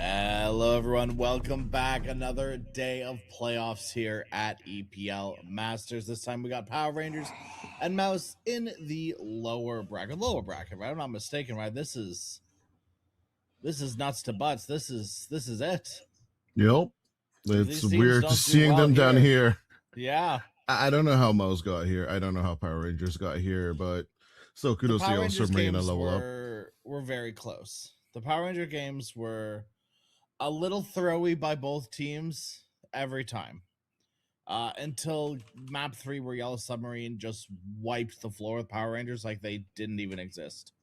Hello everyone, welcome back. Another day of playoffs here at EPL Masters. This time we got Power Rangers and MOUZ in the lower bracket, right? I'm not mistaken, right? This is nuts to butts. This is it. Yep. It's These teams weird don't to do seeing well them down here. Yeah. I don't know how MOUZ got here. I don't know how Power Rangers got here, but still kudos to y'all for bringing a level up. Were very close. The Power Ranger games were a little throwy by both teams every time. Until map 3 where Yellow Submarine just wiped the floor with Power Rangers like they didn't even exist.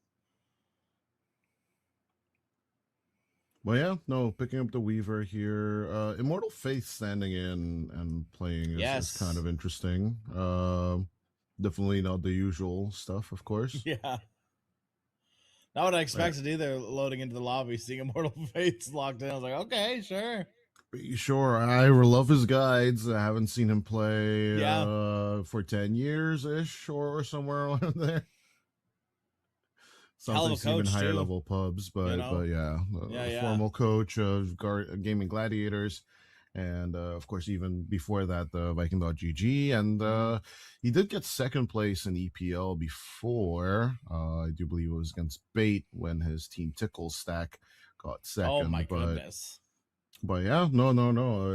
Well, yeah, no, picking up the Weaver here. Immortal Faith standing in and playing is kind of interesting. Definitely not the usual stuff, of course. Yeah. Not what I expected either, loading into the lobby, seeing Immortal Faith's locked in. I was like, okay, sure. Sure, I love his guides. I haven't seen him play for 10 years-ish or somewhere around there. Something even higher level pubs, but formal coach of Gaming Gladiators, and of course even before that the Viking.gg, and he did get second place in EPL before. I do believe it was against Bait when his team Tickle Stack got second. Oh my goodness. But yeah, no.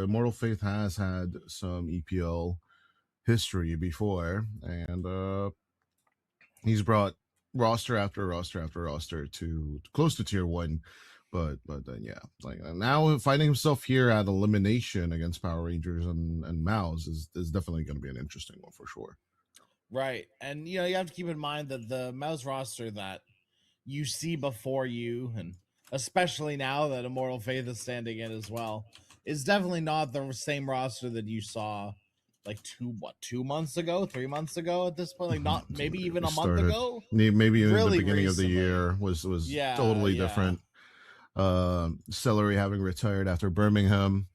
Immortal Faith has had some EPL history before, and he's brought roster after roster after roster to close to tier 1, but then yeah, like now finding himself here at elimination against Power Rangers and MOUZ is definitely going to be an interesting one for sure. Right, and you have to keep in mind that the MOUZ roster that you see before you, and especially now that Immortal Faith is standing in as well, is definitely not the same roster that you saw like 2 months ago, 3 months ago at this point, like not maybe even a month ago. Maybe in the beginning of the year was totally different. Celery having retired after Birmingham.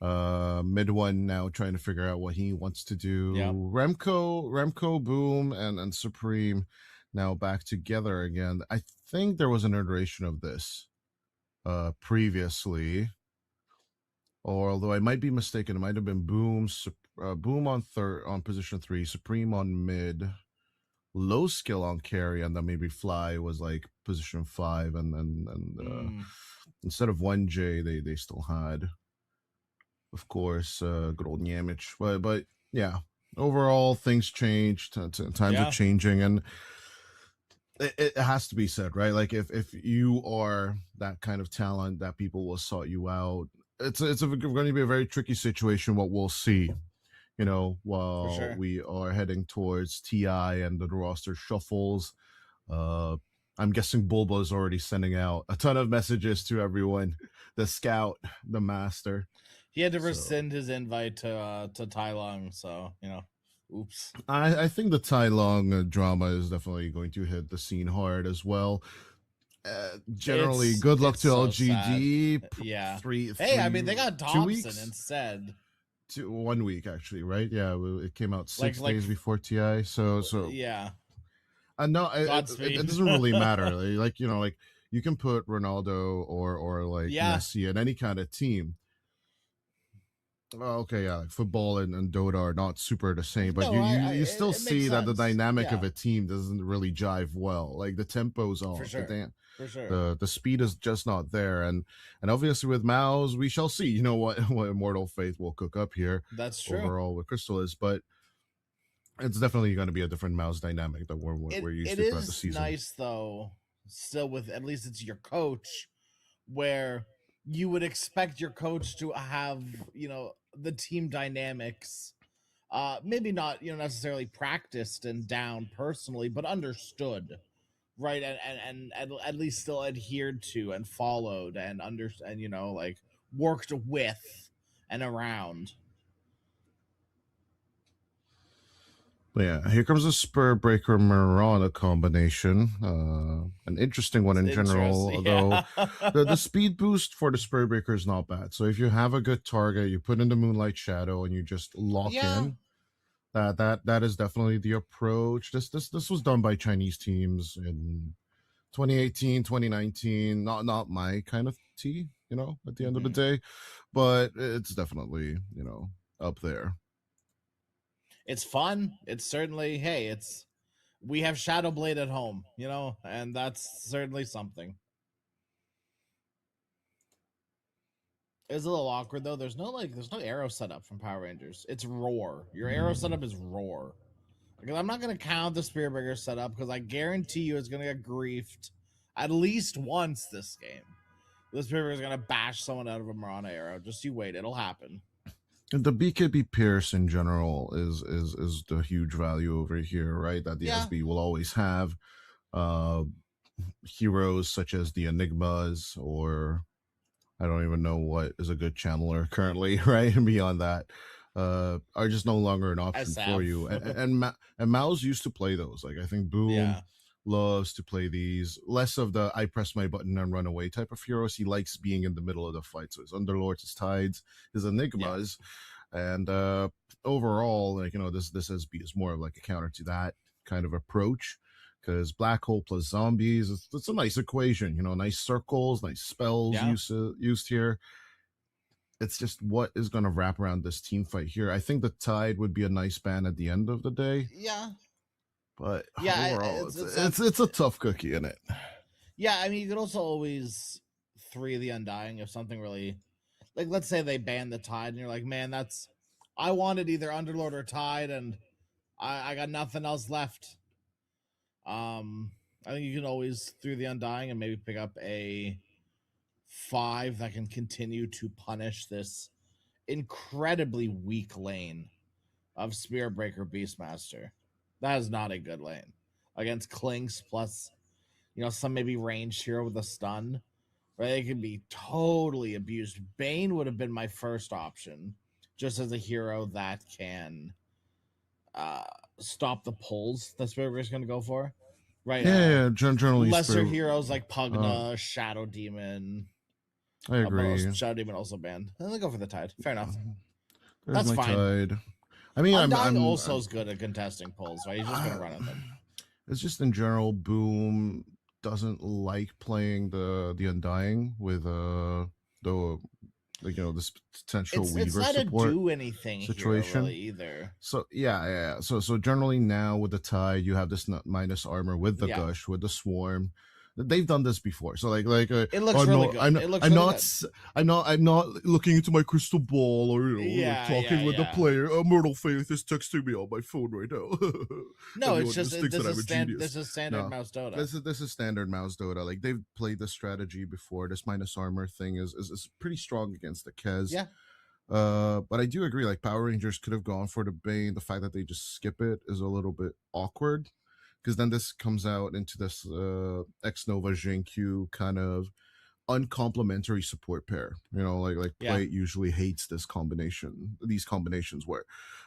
Mid one now trying to figure out what he wants to do. Remco, Boom, and Supreme now back together again. I think there was an iteration of this previously, or although I might be mistaken, it might have been Boom on position 3, Supreme on mid, low skill on carry, and then maybe Fly was like position 5, and instead of 1J they still had, of course, good old Nyamich. But yeah, overall things changed. Times are changing, and it has to be said, right? Like if you are that kind of talent that people will sort you out, it's going to be a very tricky situation. What we'll see, while we are heading towards TI and the roster shuffles. I'm guessing Bulba is already sending out a ton of messages to everyone. The scout, the master. He had to rescind his invite to Tai Long, so oops. I think the Tai Long drama is definitely going to hit the scene hard as well. Generally, good luck to LGD. Yeah. I mean, they got Thompson instead. 1 week actually, right? Yeah, it came out 6 days before TI. So yeah. No, it doesn't really matter. Like you can put Ronaldo or like Messi in any kind of team. Okay, yeah, like football and Dota are not super the same, but you still see that the dynamic of a team doesn't really jive well. Like the tempo's off. For sure. The speed is just not there, and obviously with MOUZ, we shall see. What Immortal Faith will cook up here. That's true. Overall with Crystal is, but it's definitely going to be a different MOUZ dynamic that we're used to throughout the season. It is nice though, still with at least it's your coach, where you would expect your coach to have the team dynamics, maybe not necessarily practiced and down personally, but understood, right? And at least still adhered to and followed and like worked with and around. But yeah, here comes a Spur Breaker Marauder combination. An interesting one in general, although the speed boost for the Spur Breaker is not bad. So if you have a good target, you put in the Moonlight Shadow and you just lock in. That is definitely the approach. This was done by Chinese teams in 2018, 2019. Not my kind of tea. you know, at the end of the day. But it's definitely, you know, up there. It's fun. It's certainly, hey, we have Shadowblade at home, you know, and that's certainly something. It's a little awkward though. There's no arrow setup from Power Rangers. It's roar. Your arrow setup is roar. Because I'm not gonna count the Spearbreaker setup because I guarantee you it's gonna get griefed at least once this game. The Spearbreaker is gonna bash someone out of a Marana arrow. Just you wait, it'll happen. The BKB Pierce in general is the huge value over here, right? That the SB will always have. Heroes such as the Enigmas, or I don't even know what is a good channeler currently, right? And beyond that, are just no longer an option for you. And MOUZ used to play those. Like I think Boom loves to play these. Less of the I press my button and run away type of heroes. He likes being in the middle of the fight. So his Underlords, his Tides, his Enigmas. And overall, like, you know, this SB is more of like a counter to that kind of approach. Because Black Hole plus zombies, it's a nice equation, you know, nice circles, nice spells used here. It's just what is going to wrap around this team fight here. I think the Tide would be a nice ban at the end of the day. Yeah. But overall, it's a tough cookie, isn't it? Yeah, I mean, you could also always 3 the Undying if something really... Like, let's say they ban the Tide, and you're like, man, I wanted either Underlord or Tide, and I got nothing else left. I think you can always 3 the Undying and maybe pick up a 5 that can continue to punish this incredibly weak lane of Spearbreaker Beastmaster. That is not a good lane against Clinks plus, you know, some maybe ranged hero with a stun. Right, it can be totally abused. Bane would have been my first option, just as a hero that can stop the pulls that Spearbreaker is going to go for. Right. Yeah, generally lesser heroes like Pugna, Shadow Demon. I agree. Shadow Demon also banned. And they go for the Tide. Fair enough. There's That's fine. Tide. I mean, I'm also is good at contesting pulls, right? He's just going to run at them. It's just in general, Boom doesn't like playing the Undying with the like, you know, this potential Weaver support do anything situation really either. So so generally now with the Tide, you have this minus armor with the Gush, with the Swarm. They've done this before, so like it looks really good. I'm not looking into my crystal ball or, you know, talking with the player. Myrtle Faith is texting me on my phone right now. No, it's just this is standard MOUZ Dota. This is standard MOUZ Dota. Like they've played this strategy before. This minus armor thing is pretty strong against the Kez. Yeah. But I do agree. Like Power Rangers could have gone for the Bane. The fact that they just skip it is a little bit awkward. Because then this comes out into this X-Nova Jinkyu kind of uncomplimentary support pair. You know, like Plate usually hates these combinations where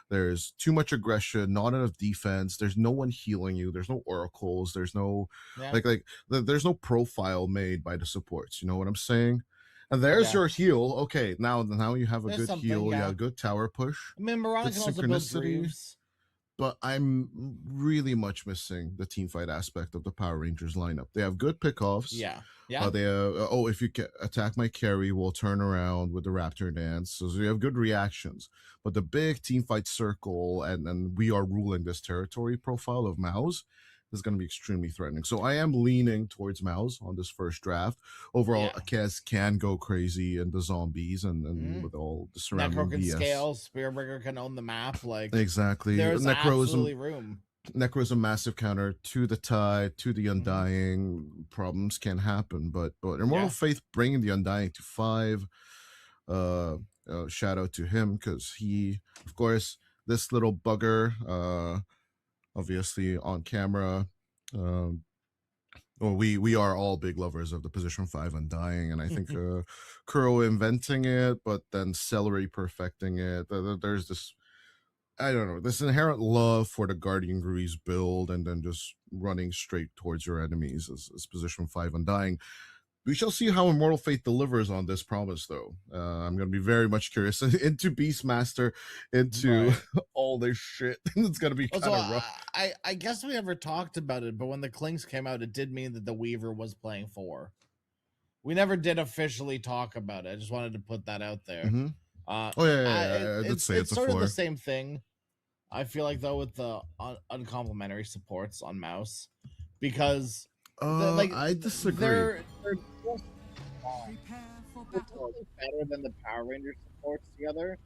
there's too much aggression, not enough defense, there's no one healing you, there's no oracles, there's no there's no profile made by the supports. You know what I'm saying? And there's your heal. Okay, now you have a good heal, a good tower push. I mean, Marana can also build Greaves. But I'm really much missing the team fight aspect of the Power Rangers lineup. They have good pickoffs. Yeah. They if you attack my carry, we'll turn around with the Raptor Dance. So you have good reactions. But the big team fight circle and we are ruling this territory profile of MOUZ is going to be extremely threatening. So I am leaning towards MOUZ on this first draft. Overall, Kez can go crazy in the zombies and with all the surrounding Necro can scale, Spearbreaker can own the map. Like exactly. There's absolutely room. Necro is a massive counter to the Tide, to the Undying. Problems can happen, but Immortal Faith bringing the Undying to 5. Shout out to him because he, of course, this little bugger. Obviously on camera, we are all big lovers of the position 5 Undying, and I think Kuro inventing it, but then Celery perfecting it. There's this, I don't know, this inherent love for the Guardian Grease build, and then just running straight towards your enemies as position 5 Undying. We shall see how Immortal Faith delivers on this promise, though. I'm going to be very much curious into Beastmaster, into all this shit. It's going to be kind of rough. I guess we never talked about it, but when the Clinks came out, it did mean that the Weaver was playing 4. We never did officially talk about it. I just wanted to put that out there. Mm-hmm. Oh yeah, I did say it's sort of the before. same thing. I feel like though with the uncomplimentary supports on MOUZ, because I disagree. they're just better than the Power Rangers supports together.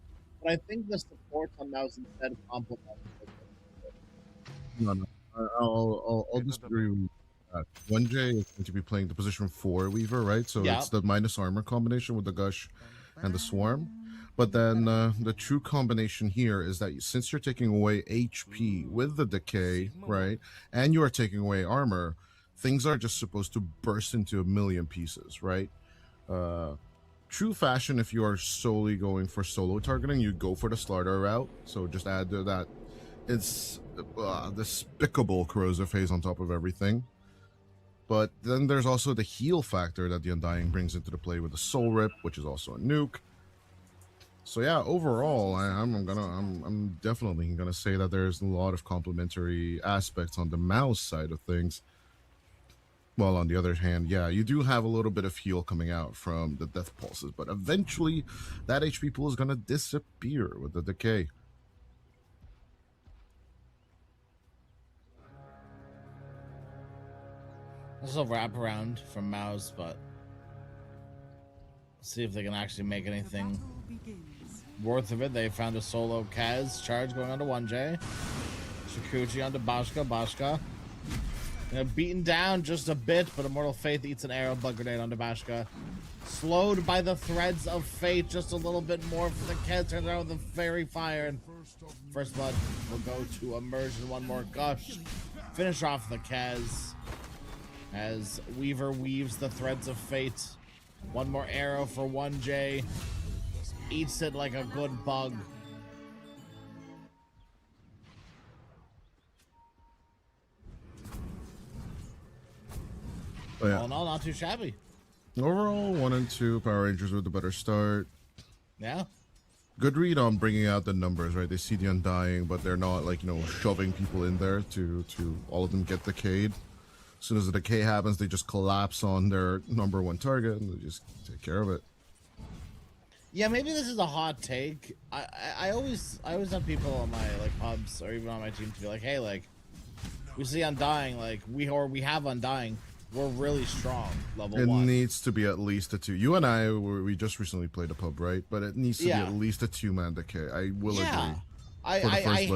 But I think the supports on MOUZ instead complement. No, I'll disagree with that. 1J is going to be playing the position 4 Weaver, right? So Yeah. it's the minus armor combination with the Gush and the Swarm. But then the true combination here is that since you're taking away HP with the Decay, right, and you are taking away armor, things are just supposed to burst into a million pieces, right? True fashion, if you are solely going for solo targeting, you go for the starter route. So just add that. It's despicable corrosive phase on top of everything. But then there's also the heal factor that the Undying brings into the play with the Soul Rip, which is also a nuke. So yeah, overall, I'm definitely gonna say that there's a lot of complementary aspects on the MOUZ side of things. Well, on the other hand, yeah, you do have a little bit of heal coming out from the death pulses, but eventually that HP pool is gonna disappear with the decay. There's a wraparound from MOUZ, but let's see if they can actually make anything worth of it. They found a solo Kaz charge going onto 1J. Shikuchi onto Bashka. Beaten down just a bit, but Immortal Faith eats an arrow bug grenade onto Bashka. Slowed by the threads of fate just a little bit more for the Kaz. Turns around with the fairy fire, and First Blood will go to Immersion. One more Gush. Finish off the Kaz as Weaver weaves the threads of fate. One more arrow for 1J. Eats it like a good bug. Oh, yeah. All in all, not too shabby. Overall, 1 and 2 Power Rangers with a better start. Yeah. Good read on bringing out the numbers, right? They see the Undying, but they're not, like, you know, shoving people in there to all of them get decayed. As soon as the decay happens, they just collapse on their #1 target and they just take care of it. Yeah, maybe this is a hot take. I always have people on my pubs or even on my team to be like, hey, we see Undying, we have Undying. We're really strong, level 1. It needs to be at least a 2. You and I, we just recently played a pub, right? But it needs to be at least a 2-man decay. I will agree. I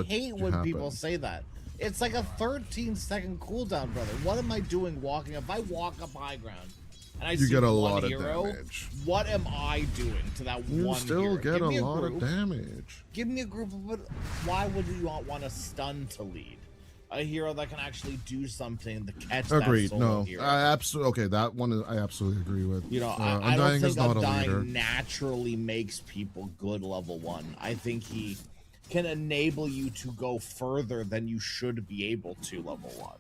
hate when people say that. It's like a 13-second cooldown, brother. What am I doing walking up? If I walk up high ground and I see get a one lot hero, of damage. what am I doing to that you one hero? You still get a lot of damage. Give me a group of... Why would you not want a stun to lead? A hero that can actually do something to catch Agreed. that solo No, hero. I absolutely... Okay, that one I absolutely agree with. You know, I don't think Undying naturally makes people good level 1. I think he can enable you to go further than you should be able to level 1.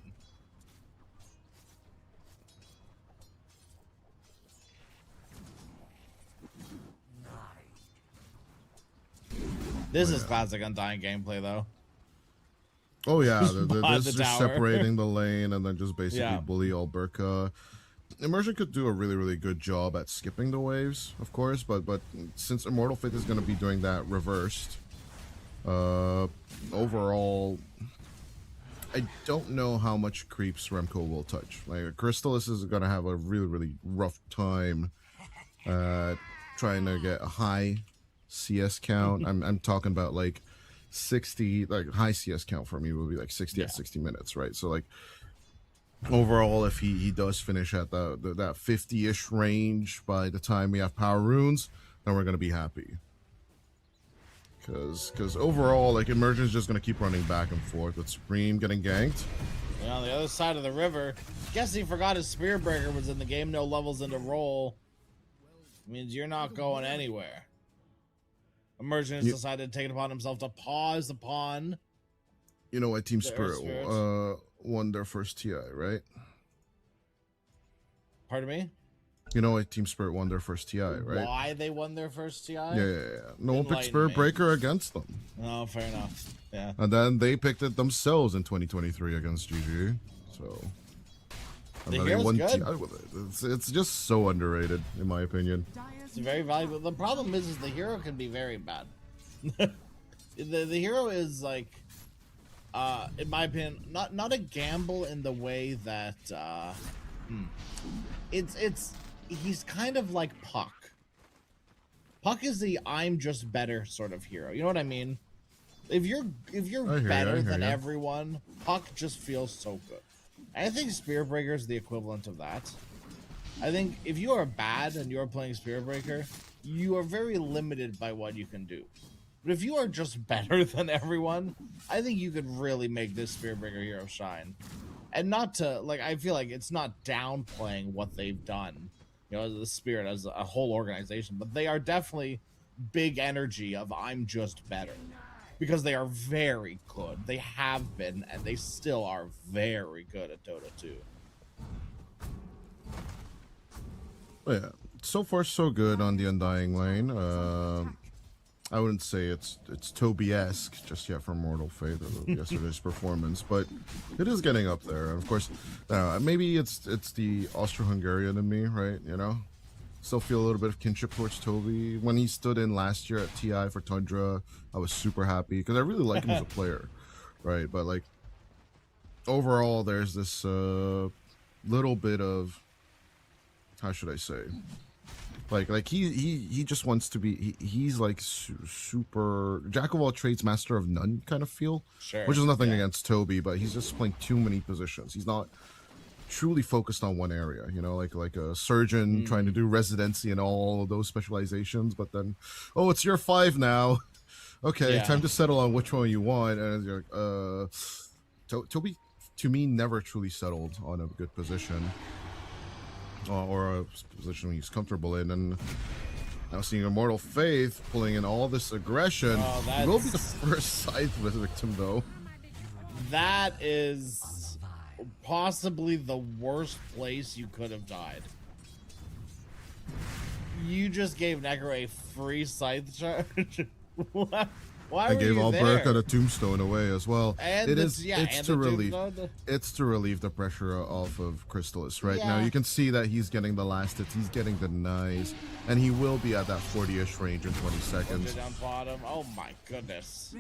This is classic Undying gameplay, though. Oh yeah, this is just separating the lane and then just basically bully Alberca. Immersion could do a really, really good job at skipping the waves, of course, but since Immortal Faith is going to be doing that reversed, overall, I don't know how much creeps Remco will touch. Crystallis is going to have a really, really rough time trying to get a high CS count. I'm talking about 60, high CS count for me would be 60 at 60 minutes, right? So overall, if he does finish at that 50-ish range by the time we have power runes, then we're gonna be happy. Because overall, Immersion's just gonna keep running back and forth with Supreme getting ganked. And on the other side of the river, guess he forgot his Spear Breaker was in the game. No levels into roll means you're not going anywhere. Immersion has decided to take it upon himself to pause upon. You know what? Team Spirit won their first TI, right? Pardon me? You know what? Team Spirit won their first TI, right? Why they won their first TI? Yeah. No one picked Spirit Breaker against them. Oh, fair enough. Yeah. And then they picked it themselves in 2023 against GG. So And The then they hero's won good. TI with it. It's just so underrated, in my opinion. It's very valuable. The problem is the hero can be very bad. the hero is like, in my opinion, not a gamble in the way that he's kind of like Puck. Puck is the I'm just better sort of hero. You know what I mean? If you're better than everyone, Puck just feels so good. And I think Spear Breaker is the equivalent of that. I think if you are bad and you're playing Spear Breaker, you are very limited by what you can do. But if you are just better than everyone, I think you could really make this Spear Breaker hero shine. And not to, like, I feel like it's not downplaying what they've done, you know, the Spirit as a whole organization, but they are definitely big energy of I'm just better. Because they are very good. They have been, and they still are very good at Dota 2. Yeah, so far so good on the Undying lane. I wouldn't say it's Toby-esque just yet from Mortal Fate or yesterday's performance, but it is getting up there. And of course, maybe it's the Austro-Hungarian in me, right? You know, still feel a little bit of kinship towards Toby. When he stood in last year at TI for Tundra, I was super happy because I really like him as a player, right? But like overall, there's this little bit of, how should I say? Like he just wants to be. He's like super jack of all trades, master of none kind of feel. Sure. Which is nothing against Toby, but he's just playing too many positions. He's not truly focused on one area. You know, like a surgeon trying to do residency and all of those specializations. But then, oh, it's year 5 now. Okay, time to settle on which one you want. And you're like, Toby, to me, never truly settled on a good position. Or a position he's comfortable in, and now seeing Immortal Faith pulling in all this aggression, he will be the first scythe victim though. That is possibly the worst place you could have died. You just gave Necro a free scythe charge. Why I gave Alberca the tombstone away as well. And it's to relieve the pressure off of Crystallis right now. You can see that he's getting the last hits, he's getting the knives, and he will be at that 40-ish range in 20 seconds. Down bottom. Oh my goodness.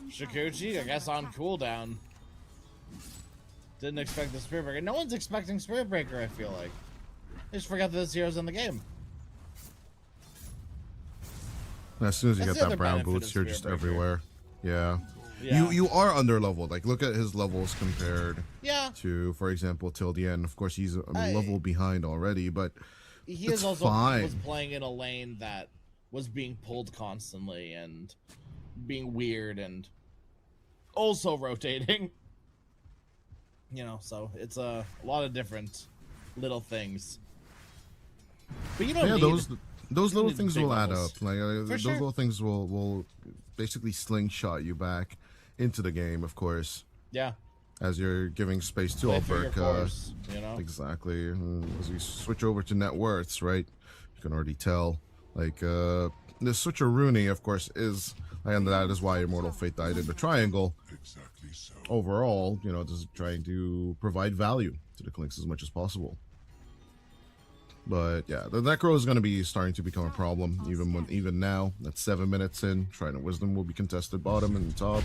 Shikuchi, I guess on cooldown. Didn't expect the Spirit Breaker. No one's expecting Spirit Breaker, I feel like. They just forgot that this hero's in the game. As soon as you get that brown boots, you're just everywhere. Yeah. You are under leveled. Like, look at his levels compared to, for example, till the end. Of course, he's a level behind already, but he is also was playing in a lane that was being pulled constantly and being weird and also rotating. You know, so it's a lot of different little things. But you don't need... Those little things will add up. Like those little things will basically slingshot you back into the game, of course. Yeah. As you're giving space to Alberca. You know? Exactly. As we switch over to net worths, right? You can already tell. Like the switcheroonie, of course, is, and that is why Immortal Fate died in the triangle. Exactly so. Overall, you know, just trying to provide value to the Clinks as much as possible. But yeah, the Necro is going to be starting to become a problem, even now. That's 7 minutes in. Trident Wisdom will be contested bottom and top.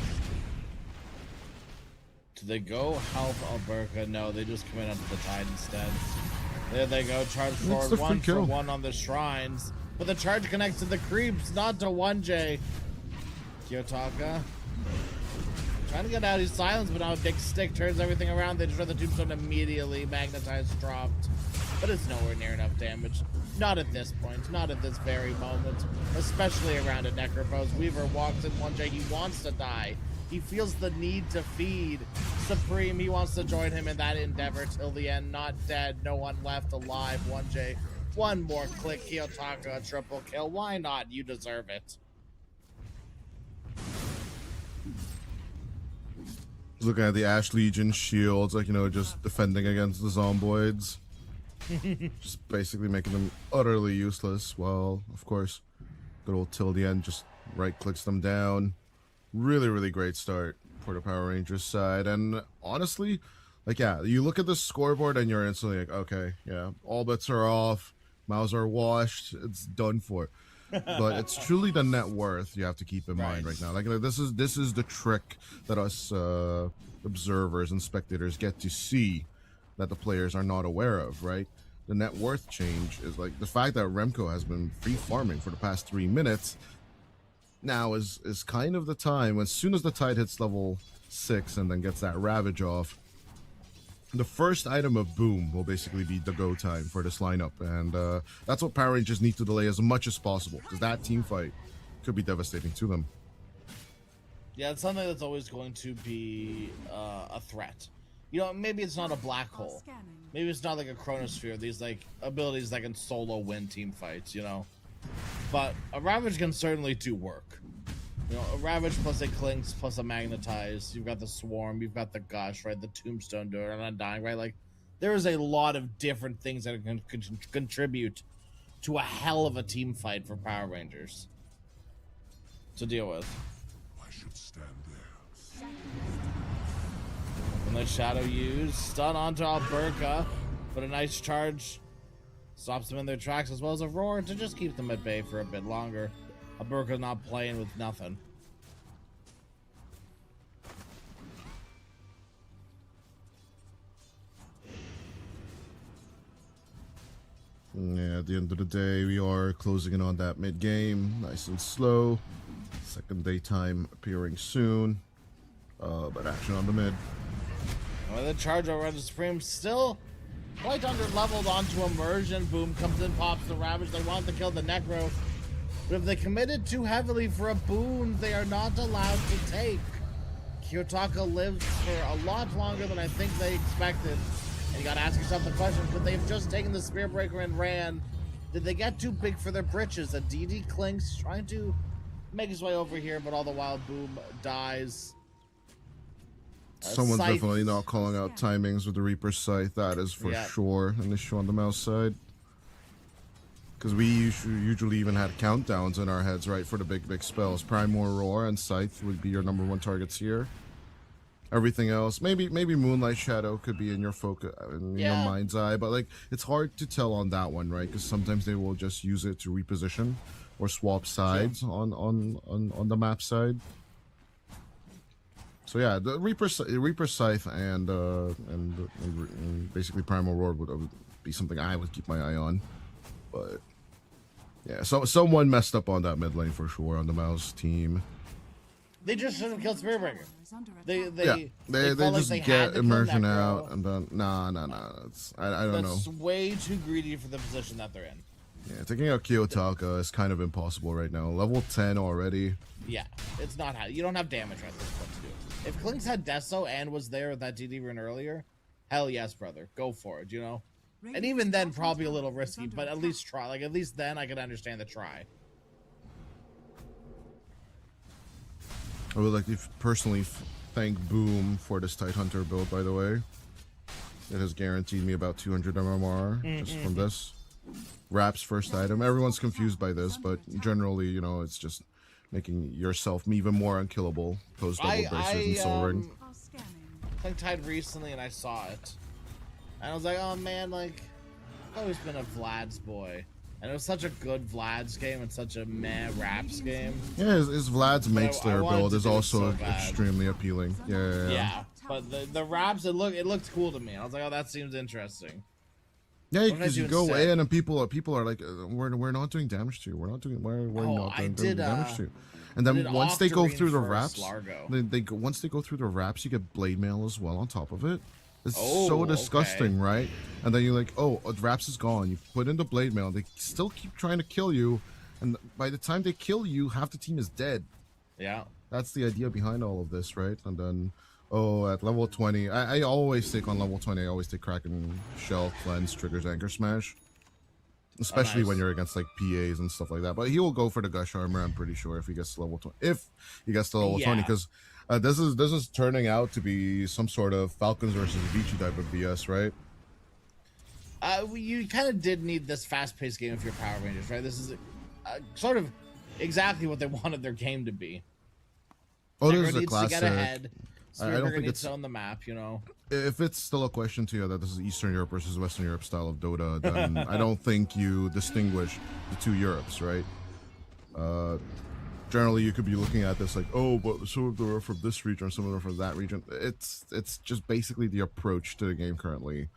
Do they go help Alberca? No, they just come in onto the Tide instead. There they go, charge forward 1 for 1 on the shrines. But the charge connects to the creeps, not to 1J. Kiyotaka. Trying to get out, he's silenced, but now a big stick turns everything around. They destroy the tombstone immediately. Magnetized dropped. But it's nowhere near enough damage. Not at this point. Not at this very moment. Especially around a Necropose. Weaver walks in 1J. He wants to die. He feels the need to feed Supreme. He wants to join him in that endeavor till the end. Not dead. No one left alive. 1J. One more click. Kiyotaka, a triple kill. Why not? You deserve it. Looking at the Ash Legion shields, like, you know, just defending against the Zomboids. Just basically making them utterly useless. Well, of course, good old till the end just right clicks them down. Really, really great start for the Power Rangers side. And honestly, Like, yeah, you look at the scoreboard and you're instantly like, okay, yeah, all bets are off, MOUZ are washed, it's done for. But it's truly the net worth you have to keep in mind right now. Like this is the trick that us observers and spectators get to see that the players are not aware of, right? The net worth change is like the fact that Remco has been free farming for the past 3 minutes. Now is kind of the time, as soon as the Tide hits level 6 and then gets that Ravage off, the first item of Boom will basically be the go time for this lineup, and that's what Power Rangers need to delay as much as possible, because that team fight could be devastating to them. Yeah, it's something that's always going to be a threat. You know, maybe it's not a black hole. Maybe it's not like a chronosphere, these like abilities that can solo win team fights, you know. But a Ravage can certainly do work. You know, a Ravage plus a Clinks plus a Magnetize. You've got the Swarm, you've got the Gush, right? The Tombstone doing it, Undying, right? Like, there is a lot of different things that can contribute to a hell of a team fight for Power Rangers to deal with. I should stand there. And the Shadow use stun onto Alberca, but a nice charge stops them in their tracks, as well as a Roar to just keep them at bay for a bit longer. Alberca's not playing with nothing. Yeah, at the end of the day, we are closing in on that mid game, nice and slow. Second daytime appearing soon, but action on the mid. Well, the charge over the Supreme still quite under-leveled onto Immersion. Boom comes in, pops the Ravage. They want to kill the Necro. But if they committed too heavily for a boon, they are not allowed to take. Kiyotaka lives for a lot longer than I think they expected. And you gotta ask yourself the question, could they have just taken the Spear Breaker and ran? Did they get too big for their britches? A DD Clinks trying to make his way over here, but all the while Boom dies. Someone's definitely not calling out timings with the Reaper Scythe. That is for sure an issue on the MOUZ side. Because we usually even had countdowns in our heads, right, for the big spells. Primor Roar and Scythe would be your #1 targets here. Everything else, maybe Moonlight Shadow could be in your focus, in your mind's eye, but like it's hard to tell on that one, right? Because sometimes they will just use it to reposition or swap sides on the map side. So yeah, the Reaper Scythe and basically Primal Roar would be something I would keep my eye on. But yeah, so someone messed up on that mid lane for sure on the MOUZ team. They just should have killed Spearbreaker. They just get Immersion out and then nah. I don't know. That's way too greedy for the position that they're in. Yeah, taking out Kiyotaka is kind of impossible right now. Level 10 already. Yeah, it's not how you don't have damage right this point to do it. If Clinks had Deso and was there with that DD rune earlier, hell yes, brother, go for it. You know, and even then probably a little risky, but at least try. Like at least then I can understand the try. I would like to personally thank Boom for this Tidehunter build, by the way. It has guaranteed me about 200 MMR just from this. Rap's first item. Everyone's confused by this, but generally, you know, it's just making yourself even more unkillable post-double bracers and Soul Ring. I Tide recently and I saw it. And I was like, oh man, like, I've always been a Vlad's boy. And it was such a good Vlad's game and such a meh Raps game. Yeah, his Vlad's Mate Slayer build is also extremely appealing. Yeah, but the Raps, it looked cool to me. I was like, oh, that seems interesting. Yeah, because you go in and people are like, we're not doing damage to you. We're not doing damage to you. And then once they go through the Raps, once they go through the Raps, you get Blade Mail as well on top of it. It's so disgusting, right? And then you're like, oh, Raps is gone. You put in the Blade Mail. They still keep trying to kill you. And by the time they kill you, half the team is dead. Yeah. That's the idea behind all of this, right? And then, at level 20, I always take on level 20, I always take Kraken, Shell, Cleanse, Triggers, Anchor Smash. Especially when you're against like PAs and stuff like that. But he will go for the Gush Armor, I'm pretty sure, if he gets to level 20. If he gets to level 20, because this is turning out to be some sort of Falcons versus Vici type of BS, right? You kind of did need this fast-paced game if you're Power Rangers, right? This is sort of exactly what they wanted their game to be. Oh, this is a classic. To get ahead. I don't think needs it's to own the map, you know. if it's still a question to you that this is Eastern Europe versus Western Europe style of Dota, then I don't think you distinguish the two Europes, right? Generally, you could be looking at this like, oh, but some of them are from this region, some of them are from that region. It's just basically the approach to the game currently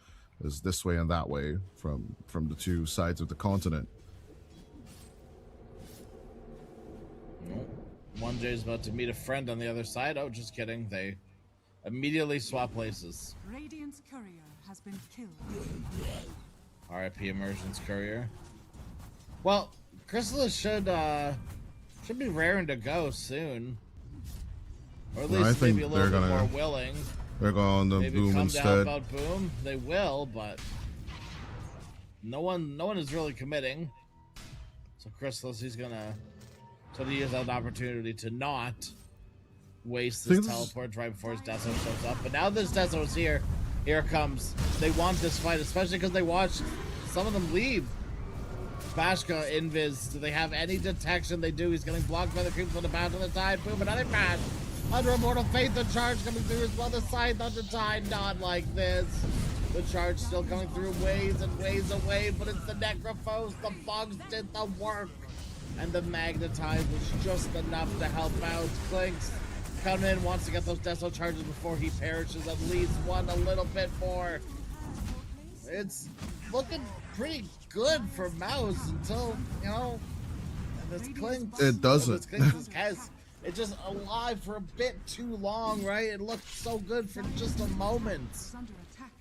is this way and that way from the two sides of the continent. 1J is about to meet a friend on the other side. Oh, just kidding. They immediately swap places. Radiant's courier has been killed. RIP Immersion's courier. Well, Chrysalis should be raring to go soon. Or at least maybe a little bit more willing. They're going to maybe Boom come instead. Down about Boom. They will, but no one is really committing. So Chrysalis, he's gonna use that opportunity to not waste this teleport right before his Deso shows up. But now this Deso's here. Here it comes. They want this fight, especially because they watched some of them leave. Bashka, Invis, do they have any detection? They do. He's getting blocked by the creeps on the bound to the tide. Boom, another pass. Under Immortal Faith, the charge coming through as well. The side on the tide, not like this. The charge still coming through ways and ways away, but it's the Necrophos. The bugs did the work. And the Magnetize was just enough to help out. Clinks coming in, wants to get those Deso charges before he perishes. At least one a little bit more. It's looking pretty good for MOUZ until, you know, this Clinks. It doesn't. It's just alive for a bit too long, right? It looked so good for just a moment.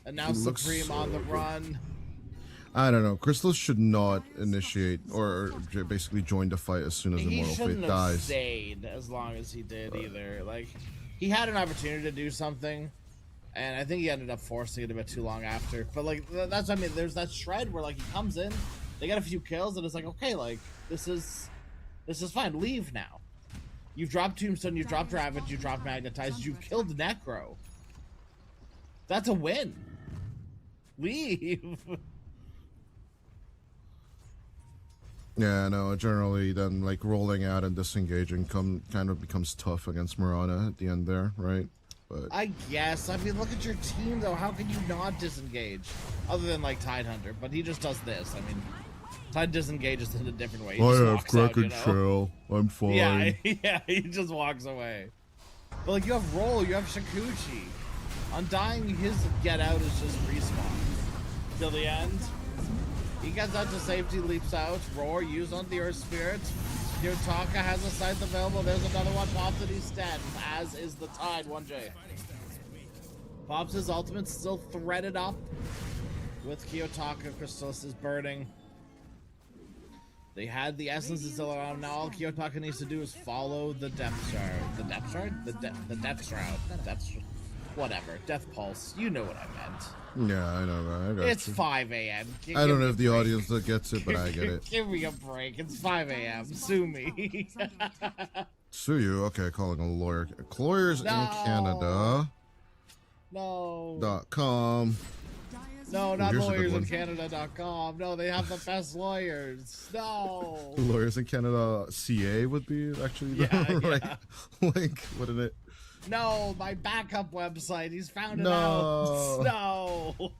And now Supreme on the run. I don't know. Crystal should not initiate or basically join the fight as soon as Immortal Faith dies. He shouldn't have stayed as long as he did either. Like, he had an opportunity to do something, and I think he ended up forcing it a bit too long after. But like, that's what I mean. There's that shred where like he comes in, they get a few kills, and it's like, okay, like this is fine. Leave now. You've dropped Tombstone, you've dropped Ravage, you've dropped Magnetized, you've killed Necro. That's a win. Leave. Yeah, no, generally then like rolling out and disengaging kind of becomes tough against Mirana at the end there, right? But I guess. I mean, look at your team though. How can you not disengage? Other than like Tidehunter, but he just does this. I mean, Tide disengages in a different way. He just walks out, you know? Shell. I'm fine. Yeah, he just walks away. But like you have Roll, you have Shikuchi. Undying, his get out is just respawn till the end. He gets out to safety, leaps out. Roar used on the Earth Spirit. Yotaka has a scythe available. There's another one. Pops and he's dead, as is the Tide. 1J. Pops' ultimate still threaded up with Kiyotaka. Crystallis is burning. They had the essence is still around. Now all Kiyotaka needs to do is follow the depth shard. The depth shard? The depth shroud. Whatever. Death pulse. You know what I meant. Yeah, I know that. I got it's you. 5 a.m. I don't know if the audience that gets it, but I get it. Give me a break. It's 5 a.m. Sue me. Sue you? Okay, calling a lawyer. Lawyers in Canada. No. .com. No, not lawyersincanada.com. No, they have the best lawyers. No. Lawyers in Canada CA would be actually the right link, wouldn't it? No, my backup website. He's found it out. No. Well,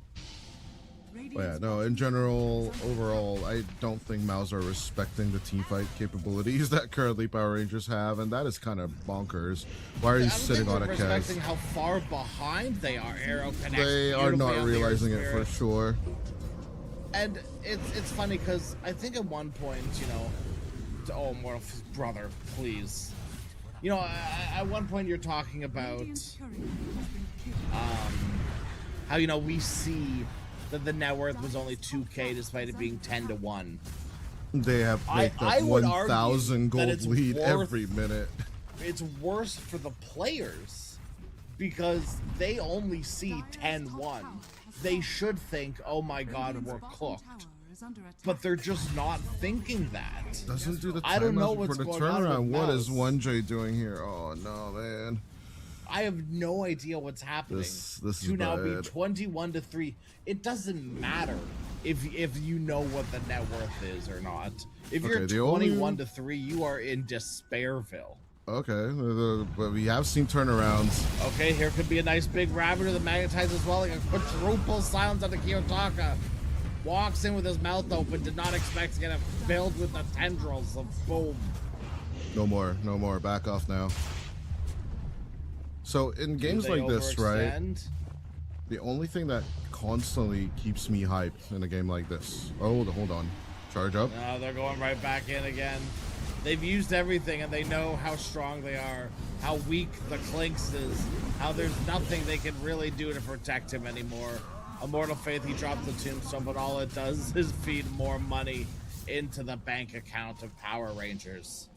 yeah, no, in general, overall, I don't think MOUZ are respecting the teamfight capabilities that currently Power Rangers have, and that is kind of bonkers. Why are you sitting on a cast? Respecting how far behind they are, Arrow connects. They are not realizing it for sure. And it's funny because I think at one point, you know, oh, Mortal brother, please. You know, at one point you're talking about how, you know, we see that the net worth was only 2K despite it being 10-1. They have like that 1,000 gold lead every minute. It's worse for the players because they only see 10-1. They should think, oh my god, we're cooked. But they're just not thinking that. Doesn't do the time I don't know what's for the going turnaround. on. What is 1J doing here? Oh no, man. I have no idea what's happening. This is to now bad. be 21-3. It doesn't matter if you know what the net worth is or not. If you're 21-3, you are in Despairville. Okay, but we have seen turnarounds. Okay, here could be a nice big Ravager that magnetizes as well, like a quadruple silence on the Kiyotaka. Walks in with his mouth open, did not expect to get it filled with the tendrils of boom. No more. Back off now. So in games like this, right? The only thing that constantly keeps me hyped in a game like this. Oh, hold on. Charge up. No, they're going right back in again. They've used everything and they know how strong they are, how weak the Clinks is, how there's nothing they can really do to protect him anymore. Immortal Faith, he dropped the tombstone, but all it does is feed more money into the bank account of Power Rangers.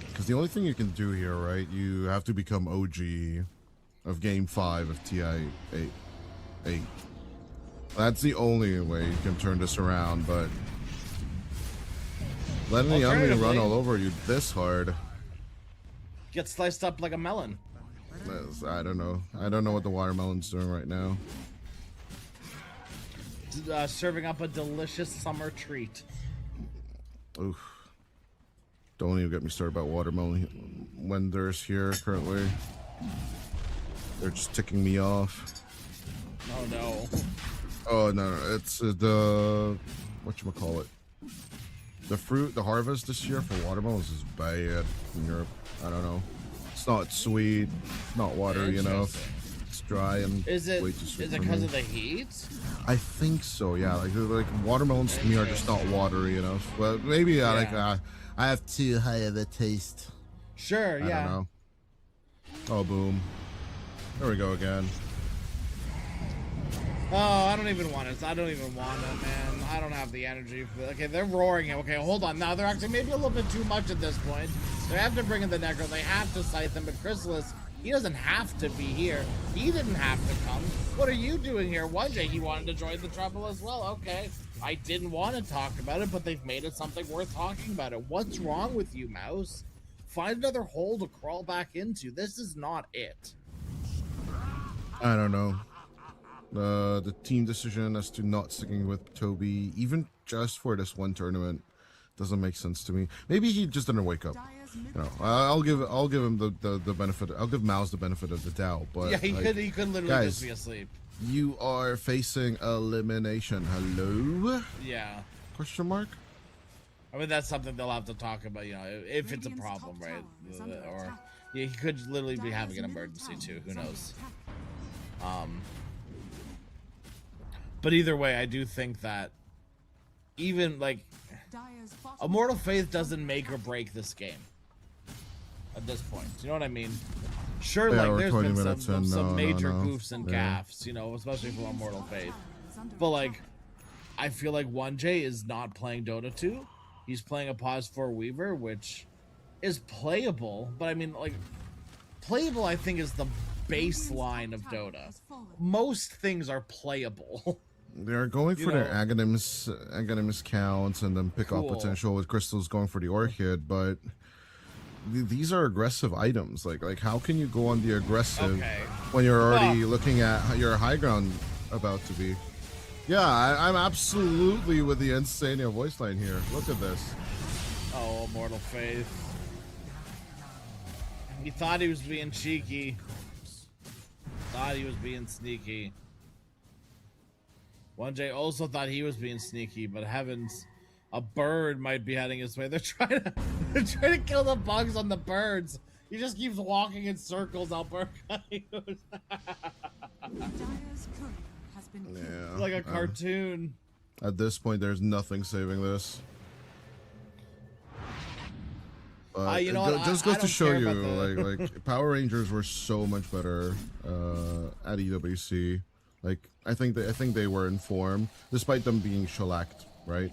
Because the only thing you can do here, right? You have to become OG of Game 5 of TI 8. That's the only way you can turn this around, but letting the enemy run all over you this hard. Get sliced up like a melon. I don't know. I don't know what the watermelon's doing right now. Serving up a delicious summer treat. Oof. Don't even get me started about watermelon vendors here currently. They're just ticking me off. Oh no. Oh no, it's the whatchamacallit. The harvest this year for watermelons is bad in Europe. I don't know. It's not sweet, not watery enough. It's dry and is it way too sweet. Is it because of the heat? I think so. Yeah, like watermelons to me are just not watery enough. But maybe I have too high of a taste. Sure. I don't know. Oh boom! There we go again. Oh, I don't even want it. I don't even want it, man. I don't have the energy for it. Okay, they're roaring it. Okay, hold on. Now they're actually maybe a little bit too much at this point. They have to bring in the Necro. They have to sight them. But Chrysalis, he doesn't have to be here. He didn't have to come. What are you doing here? One day he wanted to join the trouble as well. Okay, I didn't want to talk about it, but they've made it something worth talking about it. What's wrong with you, MOUZ? Find another hole to crawl back into. This is not it. I don't know. The team decision as to not sticking with Toby, even just for this one tournament, doesn't make sense to me. Maybe he just didn't wake up. You know, I'll give him the benefit. I'll give MOUZ the benefit of the doubt. But yeah, he could literally guys, just be asleep. You are facing elimination. Hello? Yeah. Question mark? I mean, that's something they'll have to talk about, you know, if it's a problem, right? Or yeah, he could literally be having an emergency too. Who knows? But either way, I do think that even like Immortal Faith doesn't make or break this game at this point. You know what I mean? Sure, yeah, like there's been some major no. goofs and gaffes, you know, especially from Immortal Faith. But like, I feel like 1J is not playing Dota 2. He's playing a Pause 4 Weaver, which is playable. But I mean, like, playable I think is the baseline of Dota. Most things are playable. They're going for their Aghanim's counts and then pick off potential with Crystal's going for the Orchid, but these are aggressive items. Like how can you go on the aggressive when you're already looking at your high ground about to be? Yeah, I'm absolutely with the Insania voice line here. Look at this. Oh, Immortal Faith. He thought he was being cheeky. Thought he was being sneaky. 1J also thought he was being sneaky, but heavens, a bird might be heading his way. They're trying to kill the bugs on the birds. He just keeps walking in circles, Alberta. Yeah, like a cartoon. At this point, there's nothing saving this. You know it just goes to show you, like Power Rangers were so much better at EWC. Like I think they were informed, despite them being shellacked, right?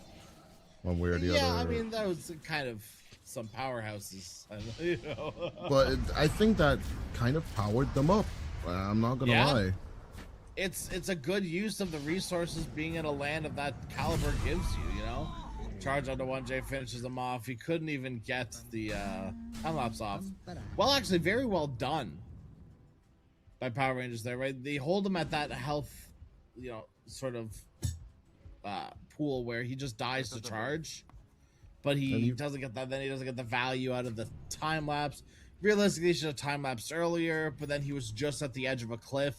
One way or the other. Yeah, I mean that was kind of some powerhouses, you know. But I think that kind of powered them up. I'm not gonna lie. It's a good use of the resources being in a land of that caliber gives you, you know. Charge onto 1J, finishes him off. He couldn't even get the time lapse off. Well, actually, very well done by Power Rangers there, right? They hold him at that health, you know, sort of pool where he just dies to charge. but And he he- doesn't get that. Then he doesn't get the value out of the time lapse. Realistically, he should have time lapsed earlier, but then he was just at the edge of a cliff,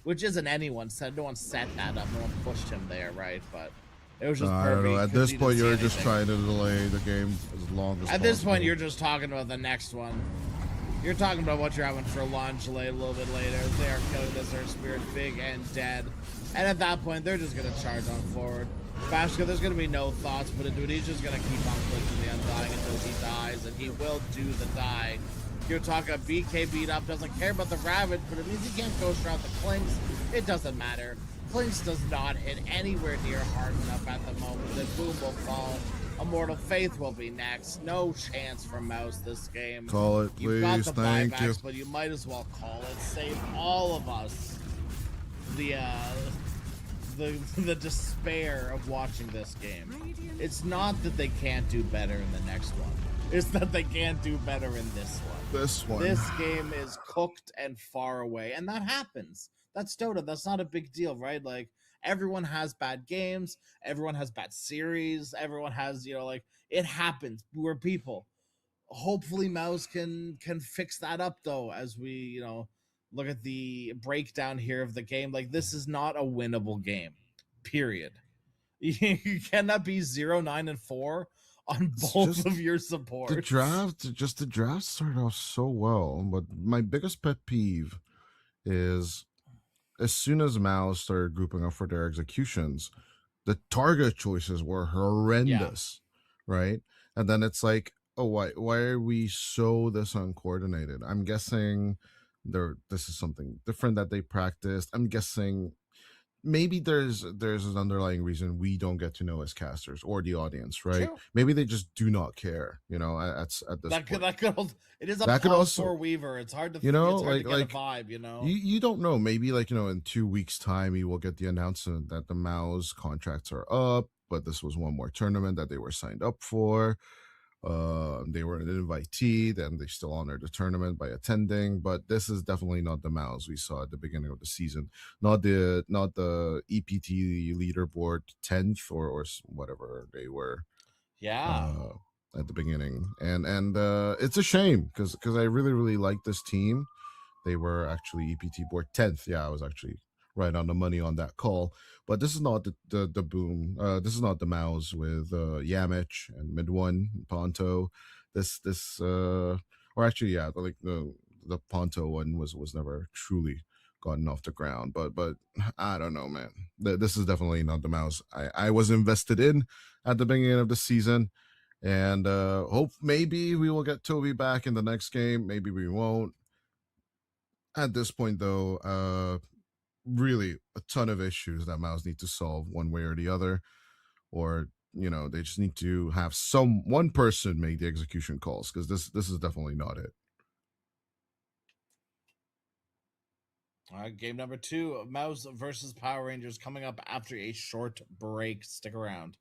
which isn't anyone said. No one set that up. No one pushed him there, right? But it was just I perfect. don't know. At because this he point, didn't see you're just anything. trying to delay the game as long as At this point, possible. you're just talking about the next one. You're talking about what you're having for lunch a little bit later. They are killing this Earth Spirit big and dead. And at that point, they're just going to charge on forward. Bashka, there's going to be no thoughts put into it. He's just going to keep on clicking the Undying until he dies, and he will do the die. You're talking BK beat up, doesn't care about the Ravage, but it means he can't ghost route the Clinks. It doesn't matter. Clinks does not hit anywhere near hard enough at the moment. The Boom will fall. Immortal Faith will be next. No chance for MOUZ this game. Call it, You've got please. the Thank you. buybacks, but you might as well call it. Save all of us the despair of watching this game. It's not that they can't do better in the next one. It's that they can't do better in this one. This one. This game is cooked and far away, and that happens. That's Dota. That's not a big deal, right? Like, everyone has bad games. Everyone has bad series. Everyone has, like, it happens. We're people. Hopefully MOUZ can fix that up, though, as we, look at the breakdown here of the game. Like, this is not a winnable game, period. You cannot be 0-9-4 on both of your supports. The draft started off so well, but my biggest pet peeve is as soon as MOUZ started grouping up for their executions, the target choices were horrendous, right? And then it's like, oh, why are we so this uncoordinated? I'm guessing this is something different that they practiced. I'm guessing maybe there's an underlying reason we don't get to know as casters or the audience, right? True. Maybe they just do not care, at this point. It is a That could pause also- for Weaver. It's hard to You know, it's hard to like- get a vibe, You don't know. Maybe in 2 weeks' time, you will get the announcement that the MOUZ contracts are up, but this was one more tournament that they were signed up for. They were an invitee, then they still honored the tournament by attending. But this is definitely not the MOUZ we saw at the beginning of the season. Not the EPT leaderboard 10th or whatever they were. Yeah. At the beginning, and it's a shame because I really like this team. They were actually EPT board 10th. Yeah, I was actually right on the money on that call. But this is not the boom. This is not the MOUZ with Yamich and Mid1 Ponto. Or actually, yeah, like the Ponto one was never truly gotten off the ground. But I don't know, man. This is definitely not the MOUZ I was invested in at the beginning of the season. And hope maybe we will get Toby back in the next game. Maybe we won't. At this point, though, really a ton of issues that MOUZ need to solve one way or the other. Or, they just need to have one person make the execution calls, because this is definitely not it. All right, game number 2, MOUZ versus Power Rangers, coming up after a short break. Stick around.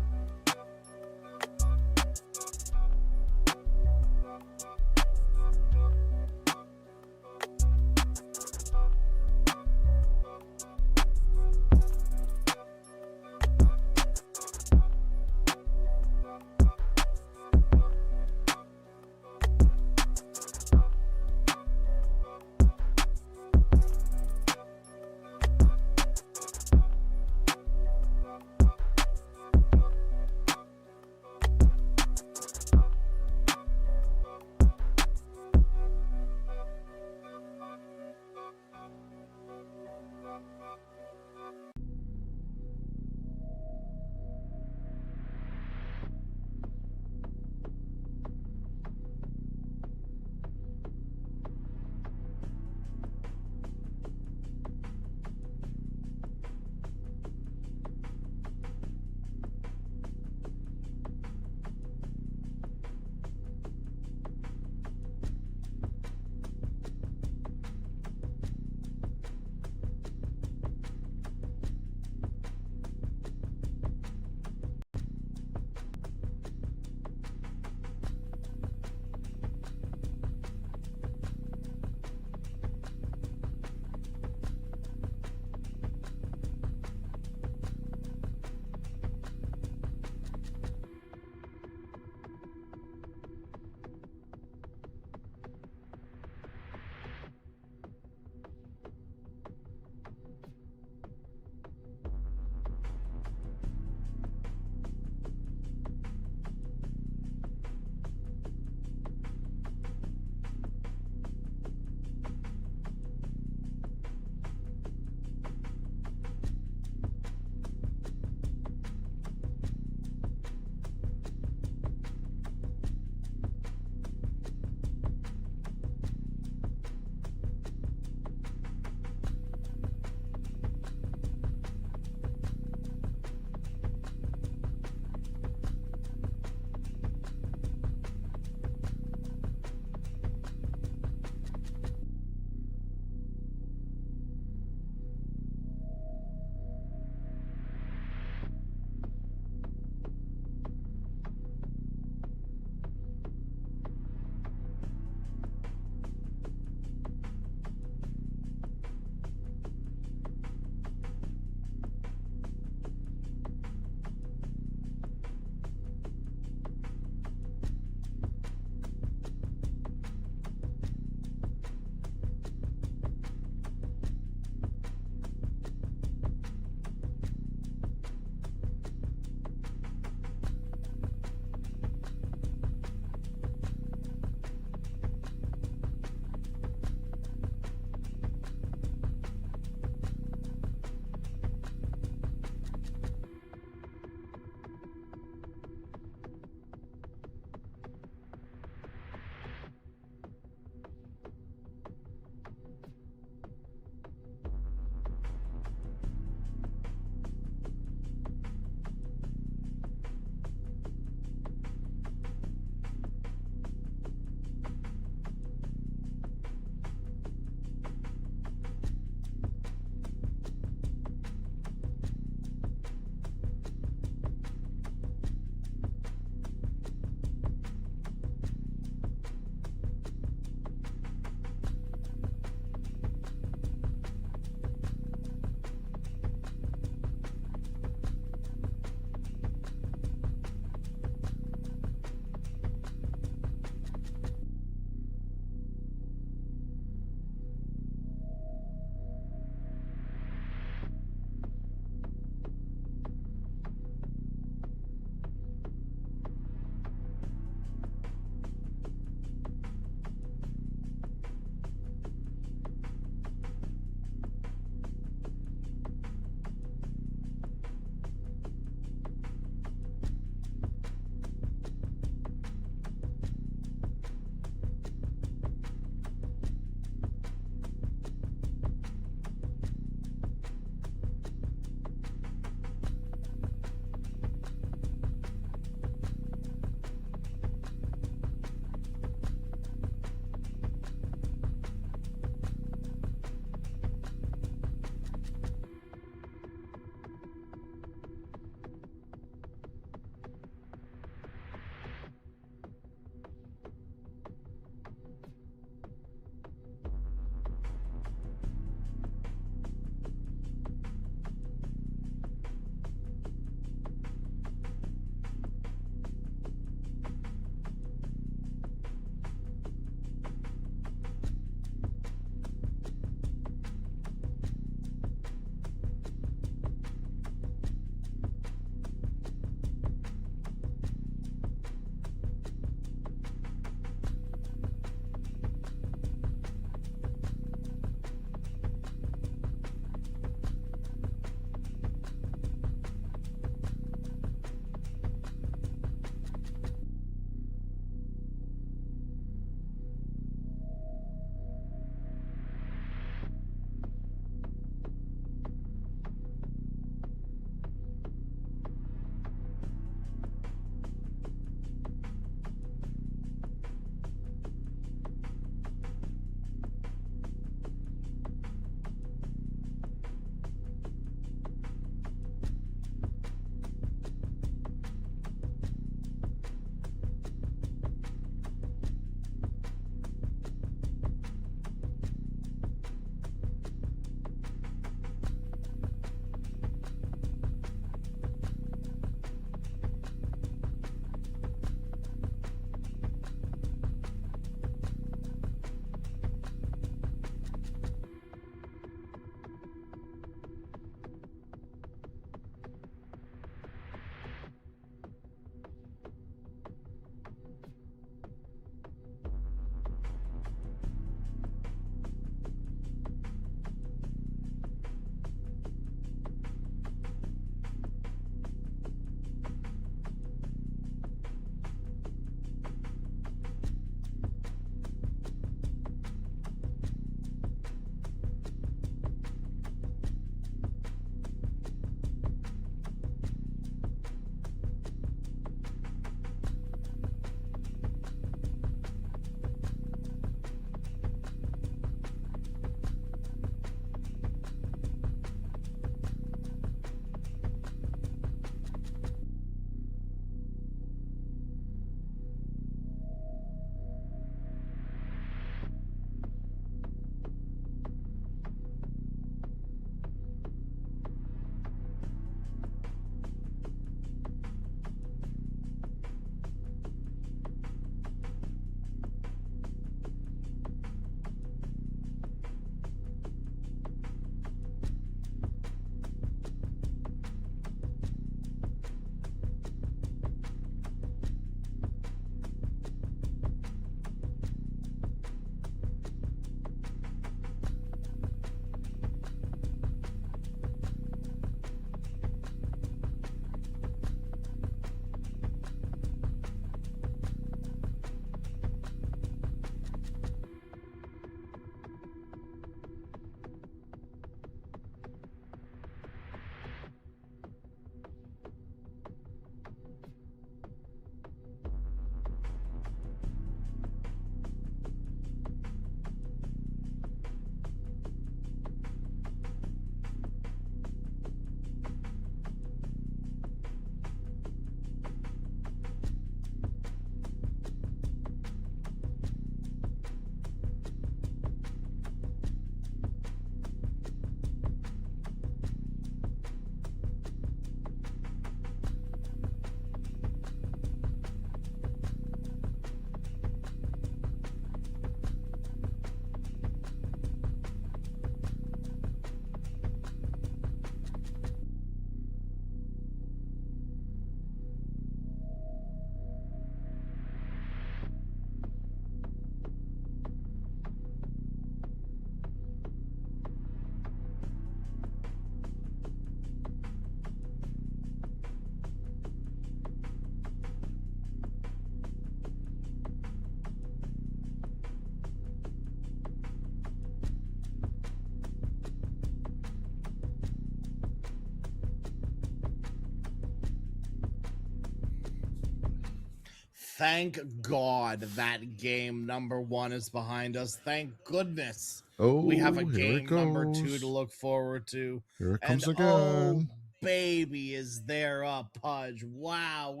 Thank God that game number 1 is behind us. Thank goodness. Oh, We have a here it game number 2 goes. to look forward to. Here it And comes oh, again. baby, is there a Pudge. Wow,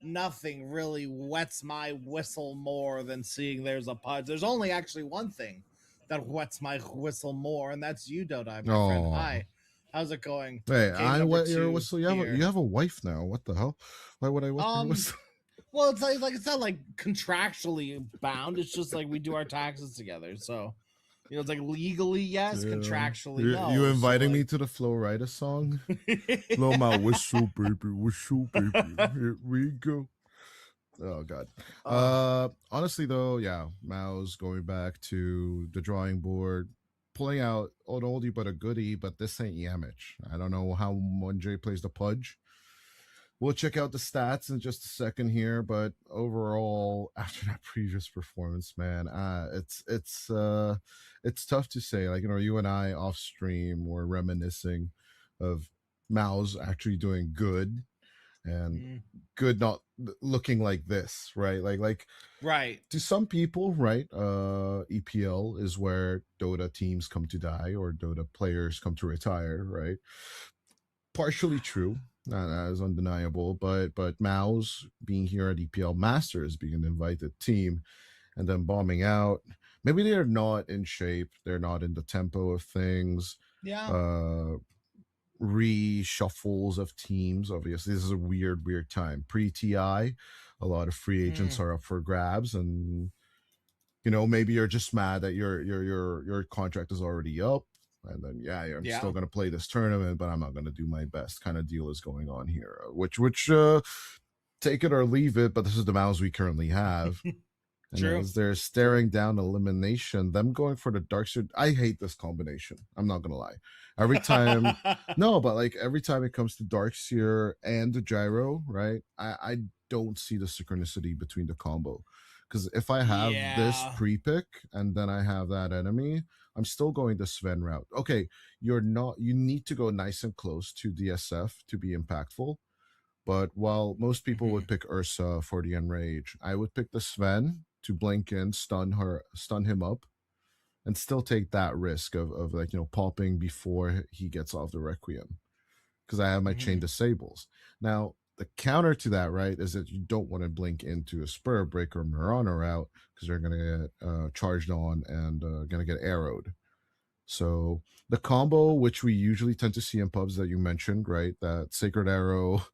nothing really wets my whistle more than seeing there's a Pudge. There's only actually one thing that wets my whistle more, and that's you, Dota, my friend. Hi. How's it going? Hey, Game I number wet your 2 whistle. You here. have a wife now. What the hell? Why would I wet your whistle? Well, it's like it's not like contractually bound. It's just like we do our taxes together. So, it's like legally yes, Yeah. contractually no. You inviting so, me to the Flo Rida song? Blow my whistle, baby, whistle, baby. Here we go. Oh God. Honestly though, yeah, MOUZ going back to the drawing board, pulling out an oldie but a goodie, but this ain't Yamich. I don't know how Monjay plays the Pudge. We'll check out the stats in just a second here, but overall, after that previous performance, man, it's tough to say. Like, you and I off stream were reminiscing of MOUZ actually doing good, and good not looking like this, right? Like right. To some people, right? EPL is where Dota teams come to die or Dota players come to retire, right? Partially true. That is undeniable, but MOUZ being here at EPL Masters, being an invited team, and then bombing out. Maybe they're not in shape. They're not in the tempo of things. Yeah. Reshuffles of teams. Obviously, this is a weird time. Pre-TI, a lot of free agents are up for grabs, and maybe you're just mad that your contract is already up. And then I'm still gonna play this tournament, but I'm not gonna do my best. Kind of deal is going on here. Which take it or leave it, but this is the MOUZ we currently have. And True. as they're staring down elimination, them going for the Darkseer. I hate this combination. I'm not gonna lie. Every time, no, but like every time it comes to Darkseer and the Gyro, right? I don't see the synchronicity between the combo. Because if I have this pre-pick and then I have that enemy, I'm still going the Sven route. Okay, you need to go nice and close to DSF to be impactful. But while most people would pick Ursa for the Enrage, I would pick the Sven to blink in, stun him up, and still take that risk of like, popping before he gets off the Requiem. Because I have my chain disables. Now, the counter to that, right, is that you don't want to blink into a Spur Breaker Mirana route because they're going to get charged on and going to get arrowed. So the combo, which we usually tend to see in pubs that you mentioned, right, that Sacred Arrow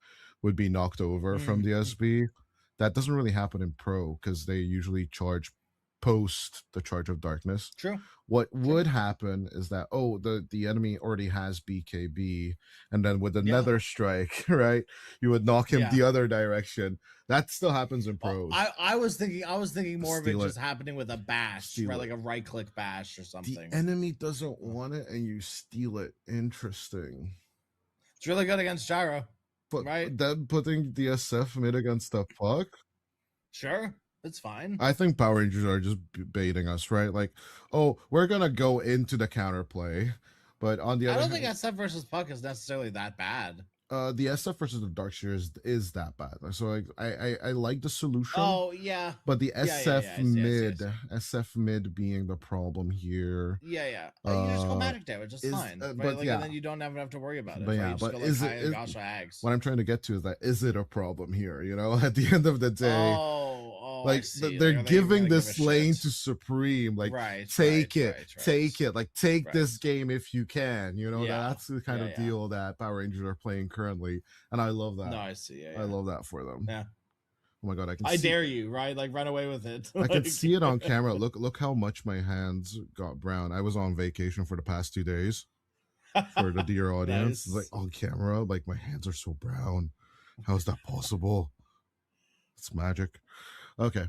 would be knocked over from the SB, that doesn't really happen in Pro because they usually charge post the Charge of Darkness. True. What would happen is that, the enemy already has BKB, and then with the Nether Strike, right, you would knock him the other direction. That still happens in pros. I was thinking more of it just happening with a bash, right? Like a right-click bash or something. The enemy doesn't want it, and you steal it. Interesting. It's really good against Gyro, but right? Then putting DSF mid against the puck? Sure. It's fine. I think Power Rangers are just baiting us, right? Like, we're going to go into the counterplay. But on the other hand, I don't think SF versus Puck is necessarily that bad. The SF versus the Darkseer is that bad. So like I like the solution. Oh yeah. But the SF mid being the problem here. Yeah. You just go magic damage, just fine. Right? But like, and then you don't have to worry about it. But right? but go, is like, it? What I'm trying to get to is that is it a problem here? At the end of the day. Like they're giving this lane to Supreme, like take it. Like take this game if you can. That's the kind of deal that Power Rangers are playing currently, and I love that. No, I see. I love that for them. Yeah. Oh my god, I dare you, right? Like run away with it. I can see it on camera. Look how much my hands got brown. I was on vacation for the past 2 days for the dear audience. Nice. Like on camera, like my hands are so brown. How is that possible? It's magic. Okay.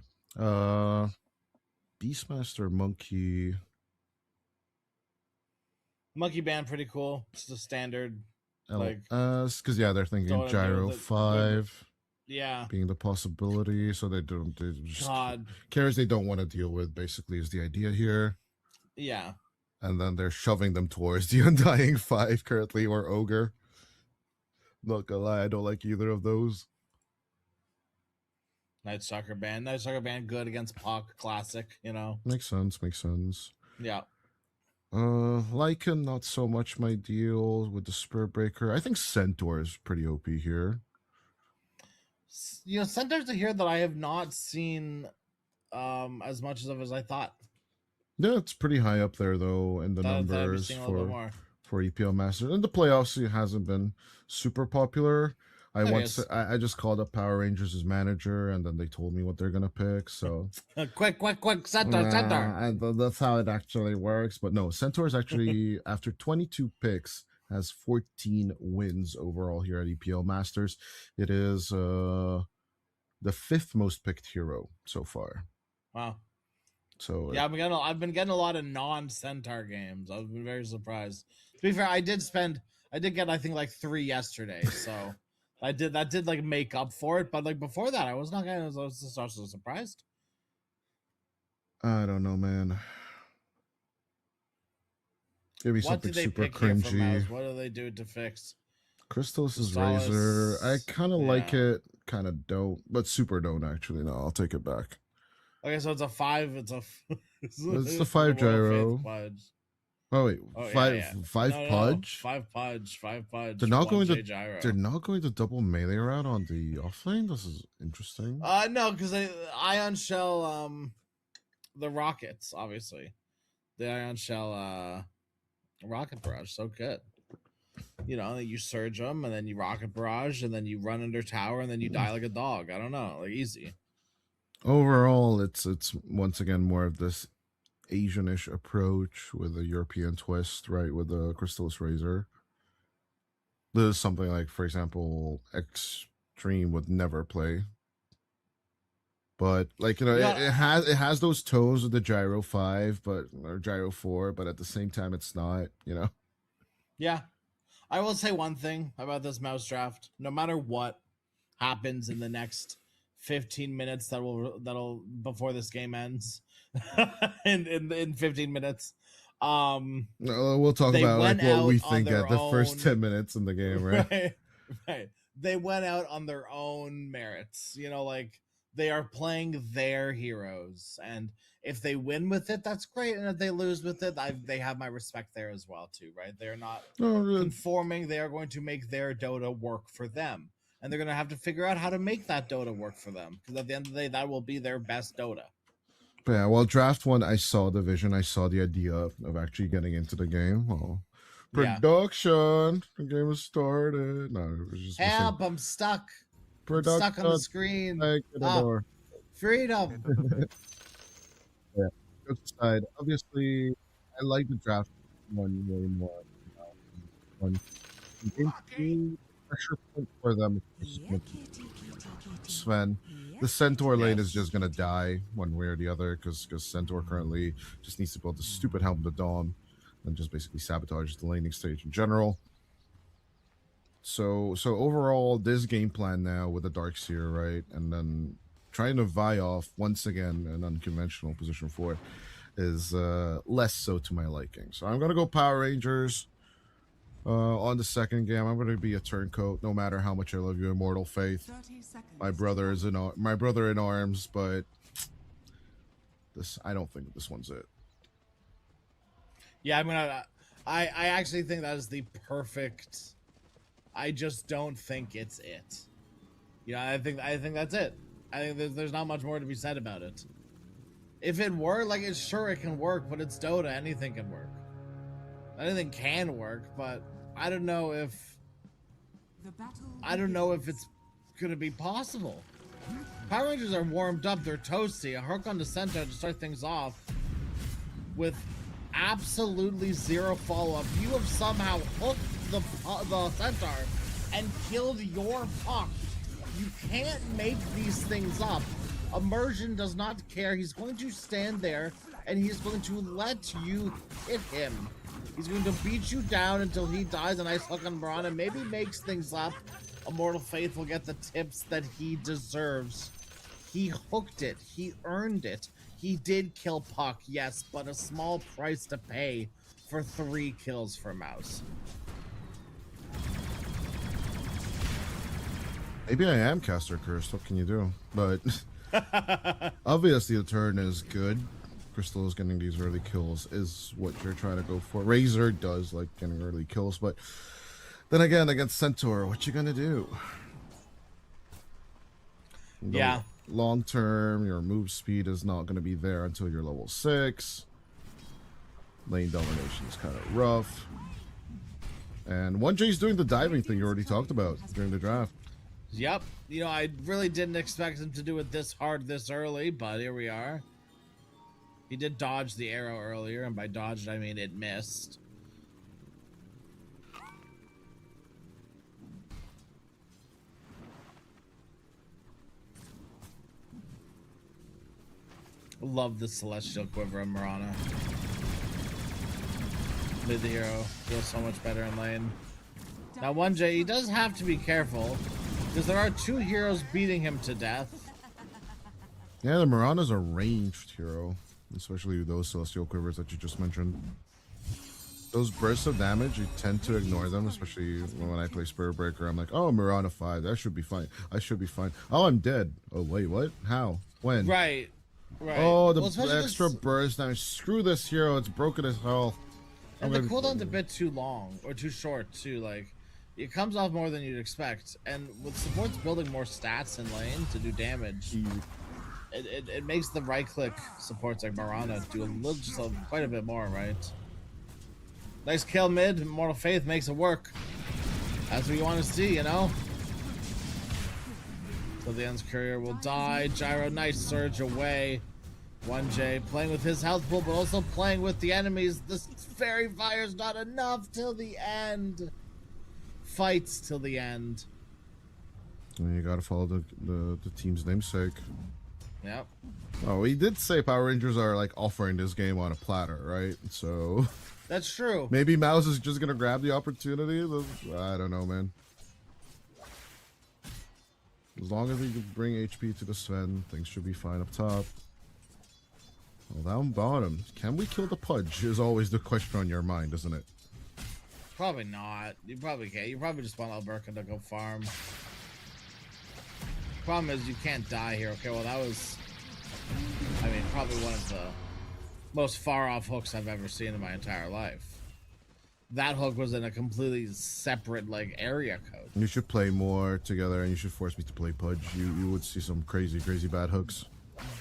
Beastmaster Monkey Band, pretty cool. It's the standard. Because they're thinking Gyro 5. Yeah. Being the possibility, so they just carries they don't want to deal with, basically, is the idea here. Yeah. And then they're shoving them towards the Undying 5 currently, or Ogre. Not gonna lie, I don't like either of those. Night Soccer Band. Night Soccer Band good against Puck. Classic, you know. Makes sense. Yeah. Lycan, not so much my deal with the Spirit Breaker. I think Centaur is pretty OP here. You know, Centaur's a hero that I have not seen as much of as I thought. Yeah, it's pretty high up there though in the numbers for EPL Masters. In the playoffs, it hasn't been super popular. I just called up Power Rangers as manager, and then they told me what they're gonna pick. So quick, Centaur. And that's how it actually works. But no, Centaur is actually after 22 picks has 14 wins overall here at EPL Masters. It is the 5th most picked hero so far. Wow. So yeah, I've been getting a lot of non-Centaur games. I've been very surprised. To be fair, I did get I think like 3 yesterday, so that did like make up for it. But like before that, I was just also surprised. I don't know, man. Give me something super cringy. What do they do to fix? Crystal's Razor. I kind of like it, kind of don't, but super don't actually. No, I'll take it back. Okay, so it's a 5. It's the 5 gyro. Oh wait, five pudge. 5 pudge. 5 pudge. They're not going to. gyro. They're not going to double melee route on the offlane. This is interesting. No, because Ion Shell, the rockets, obviously, the Ion Shell, rocket barrage, so good. You know, you surge them, and then you rocket barrage, and then you run under tower, and then you die like a dog. I don't know, like easy. Overall, it's once again more of this Asianish approach with a European twist, right? With the Crystal's Razor. This is something like, for example, Extreme would never play. But like, you know, it has those tones of the Gyro 5, or Gyro 4, but at the same time, it's not. You know. Yeah, I will say one thing about this MOUZ draft. No matter what happens in the next 15 minutes that'll before this game ends in 15 minutes we'll talk about like what we think at the first 10 minutes in the game, right? Right. They went out on their own merits, you know, like they are playing their heroes, and if they win with it, that's great, and if they lose with it, they have my respect there as well too, right? They're not conforming. They are going to make their Dota work for them. And they're going to have to figure out how to make that Dota work for them. Because at the end of the day, that will be their best Dota. But yeah, well, draft 1, I saw the vision. I saw the idea of actually getting into the game. Well, production. The game was started. No, it was just help, I'm stuck. Production. I'm stuck on the screen. Freedom. Yeah. Side. Obviously, I like the draft 1 way more. Pressure point for them. Sven, the Centaur lane is just gonna die one way or the other because Centaur currently just needs to build the stupid Helm of Dawn and just basically sabotage the laning stage in general. So overall, this game plan now with the Darkseer, right, and then trying to vie off once again an unconventional position 4 is less so to my liking. So I'm gonna go Power Rangers. On the second game, I'm going to be a turncoat, no matter how much I love you, Immortal Faith. My brother in arms, but I don't think this one's it. Yeah, I actually think that is the perfect. I just don't think it's it. You know, I think that's it. I think there's not much more to be said about it. If it were, like, sure it can work, but it's Dota. Anything can work. Anything can work, but I don't know if it's gonna be possible. Power Rangers are warmed up, they're toasty. A hook on the Centaur to start things off with absolutely zero follow-up. You have somehow hooked the Centaur and killed your Puck. You can't make these things up. Immersion does not care. He's going to stand there and he's going to let you hit him. He's going to beat you down until he dies a nice hook on Baron and maybe makes things up. Immortal Faith will get the tips that he deserves. He hooked it. He earned it. He did kill Puck, yes, but a small price to pay for 3 kills for MOUZ. Maybe I am caster cursed. What can you do? But Obviously, the turn is good. Crystal is getting these early kills is what you're trying to go for. Razor does like getting early kills, but then again, against Centaur, what you gonna do? Yeah. Long term, your move speed is not gonna be there until you're level 6. Lane domination is kind of rough. And 1J's doing the diving thing you already talked about during the draft. Yep. You know, I really didn't expect him to do it this hard this early, but here we are. He did dodge the arrow earlier, and by dodged I mean it missed. Love the Celestial Quiver of Mirana. Mid the hero feels so much better in lane. Now 1J, he does have to be careful, because there are 2 heroes beating him to death. Yeah, the Mirana's a ranged hero, especially those Celestial Quivers that you just mentioned. Those bursts of damage, you tend to ignore them, especially when I play Spirit Breaker. I'm like, oh, Mirana 5, that should be fine. I should be fine. Oh, I'm dead. Oh, wait, what? How? When? Right. Right. Oh, the well, extra burst damage. Screw this hero, it's broken as hell. And the cooldown's a bit too long, or too short, too. Like, it comes off more than you'd expect. And with supports building more stats in lane to do damage, it makes the right-click supports like Mirana do quite a bit more, right? Nice kill mid. Immortal Faith makes it work. That's what you want to see, you know? So the End's Courier will die. Gyro, nice surge away. 1J playing with his health pool, but also playing with the enemies. This Fairy Fire's not enough till the end. Fights till the end. And you gotta follow the team's namesake. Yep. Oh, he did say Power Rangers are like offering this game on a platter, right? So that's true. Maybe MOUZ is just gonna grab the opportunity. I don't know, man. As long as he can bring HP to the Sven, things should be fine up top. Well, down bottom, can we kill the Pudge is always the question on your mind, isn't it? Probably not. You probably can't. You probably just want Alberca to go farm. Problem is you can't die here. Okay, well that was, I mean, probably one of the most far off hooks I've ever seen in my entire life. That hook was in a completely separate like area code. You should play more together, and you should force me to play Pudge. You would see some crazy bad hooks.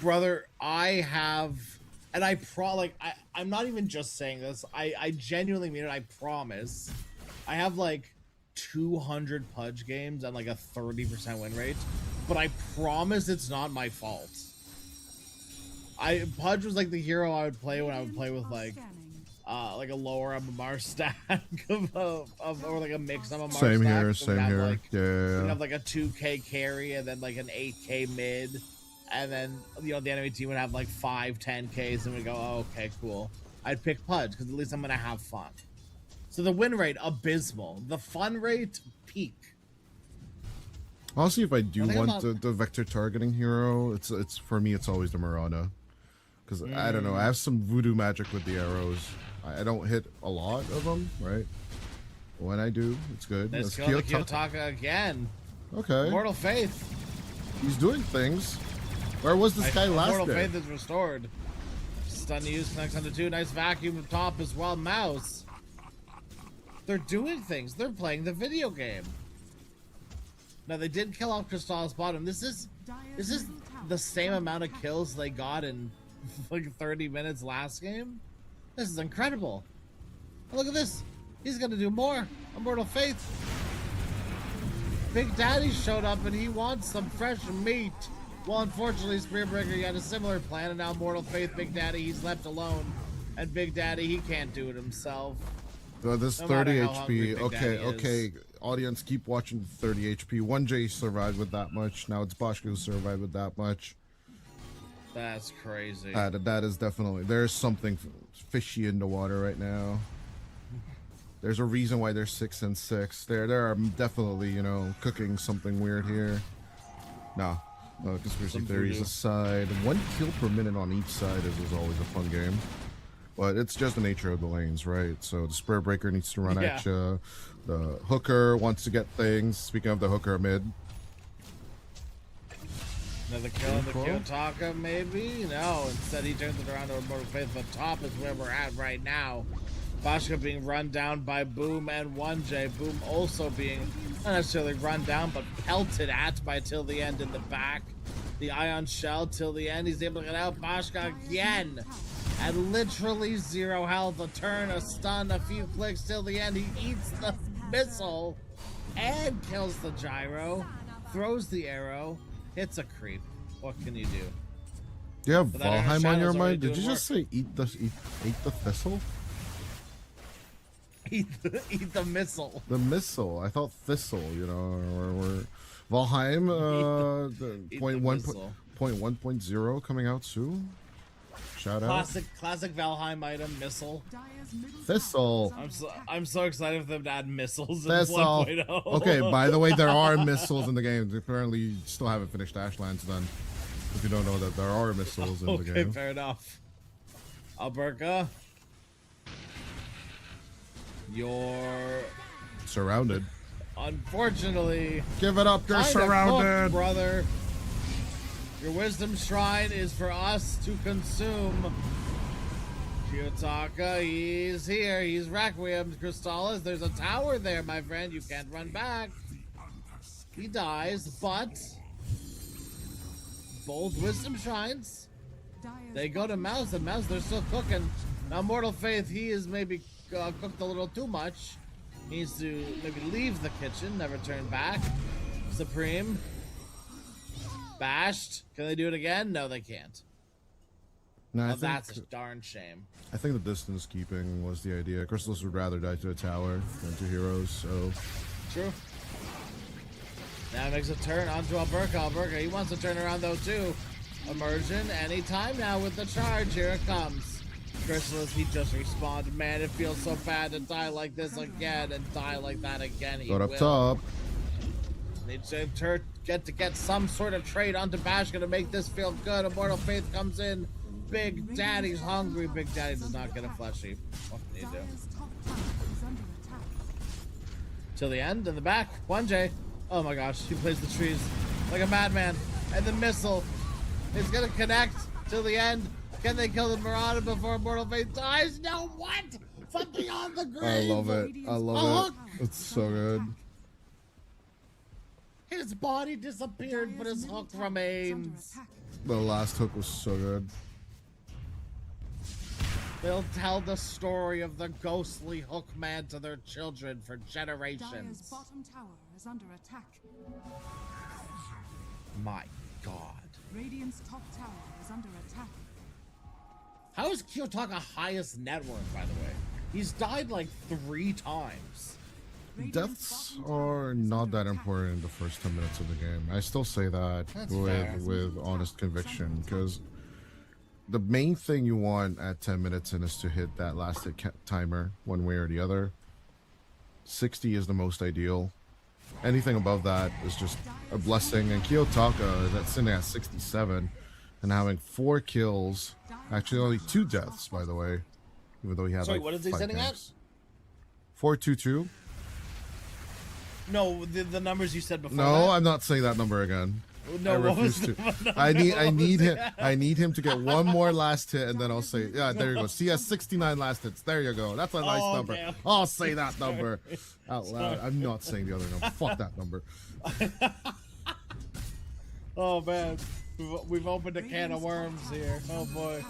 Brother, I have, and I'm not even just saying this. I genuinely mean it. I promise. I have like 200 Pudge games and like a 30% win rate, but I promise it's not my fault. Pudge was like the hero I would play when I would play with like a lower MMR stack or like a mix MMR stack. Same here, so same here. Like, yeah. We'd have like a 2k carry and then like an 8k mid, and then you know the enemy team would have like 5-10ks, and we go, oh, okay, cool. I'd pick Pudge because at least I'm gonna have fun. So the win rate abysmal, the fun rate peak. Honestly, if I do want the vector targeting hero, it's for me it's always the Mirana, because I don't know, I have some voodoo magic with the arrows. I don't hit a lot of them, right? When I do, it's good. Let's kill the Kiyotaka again. Okay. Immortal Faith. He's doing things. Where was this guy last Immortal day? Faith is restored. Stun use connects onto 2. Nice vacuum up top as well. MOUZ. They're doing things. They're playing the video game. Now they did kill off Crystal's bottom. This is the same amount of kills they got in like 30 minutes last game. This is incredible. Look at this. He's gonna do more. Immortal Faith. Big Daddy showed up and he wants some fresh meat. Well, unfortunately, Spearbreaker, he had a similar plan, and now Immortal Faith, Big Daddy, he's left alone. And Big Daddy, he can't do it himself. This No 30 matter how hungry HP. Big Okay, Daddy is. okay. Audience, keep watching 30 HP. 1J survived with that much. Now it's Boschko who survived with that much. That's crazy. That is definitely, there's something fishy in the water right now. There's a reason why they're 6 and 6. There are definitely, you know, cooking something weird here. Nah, conspiracy theories aside, 1 kill per minute on each side is always a fun game. But it's just the nature of the lanes, right? So the Spur Breaker needs to run at you. The hooker wants to get things. Speaking of the hooker mid. Another kill on the Kiyotaka, maybe? No, instead he turns it around to Immortal Faith. The top is where we're at right now. Bashka being run down by Boom and 1J. Boom also being not necessarily run down, but pelted at by Till the End in the back. The Ion Shell Till the End. He's able to get out. Bashka again at literally 0 health. A turn, a stun, a few clicks Till the End. He eats the missile and kills the gyro. Throws the arrow. Hits a creep. What can you do? Do you have But that Inner Valheim on your Shadow's already mind? Did doing you just say eat the thistle? Eat the missile. The missile. I thought thistle. You know, or Valheim. The point 1.0 coming out soon. Shout out. Classic Valheim item missile. Thistle. I'm so excited for them to add missiles in Thistle. 1.0. Okay. By the way, there are missiles in the game. Apparently, you still haven't finished Ashlands. Then, if you don't know that there are missiles in the Okay, game. fair enough. Alberca, you're Surrounded. unfortunately Give it up. You're kinda surrounded. cooked, brother. Your wisdom shrine is for us to consume. Kiyotaka, he's here. He's Requiem Crystallis. There's a tower there, my friend. You can't run back. He dies, but both wisdom shrines. They go to MOUZ, and MOUZ, they're still cooking. Now, Mortal Faith, he is maybe cooked a little too much. He needs to maybe leave the kitchen, never turn back. Supreme. Bashed. Can they do it again? No, they can't. No, Well, that's a darn shame. I think the distance keeping was the idea. Crystallis would rather die to a tower than to heroes, so True. Now makes a turn onto Alberca. Alberca, he wants to turn around though too. Immersion, anytime now with the charge. Here it comes. Crystallis, he just respawned. Man, it feels so bad to die like this again and die like that again. He got up will. top. Needs to get some sort of trade onto Bashka to make this feel good. Immortal Faith comes in. Big Daddy's hungry. Big Daddy does not get a fleshy. What can you do? Till the end, in the back, 1J. Oh my gosh, he plays the trees like a madman. And the missile is gonna connect till the end. Can they kill the Marauder before Immortal Faith dies? No, what? From beyond the grave. I love it. I love it. It's so good. His body disappeared, but his hook remains. The last hook was so good. They'll tell the story of the ghostly hook man to their children for Dire's generations. bottom tower is under attack. My God. Radiant's top tower is under attack. How is Kiyotaka highest net worth, by the way? He's died like 3 times. Deaths are not that important in the first 10 minutes of the game. I still say that That's fair. with honest conviction, because the main thing you want at 10 minutes in is to hit that last hit timer one way or the other. 60 is the most ideal. Anything above that is just a blessing. And Kiyotaka is sitting at 67 and having 4 kills. Actually, only 2 deaths, by the way. Even though he had Sorry, like what is he 5 sitting at? camps. 422. No, the numbers you said before. No, that? I'm not saying that number again. No, I what was refuse the to. number? I need him to get one more last hit, and then I'll say, yeah, there you go. See, he has 69 last hits. There you go. That's a nice Oh, number. okay. I'll say that number out loud. I'm not saying the other number. Fuck that number. Oh man, we've opened a can of worms here. Oh boy.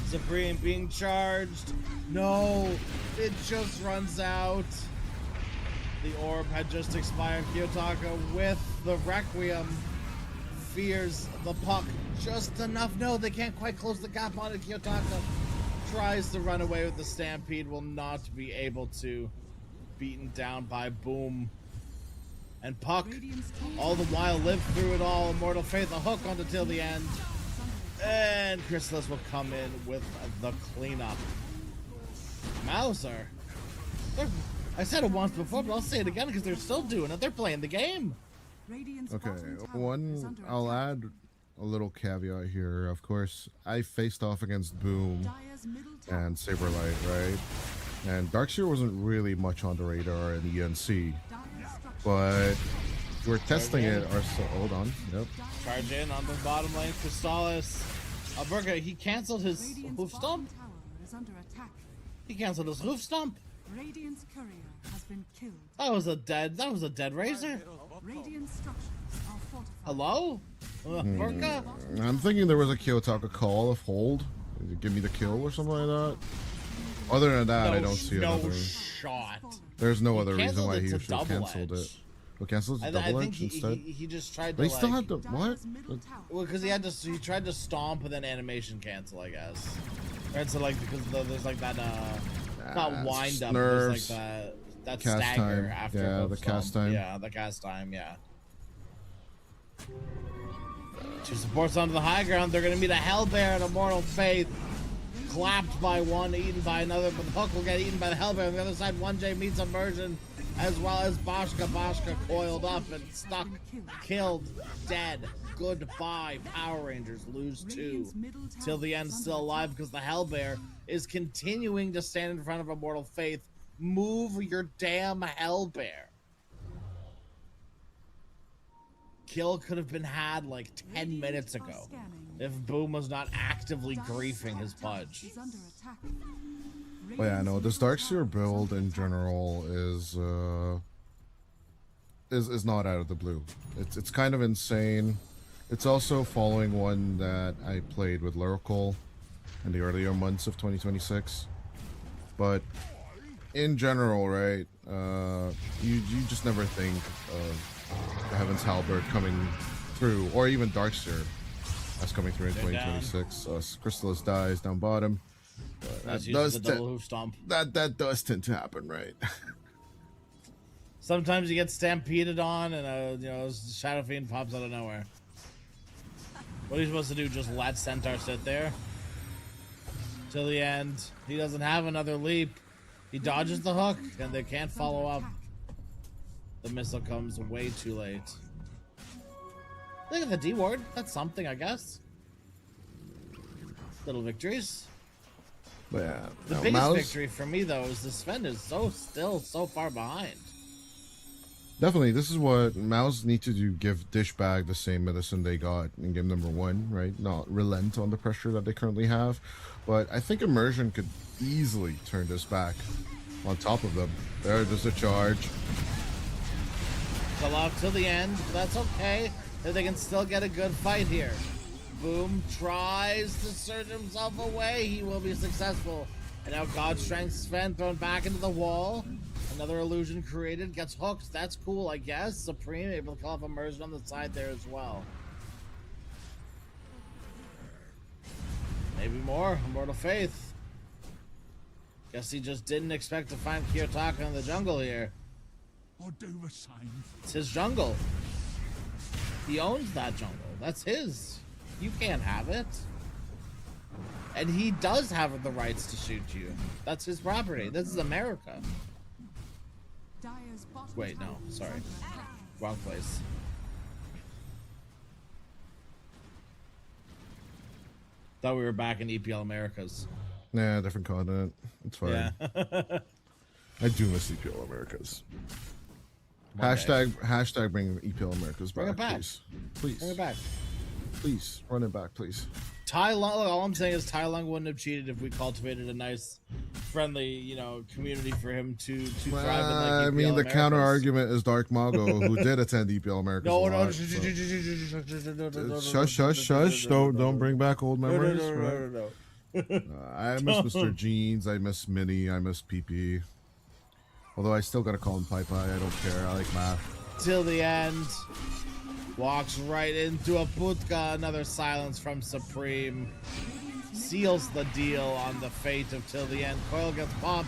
Supreme being charged. No, it just runs out. The orb had just expired. Kiyotaka with the Requiem fears the puck just enough. No, they can't quite close the gap on it. Kiyotaka tries to run away with the Stampede, will not be able to. Beaten down by Boom. And Puck, all the while, lived through it all. Immortal Faith, a hook on till the end. And Crystallis will come in with the cleanup. MOUZ. I said it once before, but I'll say it again because they're still doing it. They're playing the game. Okay, I'll add a little caveat here. Of course, I faced off against Boom and Saberlight, right? And Darkseer wasn't really much on the radar in the ENC, but We're testing it. Hold on. Yep. Charge in on the bottom lane. Crystallis. Alberga, he canceled his Radiant's hoof bottom stomp. tower is under attack. He canceled his hoof stomp. Radiant's courier has been killed. That was a dead razor. Radiant structures are fortified. Hello? Alberga? I'm thinking there was a Kiyotaka call of hold. Give me the kill or something like that. Other than that, I don't see no another. shot. There's no He other reason canceled why it he to should have double canceled edge. it. Well, canceled I to double think edge instead. he just tried to But he still like, had the what? Dire's middle tower well, because he tried to stomp and then animation cancel, I guess. Right, so like because there's like that not wind up, there's like that Cast stagger time. after Yeah, hoof the stomp. cast time. Yeah, the cast time. Yeah. Two supports onto the high ground. They're gonna meet a Hellbear and Immortal Faith. Clapped by one, eaten by another, but the hook will get eaten by the Hellbear. On the other side, 1J meets Immersion, as well as Boshka coiled up and stuck, killed, dead. Goodbye, Power Rangers lose 2. Till the end, still alive because the Hellbear is continuing to stand in front of Immortal Faith. Move your damn Hellbear. Kill could have been had like 10 minutes ago if Boom was not actively griefing his pudge. is under attack. Well, yeah, no, this Darkseer build in general is not out of the blue. It's kind of insane. It's also following one that I played with Lyrical in the earlier months of 2026. But in general, right, you just never think of the Heaven's Halberd coming through, or even Darkseer as coming through in 2026. Crystallis dies down bottom. That does the double hoof stomp. That does tend to happen, right? Sometimes you get stampeded on, and Shadow Fiend pops out of nowhere. What are you supposed to do? Just let Centaur sit there till the end? He doesn't have another leap. He dodges the hook, and they can't follow up. The missile comes way too late. Look at the D ward. That's something, I guess. Little victories. But yeah, The biggest victory for me, though, is the Sven is still so far behind. Definitely, this is what MOUZ need to do: give Dishbag the same medicine they got in game number 1, right? Not relent on the pressure that they currently have. But I think Immersion could easily turn this back on top of them. There's a charge. Still off till the end, but that's okay. They can still get a good fight here. Boom tries to surge himself away. He will be successful. And now God Strength Sven thrown back into the wall. Another illusion created. Gets hooked. That's cool, I guess. Supreme able to call off Immersion on the side there as well. Maybe more. Immortal Faith. Guess he just didn't expect to find Kiyotaka in the jungle here. It's his jungle. He owns that jungle. That's his. You can't have it. And he does have the rights to shoot you. That's his property. This is America. Dire's bottom Wait, no, tower is sorry. under attack. Wrong place. Thought we were back in EPL Americas. Nah, different continent. It's fine. Yeah. I do miss EPL Americas. One day. Hashtag bring EPL Americas back, Bring it back. please. Please. Bring it back. Please, run it back, please. Tai Lung, all I'm saying is Tai Lung wouldn't have cheated if we cultivated a nice, friendly, community for him to thrive in. Like I EPL mean, the Americas. counter argument is Dark Mago, who did attend EPL Americas. No, a no, lot, so- Shush! Don't bring back old memories. No. I miss Mr. Jeans. I miss Minnie. I miss PP. Although I still gotta call him Pai Pai. I don't care. I like math. Till the end. Walks right into a Putka. Another silence from Supreme. Seals the deal on the fate of Till the End. Coil gets popped.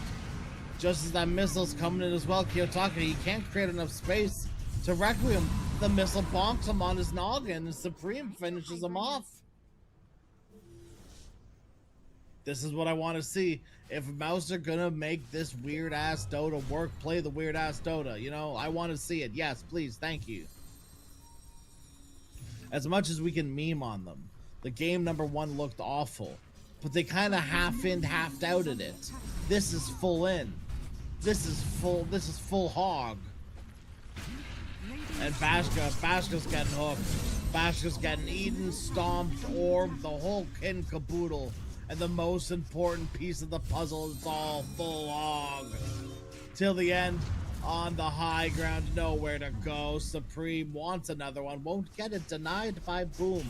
Just as that missile's coming in as well. Kiyotaka, he can't create enough space to Requiem. The missile bonks him on his noggin, and Supreme finishes him off. This is what I want to see. If MOUZ are gonna make this weird ass Dota work, play the weird ass Dota. I want to see it. Yes, please, thank you. As much as we can meme on them, the game number 1 looked awful, but they kind of half-in, half-outed it. This is full in. This is full hog. Radiant's And Bashka's getting hooked. Bashka's getting eaten, stomped, orbed, the whole kit and caboodle. And the most important piece of the puzzle is all full hog. Till the end, on the high ground, nowhere to go. Supreme wants another one, won't get it, denied by Boom.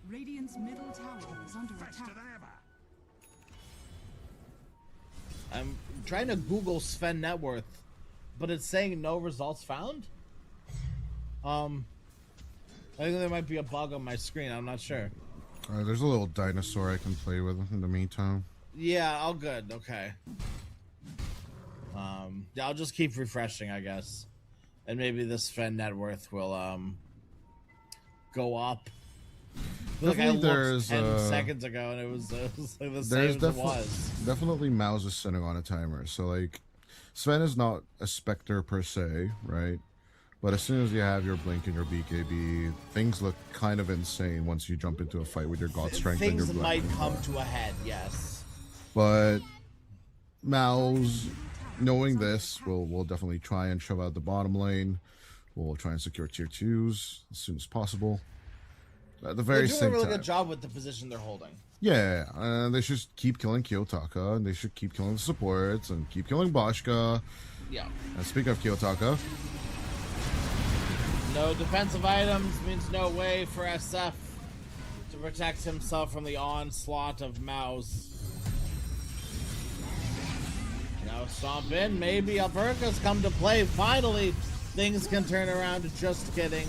Radiant's middle tower is under attack. I'm trying to Google Sven net worth, but it's saying no results found. I think there might be a bug on my screen. I'm not sure. There's a little dinosaur I can play with in the meantime. Yeah, all good. Okay. Yeah, I'll just keep refreshing, I guess, and maybe this Sven net worth will go up. Like I looked 10 seconds ago, and it was like the same as it was. Definitely MOUZ is sitting on a timer. So like, Sven is not a Spectre per se, right? But as soon as you have your Blink and your BKB, things look kind of insane once you jump into a fight with your God Strength and your Things Blink. might come to a head, yes. But MOUZ, knowing this, will definitely try and shove out the bottom lane. We'll try and secure tier 2s as soon as possible. At the very they're doing same a really time, good job with the position they're holding. yeah, they should keep killing Kiyotaka, and they should keep killing the supports, and keep killing Bashka. Yeah. And speaking of Kiyotaka, No defensive items means no way for SF to protect himself from the onslaught of MOUZ. Now stomp in, maybe Alberca's come to play. Finally, things can turn around. Just kidding.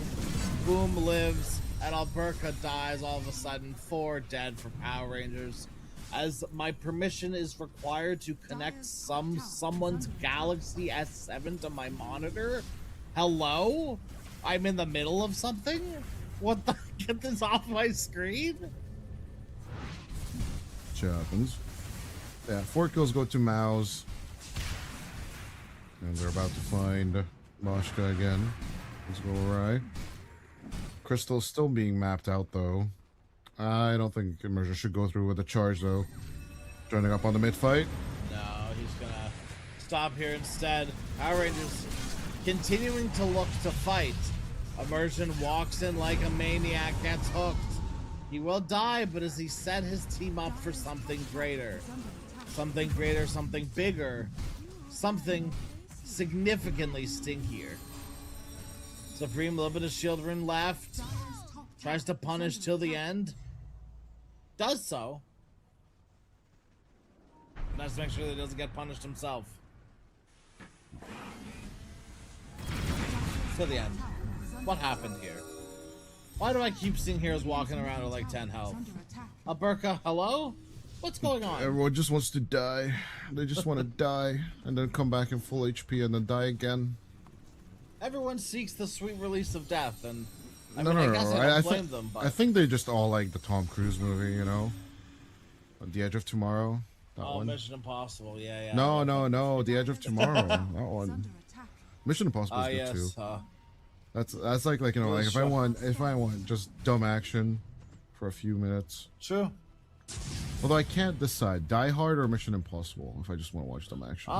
Boom lives. And Alberca dies all of a sudden. 4 dead for Power Rangers. As my permission is required to connect someone's Galaxy S7 to my monitor. Hello? I'm in the middle of something? What the? Get this off my screen? shit happens. Yeah, 4 kills go to MOUZ. And they're about to find Moshka again. Let's go right. Crystal's still being mapped out though. I don't think Immersion should go through with a charge though. Joining up on the mid fight. No, he's gonna stop here instead. Power Rangers continuing to look to fight. Immersion walks in like a maniac, gets hooked. He will die, but as he set his team up for something greater. Something greater, something bigger. Something significantly stinkier. Supreme, a little bit of shield rune left. Tries to punish till the end. Does so. Nice to make sure that he doesn't get punished himself. Till the end. What happened here? Why do I keep seeing heroes walking around with like 10 health? Alberca, hello? What's going on? Everyone just wants to die. They just want to die and then come back in full HP and then die again. Everyone seeks the sweet release of death, and I guess I don't blame them. But I think they just all like the Tom Cruise movie, you know? On The Edge of Tomorrow. That one. Mission Impossible, yeah. No, The Edge of Tomorrow. That one. Mission Impossible is good yes, too. That's like you know, like if I want just dumb action for a few minutes. True. Although I can't decide, Die Hard or Mission Impossible if I just want to watch dumb action.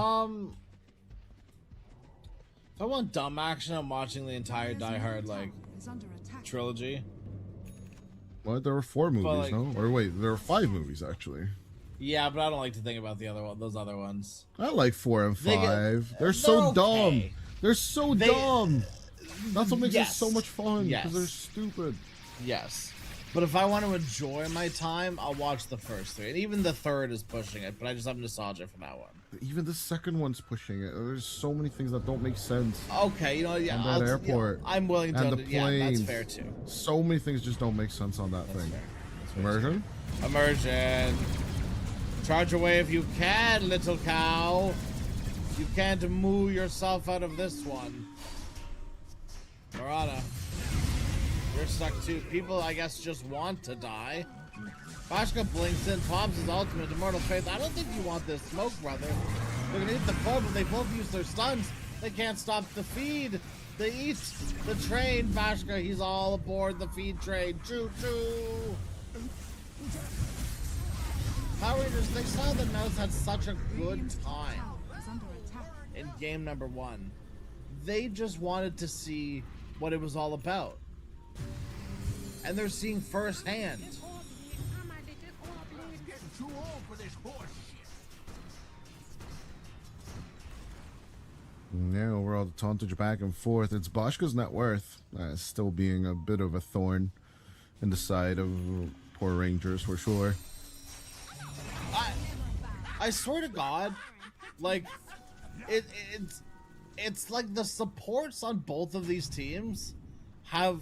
If I want dumb action, I'm watching the entire Die Hard like trilogy. What? There were 4 movies, like, no? Or wait, there were 5 movies actually. Yeah, but I don't like to think about those other ones. I like 4 and 5. They're they're so dumb. okay. They're so dumb. That's what makes it so much fun. Yes. Because they're stupid. Yes. But if I want to enjoy my time, I'll watch the first 3. And even the third is pushing it, but I just have nostalgia for that one. Even the second one's pushing it. There's so many things that don't make sense. Okay, yeah, on that airport. I'm willing to. And the planes. Yeah, that's fair too. So many things just don't make sense on that thing. Immersion? Immersion. Charge away if you can, little cow. You can't moo yourself out of this one. Murata. You're stuck too. People, I guess, just want to die. Bashka blinks in, pops his ultimate, Immortal Faith. I don't think you want this smoke, brother. They're gonna eat the core, but they both use their stuns. They can't stop the feed. They eat the train, Bashka. He's all aboard the feed train. Choo choo. Power Rangers, they saw that MOUZ had such a good Radiant's top time tower is under attack. in game number 1. They just wanted to see what it was all about. And they're seeing firsthand. Getting too old for this horse shit. Yeah, overall, the tauntage back and forth. It's Boschka's net worth still being a bit of a thorn in the side of poor Rangers for sure. I swear to God, like it's like the supports on both of these teams have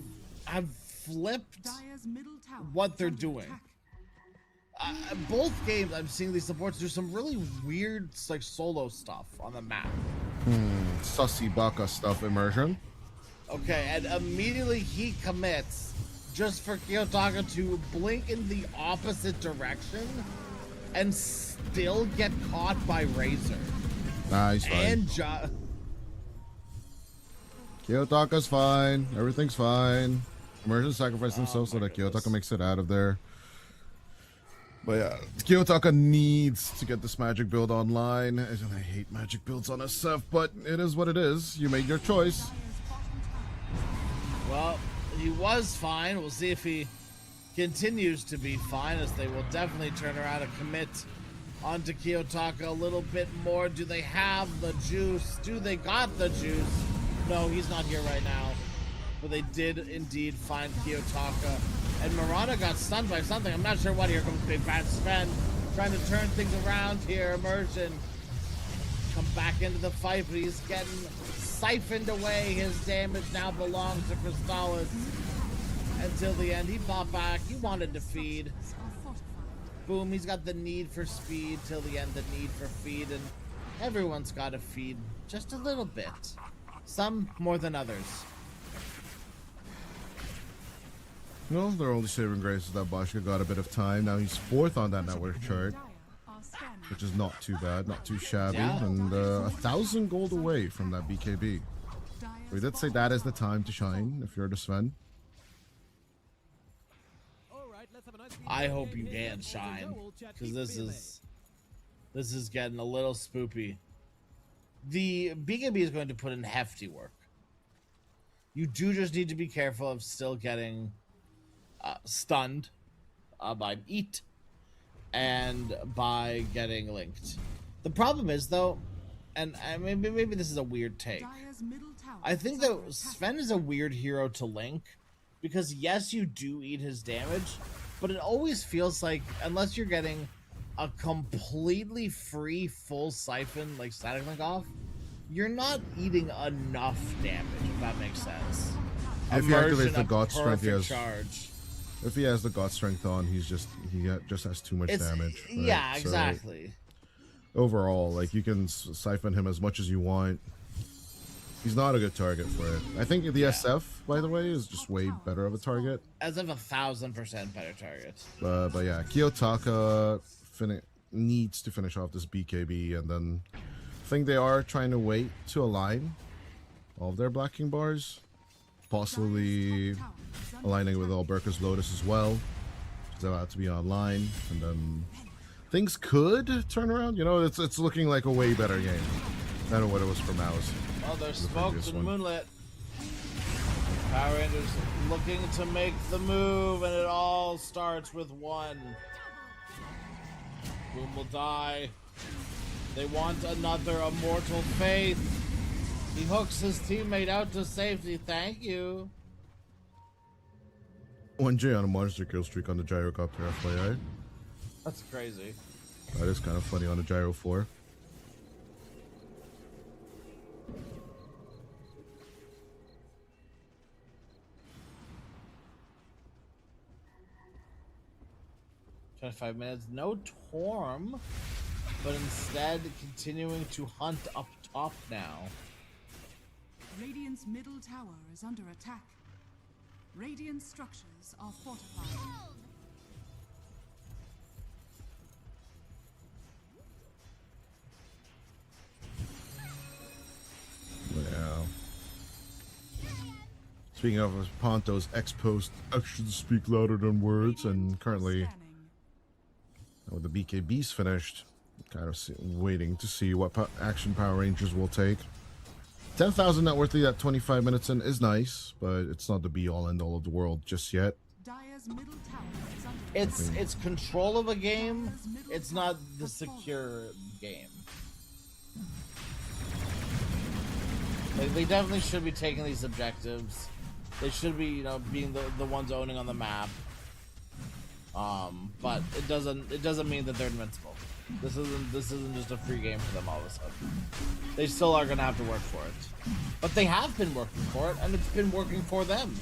flipped Dire's middle tower what is they're under doing. attack. Both games, I'm seeing these supports do some really weird, like, solo stuff on the map. Sussy Baka stuff, immersion. Okay, and immediately he commits just for Kiyotaka to blink in the opposite direction and still get caught by Razor. Nah, he's fine. And Kiyotaka's fine. Everything's fine. Immersion sacrificed himself so that Kiyotaka makes it out of there. But yeah, Kiyotaka needs to get this magic build online. I hate magic builds on SF, but it is what it is. You made your choice. Dire's bottom tower well, he was fine. We'll see if he continues to be fine, as they will definitely turn around and commit onto Kiyotaka a little bit more. Do they have the juice? Do they got the juice? No, he's not here right now. But they did indeed find Kiyotaka. And Murata got stunned by something. I'm not sure what. Here comes Big Bad Sven, trying to turn things around here. Immersion come back into the fight, but he's getting siphoned away. His damage now belongs to Crystallis. Until the end, he fought back. He wanted to feed. are fortified. Boom, he's got the need for speed. Till the end, the need for feed. And everyone's got to feed just a little bit. Some more than others. No, their only saving grace is that Boschka got a bit of time. Now he's 4th on that network chart, Dire are scanning. which is not too bad, not too shabby, Yeah. and 1,000 gold away from that BKB. Dire's We did say that is the time to shine if you're the Sven. I hope you can shine, because this is getting a little spoopy. The BKB is going to put in hefty work. You do just need to be careful of still getting stunned by Eat and by getting linked. The problem is, though, and maybe this is a weird take, Dire's middle tower I think is that under attack. Sven is a weird hero to link, because yes, you do eat his damage, but it always feels like, unless you're getting a completely free full siphon like static link off, you're not eating enough damage, if that makes sense. If he Immersion, activates the a God Strength, he perfect has. charge. If he has the God Strength on, he just has too much It's, damage. right? yeah, So, exactly. overall, like, you can siphon him as much as you want. He's not a good target for it. I think the SF, by the way, is just way better of a target. As of 1,000% better target. But yeah, Kiyotaka needs to finish off this BKB, and then I think they are trying to wait to align all of their blocking bars, possibly aligning with Alberca's Lotus as well. It's about to be online, and then things could turn around. You know, it's looking like a way better game than what it was for MOUZ. Well, there's The smoke previous and one. moonlit. Power Rangers looking to make the move, and it all starts with one. Boom will die. They want another immortal faith. He hooks his teammate out to safety. Thank you. 1J on a monster kill streak on the gyrocopter, FYI. That's crazy. That is kind of funny on a gyro 4. $25 minutes. No Torm, but instead continuing to hunt up top now. Radiant's middle tower is under attack. Radiant structures are fortified. Yeah. Speaking of Ponto's X-Post, actions speak louder than words, and currently Scanning. with the BKBs finished, kind of waiting to see what action Power Rangers will take. 10,000 net worth at 25 minutes in is nice, but it's not the be-all end-all of the world just yet. Dire's middle tower is under It's control of a game. It's not the secure game. Like, they definitely should be taking these objectives. They should be, you know, being the ones owning on the map. But it doesn't mean that they're invincible. This isn't just a free game for them all of a sudden. They still are gonna have to work for it. But they have been working for it, and it's been working for them.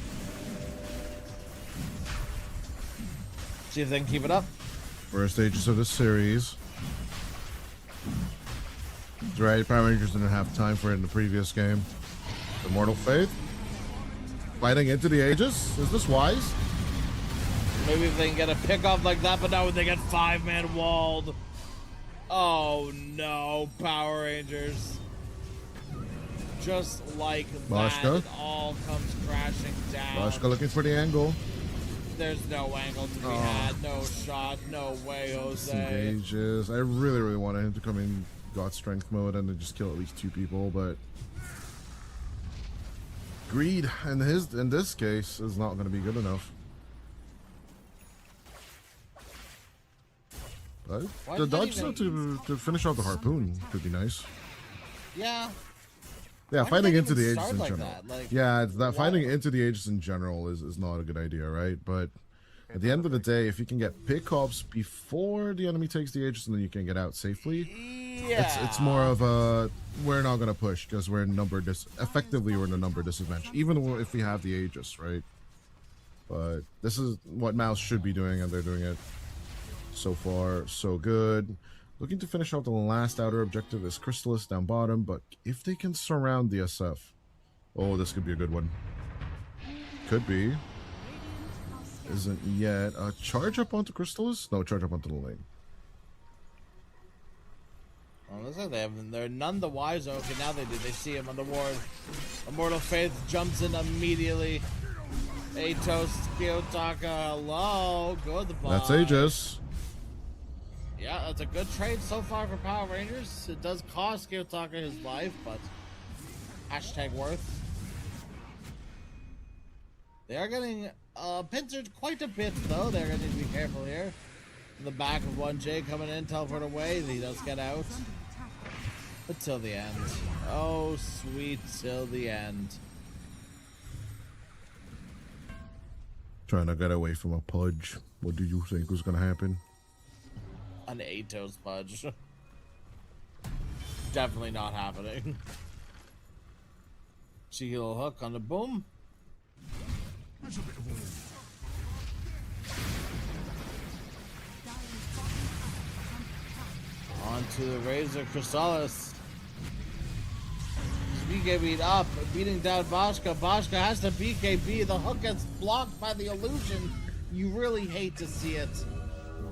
See if they can keep it up. First stages of this series. That's right, Power Rangers didn't have time for it in the previous game. Immortal Faith fighting into the Aegis. Is this wise? Maybe if they can get a pickoff like that, but now they get 5-man walled. Oh no, Power Rangers. Just like Bashka. that, it all comes crashing down. Bashka looking for the angle. There's no angle to be had, no shot, no way, Jose. Engages. I really wanted him to come in God Strength mode and then just kill at least 2 people, but greed in this case is not going to be good enough. But the dodge to finish off the harpoon could be nice. Yeah. Yeah, Why fighting did they into the even Aegis start in like general. that? Like, yeah, it's that why? fighting into the Aegis in general is not a good idea, right? But at the end of the day, if you can get pickups before the enemy takes the Aegis and then you can get out safely, Yeah. it's more of a we're not gonna push because we're in effectively we're in a number disadvantage, even if we have the Aegis, right? But this is what MOUZ should be doing, and they're doing it. So far, so good. Looking to finish out the last outer objective is Crystallis down bottom, but if they can surround the SF, oh, this could be a good one. Could be. Isn't yet. Charge up onto Crystallis? No, charge up onto the lane. Well, looks like they're none the wiser. Okay, now they do. They see him on the ward. Immortal Faith jumps in immediately. Atos, Kiyotaka, hello. Goodbye. That's Aegis. Yeah, that's a good trade so far for Power Rangers. It does cost Kiyotaka his life, but hashtag worth. They are getting pincered quite a bit, though. They're going to need to be careful here. In the back of 1J coming in, teleport away. He does get out. But till the end. Oh, sweet, till the end. Trying to get away from a pudge. What do you think was going to happen? An Atos pudge. Definitely not happening. Cheeky little hook on the boom. That's a bit of Onto the Razor Chrysalis. BKB'd up, beating down Bashka. Bashka has to BKB. The hook gets blocked by the illusion. You really hate to see it,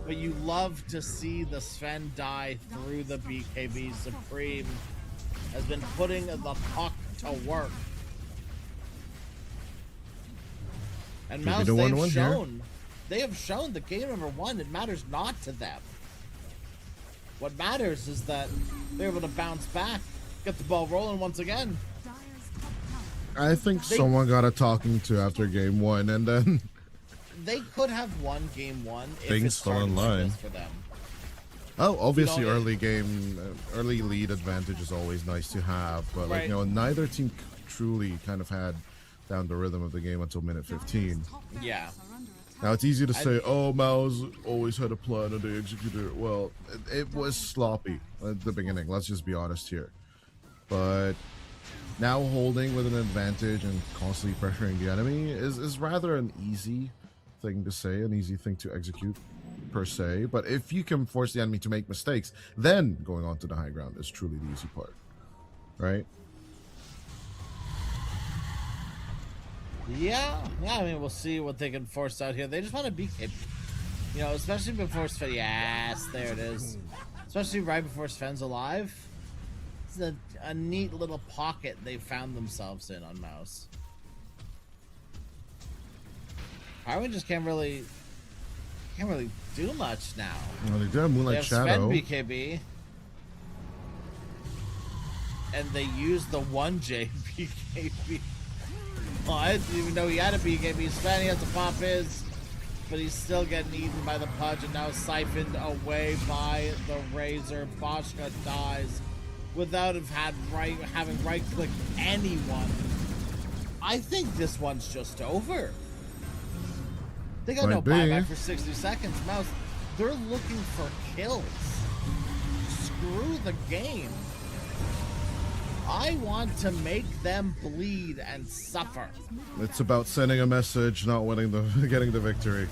but you love to see the Sven die through the BKB. Supreme has been putting the puck to work. And MOUZ, they have shown the game number 1, it matters not to them. What matters is that they're able to bounce back, get the ball rolling once again. I think someone got a talking to after game 1, and then they could have won game 1 if things it fell in line for them. Oh, obviously, early game, early lead advantage is always nice to have, but like, you know, neither team truly kind of had down the rhythm of the game until minute 15. Yeah. Now it's easy to say, oh, MOUZ always had a plan and they executed it well. It was sloppy at the beginning. Let's just be honest here. But now holding with an advantage and constantly pressuring the enemy is rather an easy thing to say, an easy thing to execute per se. But if you can force the enemy to make mistakes, then going on to the high ground is truly the easy part, right? Yeah, I mean, we'll see what they can force out here. They just want to beat it, you know, especially before Sven. Yes, there it is. Especially right before Sven's alive. It's a neat little pocket they found themselves in on MOUZ. Power just can't really Can't really do much now. Well, they do have They Moonlight have Shadow. Sven BKB. And they used the 1J BKB. Well, I didn't even know he had a BKB. Sven, he has to pop his, but he's still getting eaten by the Pudge and now siphoned away by the Razor. Boschka dies without having right-clicked anyone. I think this one's just over. They got no buyback for 60 seconds. MOUZ, they're looking for kills. Screw the game. I want to make them bleed and suffer. It's about sending a message, not winning getting the victory.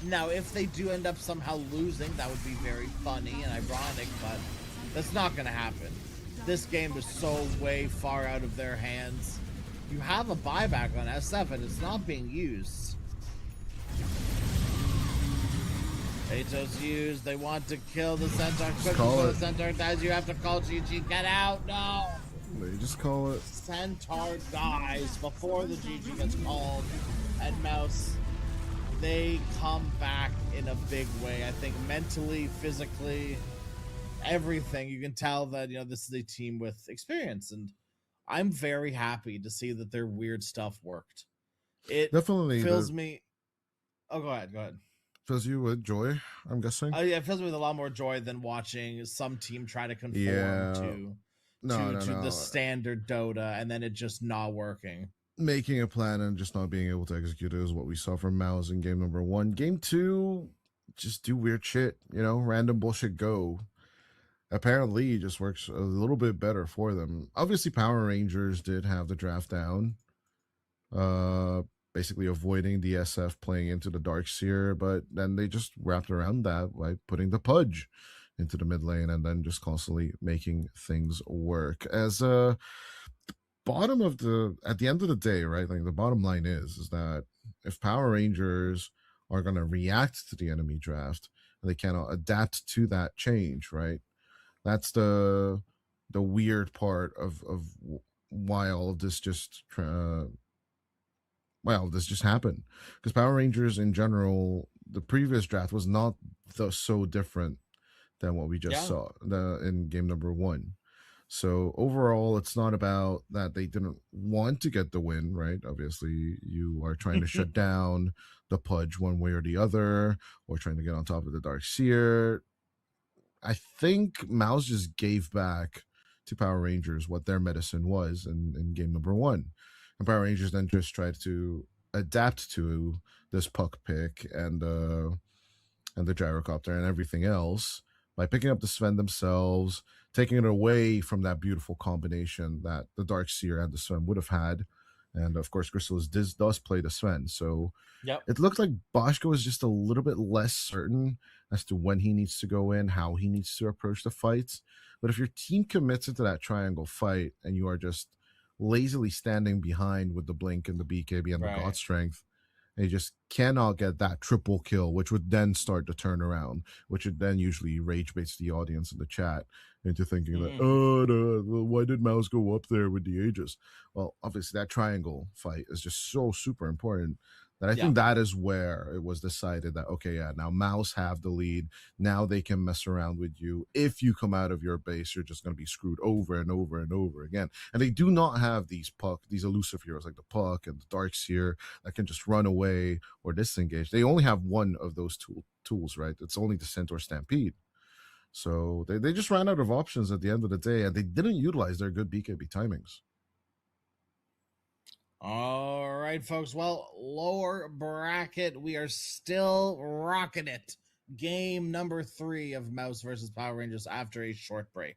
Now, if they do end up somehow losing, that would be very funny and ironic, but that's not going to happen. This game is so way far out of their hands. You have a buyback on S7. It's not being used. Ato's used. They want to kill the Centaur. Quickly before the Centaur dies, you have to call GG. Get out. No. They just call it. Centaur dies before the GG gets called. And MOUZ, they come back in a big way. I think mentally, physically, everything. You can tell that, you know, this is a team with experience. And I'm very happy to see that their weird stuff worked. It definitely fills me. Oh, go ahead. Go ahead. Fills you with joy, I'm guessing. Yeah, it fills me with a lot more joy than watching some team try to conform to the standard Dota and then it just not working. Making a plan and just not being able to execute it is what we saw from MOUZ in game number 1. Game 2, just do weird shit, you know, random bullshit go. Apparently, it just works a little bit better for them. Obviously, Power Rangers did have the draft down. Basically avoiding the SF playing into the Darkseer, but then they just wrapped around that by putting the Pudge into the mid lane and then just constantly making things work. As at the end of the day, right? Like the bottom line is that if Power Rangers are going to react to the enemy draft, they cannot adapt to that change, right? That's the weird part of why all of this just this just happened, because Power Rangers in general, the previous draft was not so different than what we just saw in game number 1. So overall, it's not about that they didn't want to get the win, right? Obviously, you are trying to shut down the Pudge one way or the other, or trying to get on top of the Darkseer. I think MOUZ just gave back to Power Rangers what their medicine was in game number 1. And Power Rangers then just tried to adapt to this puck pick and the gyrocopter and everything else by picking up the Sven themselves, taking it away from that beautiful combination that the Darkseer and the Sven would have had. And of course, Crystallis does play the Sven. So it looked like Boschka was just a little bit less certain as to when he needs to go in, how he needs to approach the fights. But if your team commits into that triangle fight and you are just lazily standing behind with the blink and the BKB and the God Strength, and you just cannot get that triple kill, which would then start to turn around, which would then usually rage baits the audience in the chat into thinking that, why did MOUZ go up there with the Aegis? Well, obviously that triangle fight is just so super important that I think that is where it was decided that, okay, now MOUZ have the lead. Now they can mess around with you. If you come out of your base, you're just going to be screwed over and over and over again. And they do not have these elusive heroes like the Puck and the Darkseer that can just run away or disengage. They only have one of those tools, right? It's only the Centaur Stampede. So they just ran out of options at the end of the day, and they didn't utilize their good BKB timings. All right, folks. Well, lower bracket, we are still rocking it. Game number 3 of MOUZ versus Power Rangers after a short break.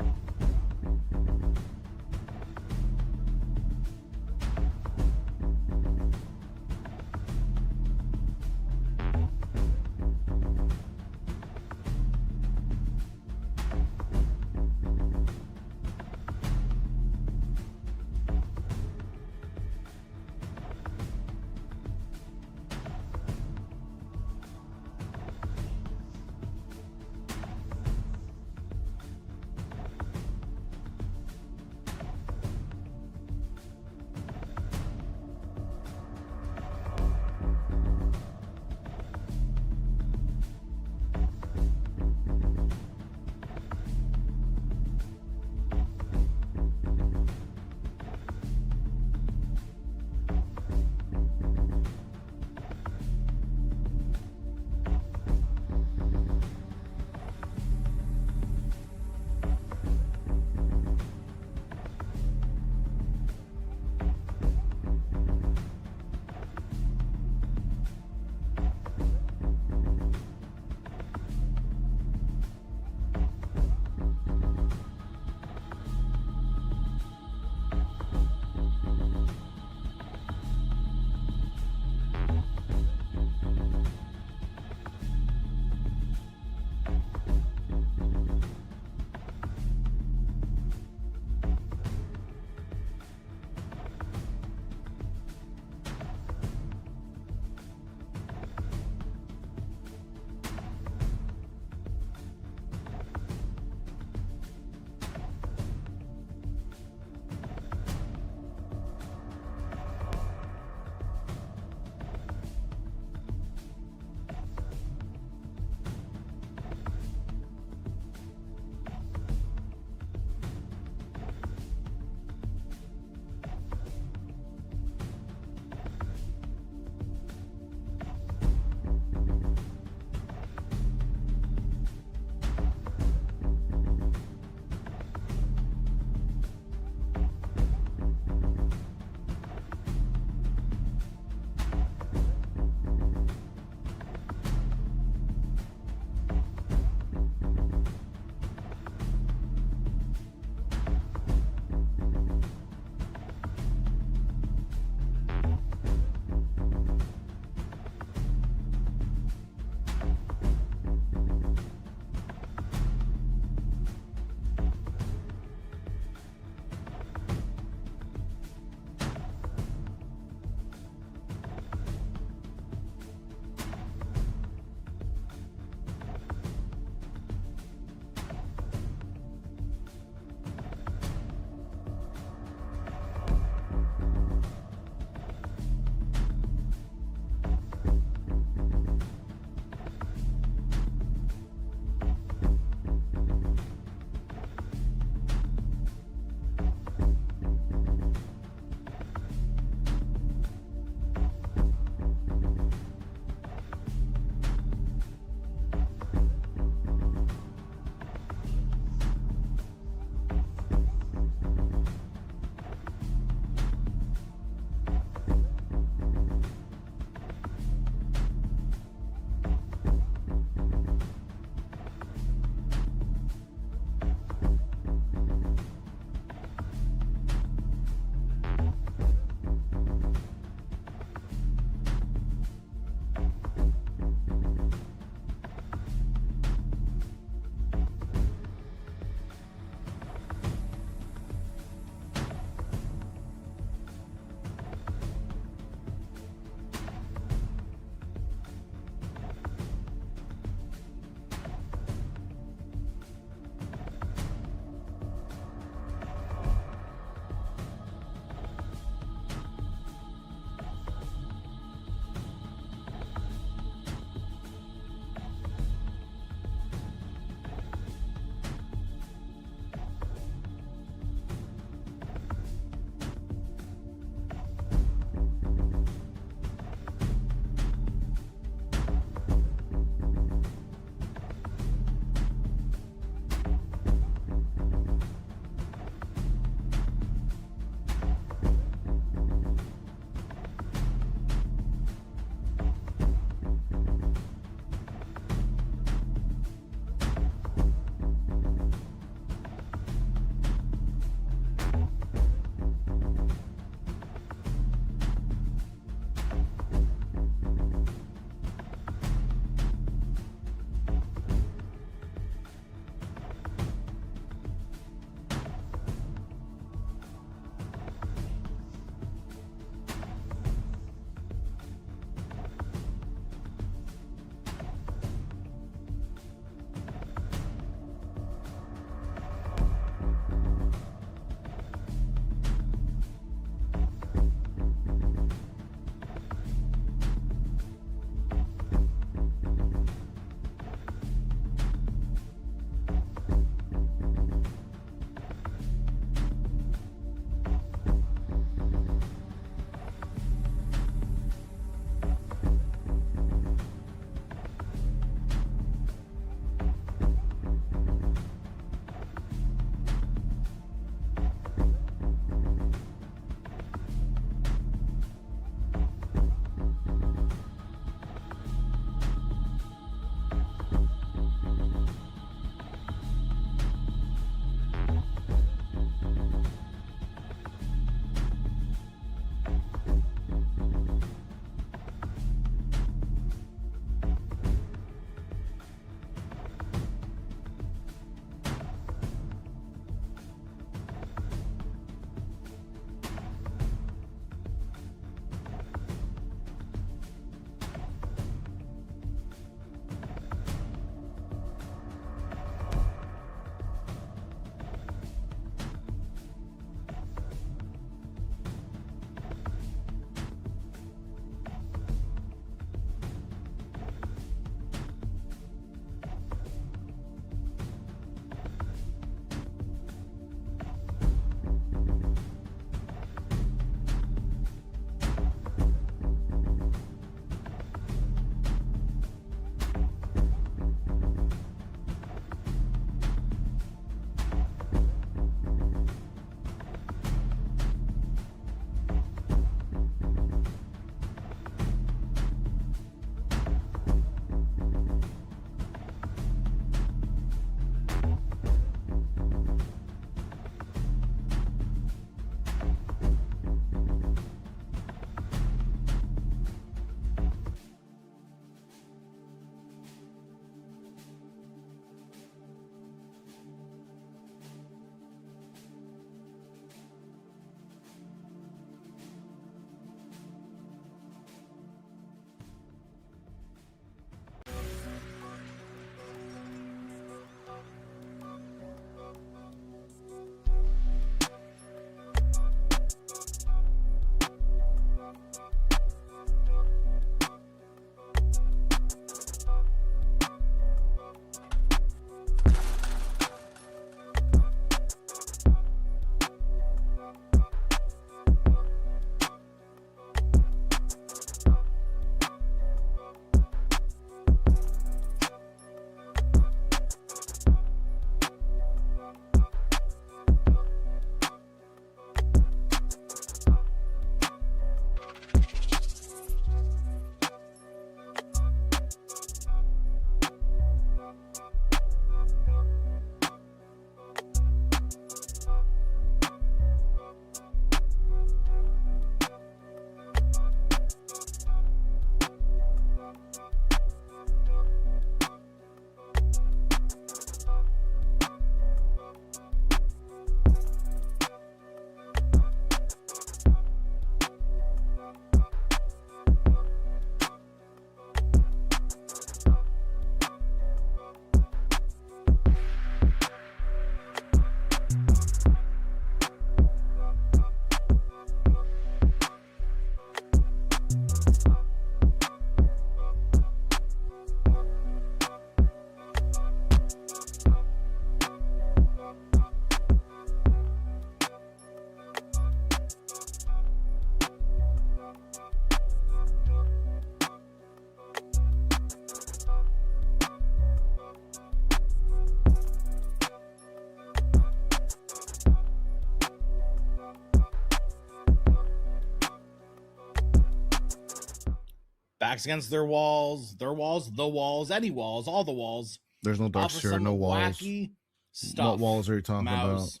backs against their walls, the walls, any walls, all the walls. There's no dark Offer sphere, some no walls. wacky stuff. What walls are you talking about? MOUZ.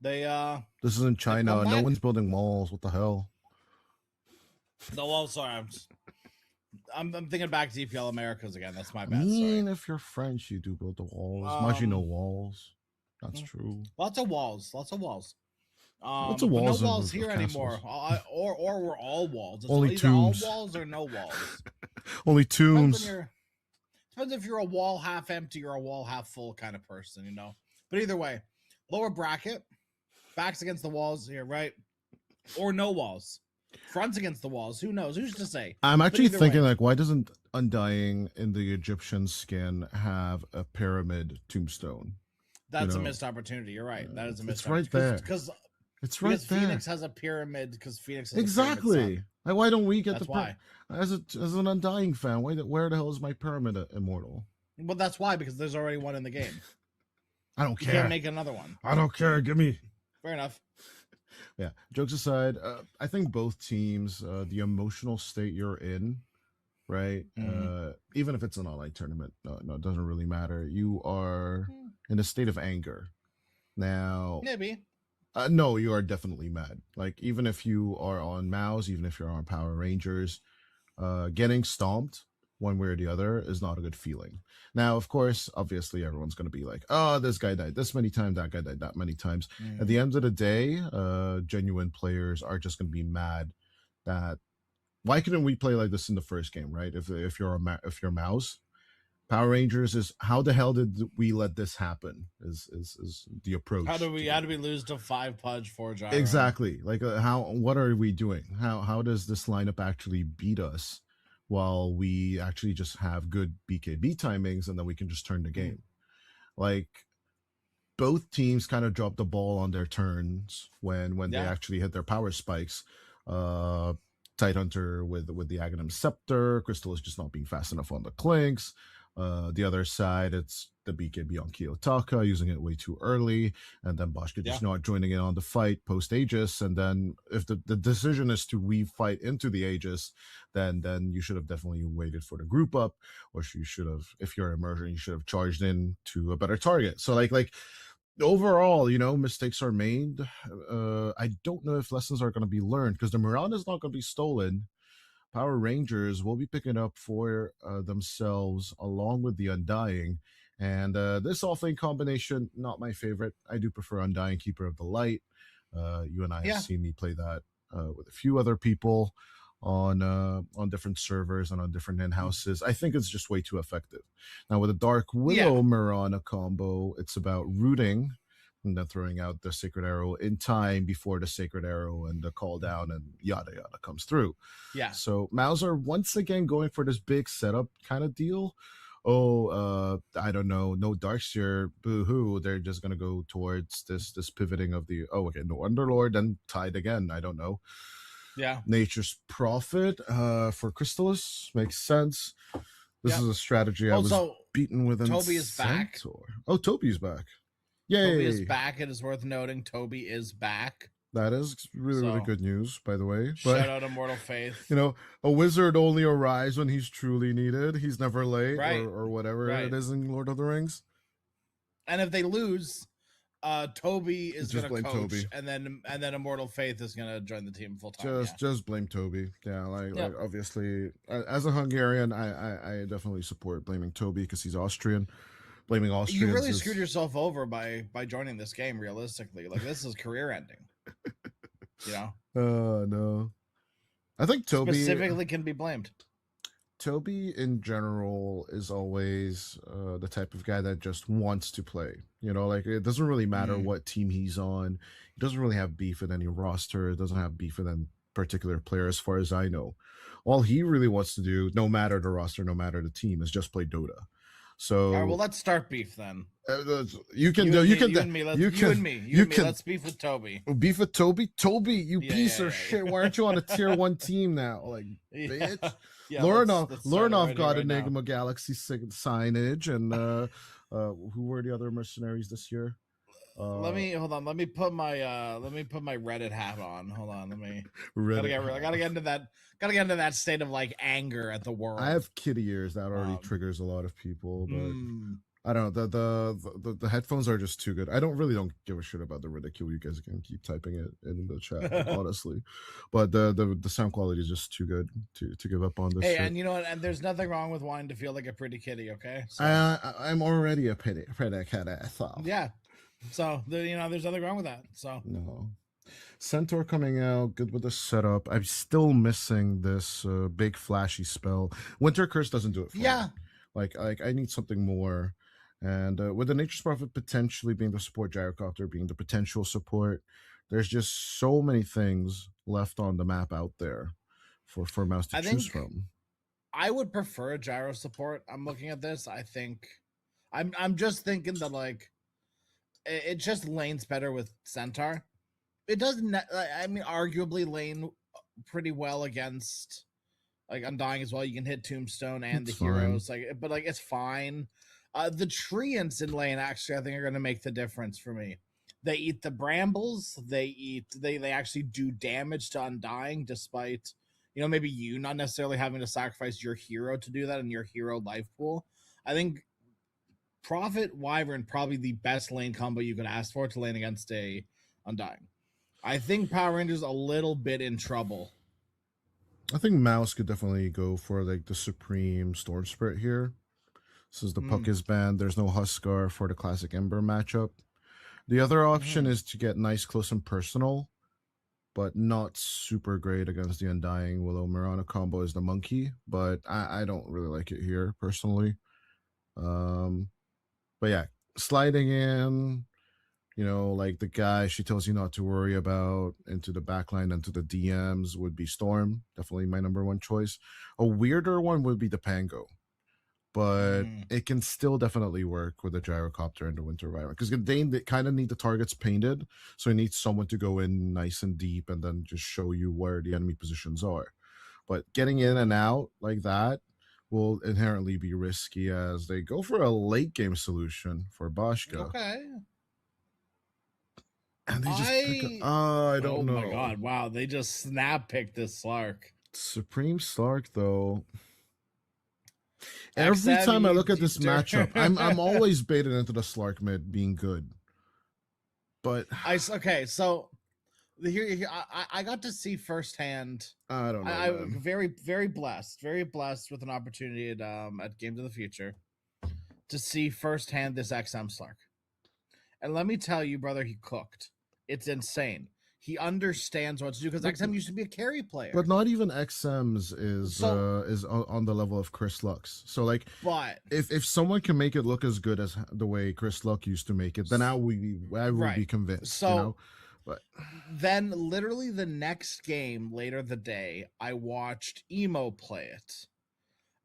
They This isn't China. come No back. one's building walls. What the hell? the walls. Sorry, I'm thinking back to EPL Americas again. That's my I bad. mean, Sorry. if you're French, you do build the walls. Maji no Um, walls. That's true. Lots of walls. Lots of walls. Lots of but walls no and walls here castles. anymore. Or we're all walls. It's Only either tombs. all walls or no walls. Only Depends, tombs. depends if you're a wall half empty or a wall half full kind of person, you know. But either way, lower bracket, backs against the walls here, right? Or no walls. Fronts against the walls. Who knows? Who's to say? I'm actually either thinking, way. like, why doesn't Undying in the Egyptian skin have a pyramid tombstone? That's a know, missed opportunity. You're right. That is a missed it's right opportunity. there. Because It's right there. Phoenix has a pyramid. Because Phoenix has a Exactly. pyramid sun. Like, why don't we get That's the why. as an Undying fan? Where the hell is my pyramid immortal? Well, that's why, because there's already one in the game. I don't You care. can't make another one. I don't care. Give me. Fair enough. Yeah. Jokes aside, I think both teams, the emotional state you're in, right? Even if it's an online tournament, no, it doesn't really matter. You are in a state of anger. Now, Maybe. no, you are definitely mad. Like, even if you are on MOUZ, even if you're on Power Rangers, getting stomped one way or the other is not a good feeling. Now, of course, obviously, everyone's going to be like, oh, this guy died this many times, that guy died that many times. At the end of the day, genuine players are just going to be mad that why couldn't we play like this in the first game, right? If you're MOUZ, Power Rangers is how the hell did we let this happen? Is the approach? How do we lose to 5 Pudge 4 Gyro? Exactly. Like what are we doing? How does this lineup actually beat us while we actually just have good BKB timings and then we can just turn the game? Like, both teams kind of dropped the ball on their turns when they actually hit their power spikes. Tidehunter with the Aghanim Scepter, Crystal is just not being fast enough on the Clinks. The other side, it's the BKB on Kiyotaka, using it way too early, and then Boschka just not joining in on the fight post Aegis. And then if the decision is to weave fight into the Aegis, then you should have definitely waited for the group up, or you should have, if you're immersion, you should have charged in to a better target. So like overall, mistakes are made. I don't know if lessons are going to be learned, because the Mirana is not going to be stolen. Power Rangers will be picking up for themselves along with the Undying. And this offlane combination, not my favorite. I do prefer Undying, Keeper of the Light. You and I have seen me play that with a few other people on different servers and on different in-houses. I think it's just way too effective. Now with a Dark Willow Mirana combo, it's about rooting and then throwing out the Sacred Arrow in time before the Sacred Arrow and the call down and yada yada comes through. Yeah. So MOUZ are once again going for this big setup kind of deal. I don't know, no Darkseer, boo-hoo. They're just gonna go towards this pivoting of the no Underlord, and Tide again. I don't know. Yeah. Nature's Prophet for Crystallis makes sense. This is a strategy I was beaten with. Toby is back. Oh, Toby's back. Yay. Toby is back. It is worth noting Toby is back. That is really good news, by the way. Shout out Immortal Faith. A wizard only arrives when he's truly needed. He's never late, or whatever it is in Lord of the Rings. And if they lose, Toby is going to coach, Toby. and then Immortal Faith is going to join the team full time. Just blame Toby. Yeah, like obviously, as a Hungarian, I definitely support blaming Toby because he's Austrian. Blaming Austrians. You really screwed yourself over by joining this game. Realistically, like, this is career ending. No. I think Toby specifically can be blamed. Toby in general is always the type of guy that just wants to play. Like, it doesn't really matter what team he's on. He doesn't really have beef with any roster. Doesn't have beef with any particular player, as far as I know. All he really wants to do, no matter the roster, no matter the team, is just play Dota. So, all right, well, let's start beef then. Let's beef with Toby. Beef with Toby? Toby, you piece of shit. Why aren't you on a tier 1 team now? Like, bitch. Lorinov got Enigma Galaxy signage, and who were the other mercenaries this year? let me hold on. Let me put my Reddit hat on. Hold on. Let me. Reddit. Gotta get into that. Gotta get into that state of like anger at the world. I have kitty ears. That already triggers a lot of people, but I don't know. The headphones are just too good. I don't give a shit about the ridicule. You guys can keep typing it in the chat, honestly. But the sound quality is just too good to give up on this. Hey, shit. and you know what? And there's nothing wrong with wanting to feel like a pretty kitty. Okay. So, I'm already a pretty kitty. So. Yeah. So there's nothing wrong with that. So no. Centaur coming out, good with the setup. I'm still missing this big flashy spell. Winter Curse doesn't do it for me. Like I need something more. And with the Nature's Prophet potentially being the support, Gyrocopter being the potential support, there's just so many things left on the map out there for MOUZ to choose from. I would prefer a gyro support. I'm looking at this. I think I'm just thinking that like it just lanes better with Centaur. It doesn't. I mean, arguably lane pretty well against like Undying as well. You can hit Tombstone and It's the heroes, but it's fine. The treants in lane actually, I think, are going to make the difference for me. They eat the brambles. They actually do damage to Undying, despite maybe you not necessarily having to sacrifice your hero to do that in your hero life pool. I think Prophet Wyvern probably the best lane combo you could ask for to lane against a Undying. I think Power Rangers a little bit in trouble. I think MOUZ could definitely go for like the Supreme Storm Spirit here. Since the puck is banned, there's no Huskar for the classic Ember matchup. The other option is to get nice, close, and personal, but not super great against the Undying. Willow Mirana combo is the Monkey, but I don't really like it here personally. But yeah, sliding in, like the guy she tells you not to worry about into the backline and to the DMs would be Storm. Definitely my number one choice. A weirder one would be the Pango, but it can still definitely work with the Gyrocopter and the Winter Wyvern because they kind of need the targets painted, so you need someone to go in nice and deep and then just show you where the enemy positions are. But getting in and out like that will inherently be risky as they go for a late game solution for Boschka. Okay. And they just pick up, I don't know. Oh my god, wow, they just snap picked this Slark. Supreme Slark though. Every time I look at this matchup, I'm always baited into the Slark mid being good. But so here I got to see firsthand. I don't know. I'm very blessed with an opportunity at Games of the Future to see firsthand this XM Slark. And let me tell you, brother, he cooked. It's insane. He understands what to do because XM used to be a carry player. But not even XM's is on the level of Chris Lux. So like, but if someone can make it look as good as the way Chris Luck used to make it, then I would be convinced. So, but then literally the next game later the day, I watched Emo play it,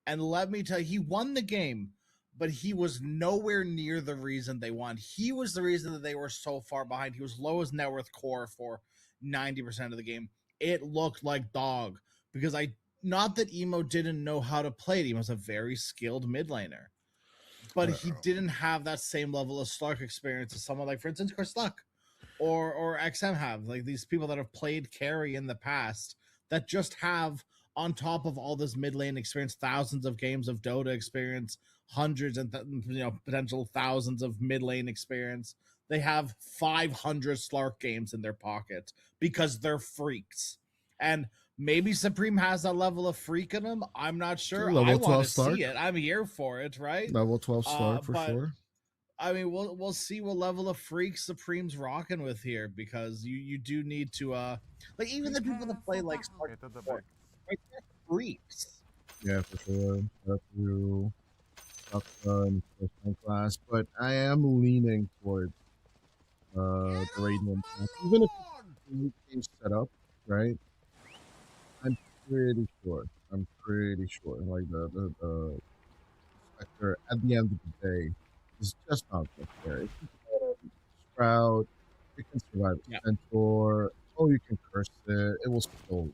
and let me tell you, he won the game. But he was nowhere near the reason they won. He was the reason that they were so far behind. He was low as net worth core for 90% of the game. It looked like dog because not that Emo didn't know how to play it. He was a very skilled mid laner, but he didn't have that same level of Slark experience as someone like, for instance, Chris Luck or XM have. Like these people that have played carry in the past that just have, on top of all this mid lane experience, thousands of games of Dota experience, hundreds and potential thousands of mid lane experience. They have 500 Slark games in their pocket because they're freaks. And maybe Supreme has that level of freak in them. I'm not sure. I want to see it. I'm here for it, right? Level 12 Slark for sure. I mean, we'll see what level of freak Supreme's rocking with here because you do need to like even the people that play like Slark, right, they're freaks. Yeah, for sure. That's you. In the first class, but I am leaning towards the Radiant. Even if it's game set up, right? I'm pretty sure. Like the Spectre at the end of the day is just not good there. If you can Sprout, you can survive Centaur. Oh, you can curse it. It will still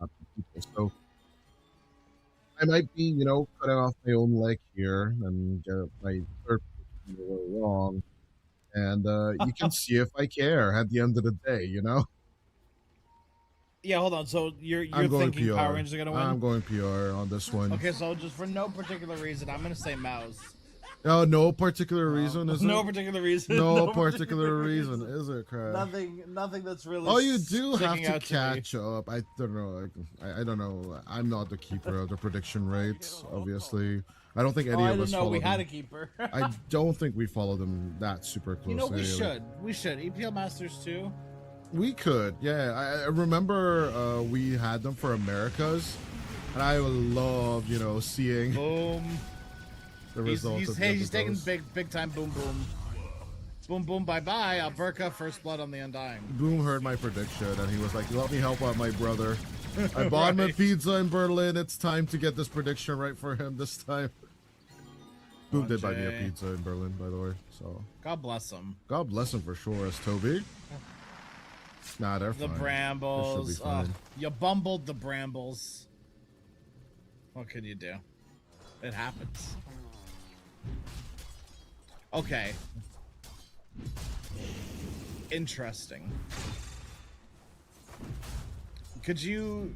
not be people. So I might be, cutting off my own leg here and get my third position wrong. And you can see if I care at the end of the day, you know? Yeah, hold on. So you're I'm going thinking PR. Power Rangers are gonna win? I'm going PR on this one. Okay, so just for no particular reason, I'm gonna say MOUZ. Oh, no particular reason, is No it? particular reason. No particular reason, is it, Craig? Nothing that's really. Oh, you do have sticking to out me. catch up. I don't know. I don't know. I'm not the keeper of the prediction rates, obviously. I don't think any I of didn't us know follow we them. had a keeper. I don't think we follow them that super closely. You know, we Like, should. We should. EPL Masters too. we could, yeah. I remember we had them for Americas, and I loved, you know, seeing Boom. the results of He's the taking episodes. big time. Boom boom. Boom boom. Bye bye. Alberca first blood on the Undying. Boom heard my prediction, and he was like, "Let me help out my brother." I bought him a Right. pizza in Berlin. It's time to get this prediction right for him this time. Boom did buy me a Jay. pizza in Berlin, by the way. So God bless him. God bless him for sure, as Toby. Nah, they're The fine. Brambles. They should be fine. You bumbled the Brambles. What can you do? It happens. Okay. Interesting. Could you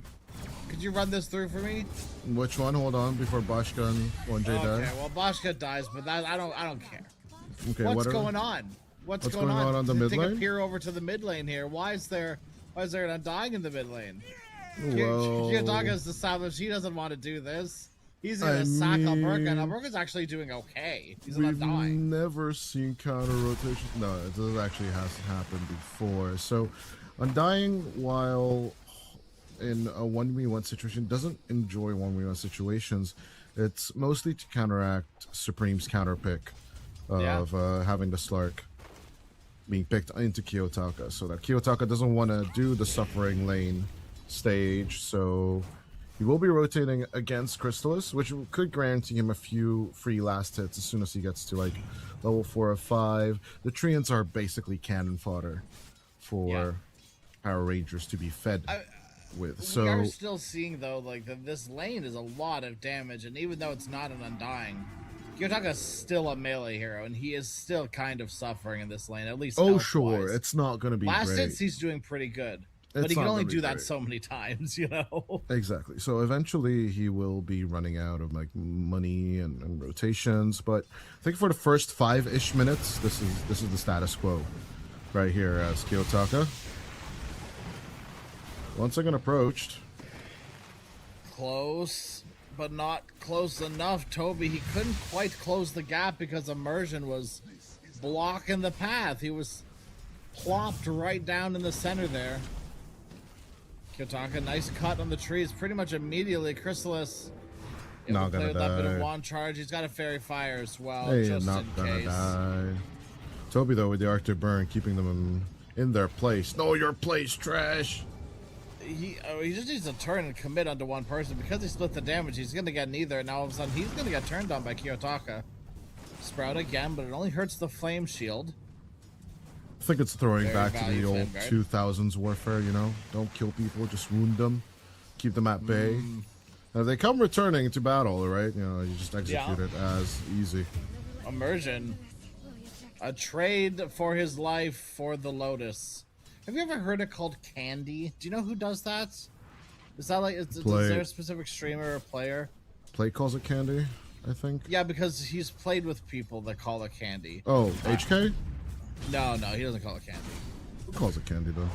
run this through for me? Which one? Hold on, before Bashka and 1J Okay, die. well Boschka dies, but that I don't care. Okay, What's whatever. going on? What's What's going going on the mid Take lane? a peer over to the mid lane here. Why is there an Undying in the mid lane? Well, Kiyotaga's established he doesn't want to do this. He's gonna I sack Alberca, and mean, Alberca's actually doing okay. He's an we've Undying. never seen counter rotation. No, this actually hasn't happened before. So, Undying, while in a 1v1 situation, doesn't enjoy 1v1 situations. It's mostly to counteract Supreme's counter pick of having the Slark being picked into Kiyotaka, so that Kiyotaka doesn't want to do the suffering lane stage. So he will be rotating against Crystallis, which could guarantee him a few free last hits as soon as he gets to like level 4 or 5. The Treants are basically cannon fodder for Power Rangers to be fed with. So we are still seeing though, like this lane is a lot of damage, and even though it's not an Undying, Kiyotaga's still a melee hero, and he is still kind of suffering in this lane, at least. oh sure, health-wise. it's not going to be Last great. hits he's doing pretty good, but It's he can not only gonna be do that great. so many times, you know. Exactly. So eventually he will be running out of like money and rotations. But I think for the first 5-ish minutes, this is the status quo right here as Kiyotaka. Once again approached. Close, but not close enough. Toby, he couldn't quite close the gap because Immersion was blocking the path. He was plopped right down in the center there. Kiyotaka, nice cut on the trees. Pretty much immediately, Crystallis Not play gonna with that bit of die. wand charge. He's got a fairy fire as well, Hey, just not in gonna case. die. Toby though with the Arctic Burn, keeping them in their place. Know your place, trash. He just needs to turn and commit onto one person. Because he split the damage, he's gonna get neither, and now all of a sudden he's gonna get turned on by Kiyotaka. Sprout again, but it only hurts the flame shield. I think it's throwing Very back to the valuable old Vanguard. 2000s warfare, you know? Don't kill people, just wound them. Keep them at bay. If they come returning to battle, right? You know, you just execute it as easy. Immersion. A trade for his life for the Lotus. Have you ever heard it called Candy? Do you know who does that? Is that like, is there a specific streamer or player? Play calls it candy, I think. Yeah, because he's played with people that call it Candy. Oh, HK? No, he doesn't call it Candy. Who calls it candy though?